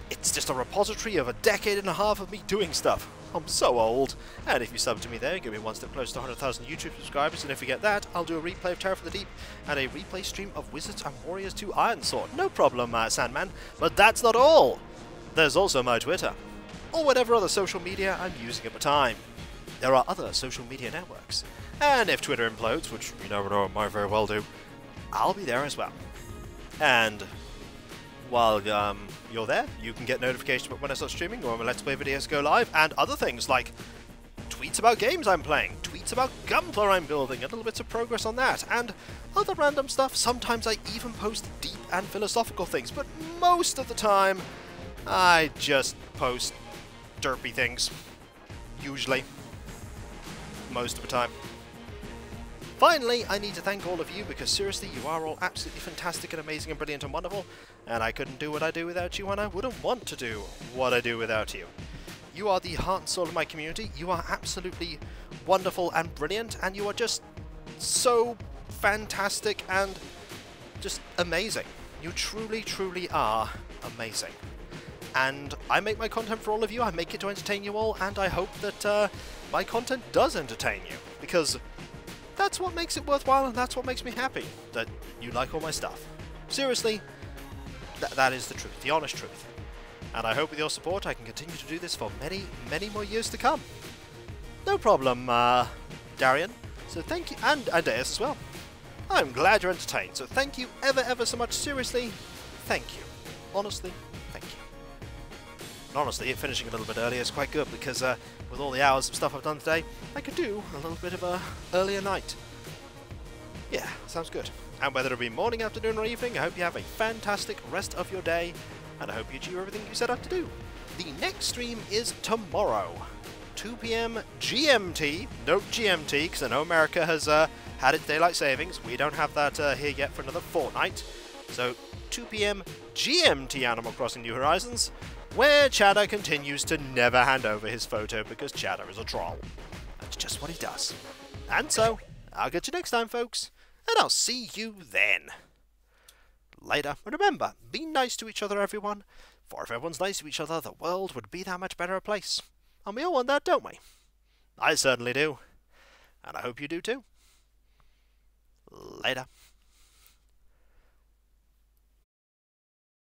it's just a repository of a decade and a half of me doing stuff. I'm so old. And if you sub to me there, you'll be one step closer to 100,000 YouTube subscribers, and if you get that, I'll do a replay of Terror for the Deep, and a replay stream of Wizards and Warriors 2 Ironsword. No problem, Sandman. But that's not all! There's also my Twitter, or whatever other social media I'm using at the time. There are other social media networks, and if Twitter implodes, which you never know, it might very well do, I'll be there as well. And while you're there, you can get notifications about when I start streaming, or when my Let's Play videos go live, and other things like tweets about games I'm playing, tweets about Gunpla I'm building, and little bits of progress on that, and other random stuff. Sometimes I even post deep and philosophical things, but most of the time, I just post derpy things. Usually. Most of the time. Finally, I need to thank all of you, because seriously, you are all absolutely fantastic and amazing and brilliant and wonderful, and I couldn't do what I do without you, and I wouldn't want to do what I do without you. You are the heart and soul of my community. You are absolutely wonderful and brilliant, and you are just so fantastic and just amazing. You truly, truly are amazing. And I make my content for all of you, I make it to entertain you all, and I hope that my content does entertain you, because that's what makes it worthwhile, and that's what makes me happy, that you like all my stuff. Seriously, that is the truth, the honest truth. And I hope with your support I can continue to do this for many, many more years to come. No problem, Darian. So thank you, and Deus as well. I'm glad you're entertained, so thank you ever so much. Seriously, thank you. Honestly, thank you. And honestly, finishing a little bit earlier is quite good because with all the hours of stuff I've done today, I could do a little bit of a earlier night. Yeah, sounds good. And whether it be morning, afternoon or evening, I hope you have a fantastic rest of your day, and I hope you achieve everything you set out to do. The next stream is tomorrow, 2 PM GMT. Note GMT, because I know America has had its daylight savings. We don't have that here yet for another fortnight. So 2 PM GMT Animal Crossing New Horizons, where Chadder continues to never hand over his photo because Chadder is a troll. That's just what he does. And so, I'll get you next time, folks, and I'll see you then. Later. And remember, be nice to each other, everyone. For if everyone's nice to each other, the world would be that much better a place. And we all want that, don't we? I certainly do. And I hope you do too. Later.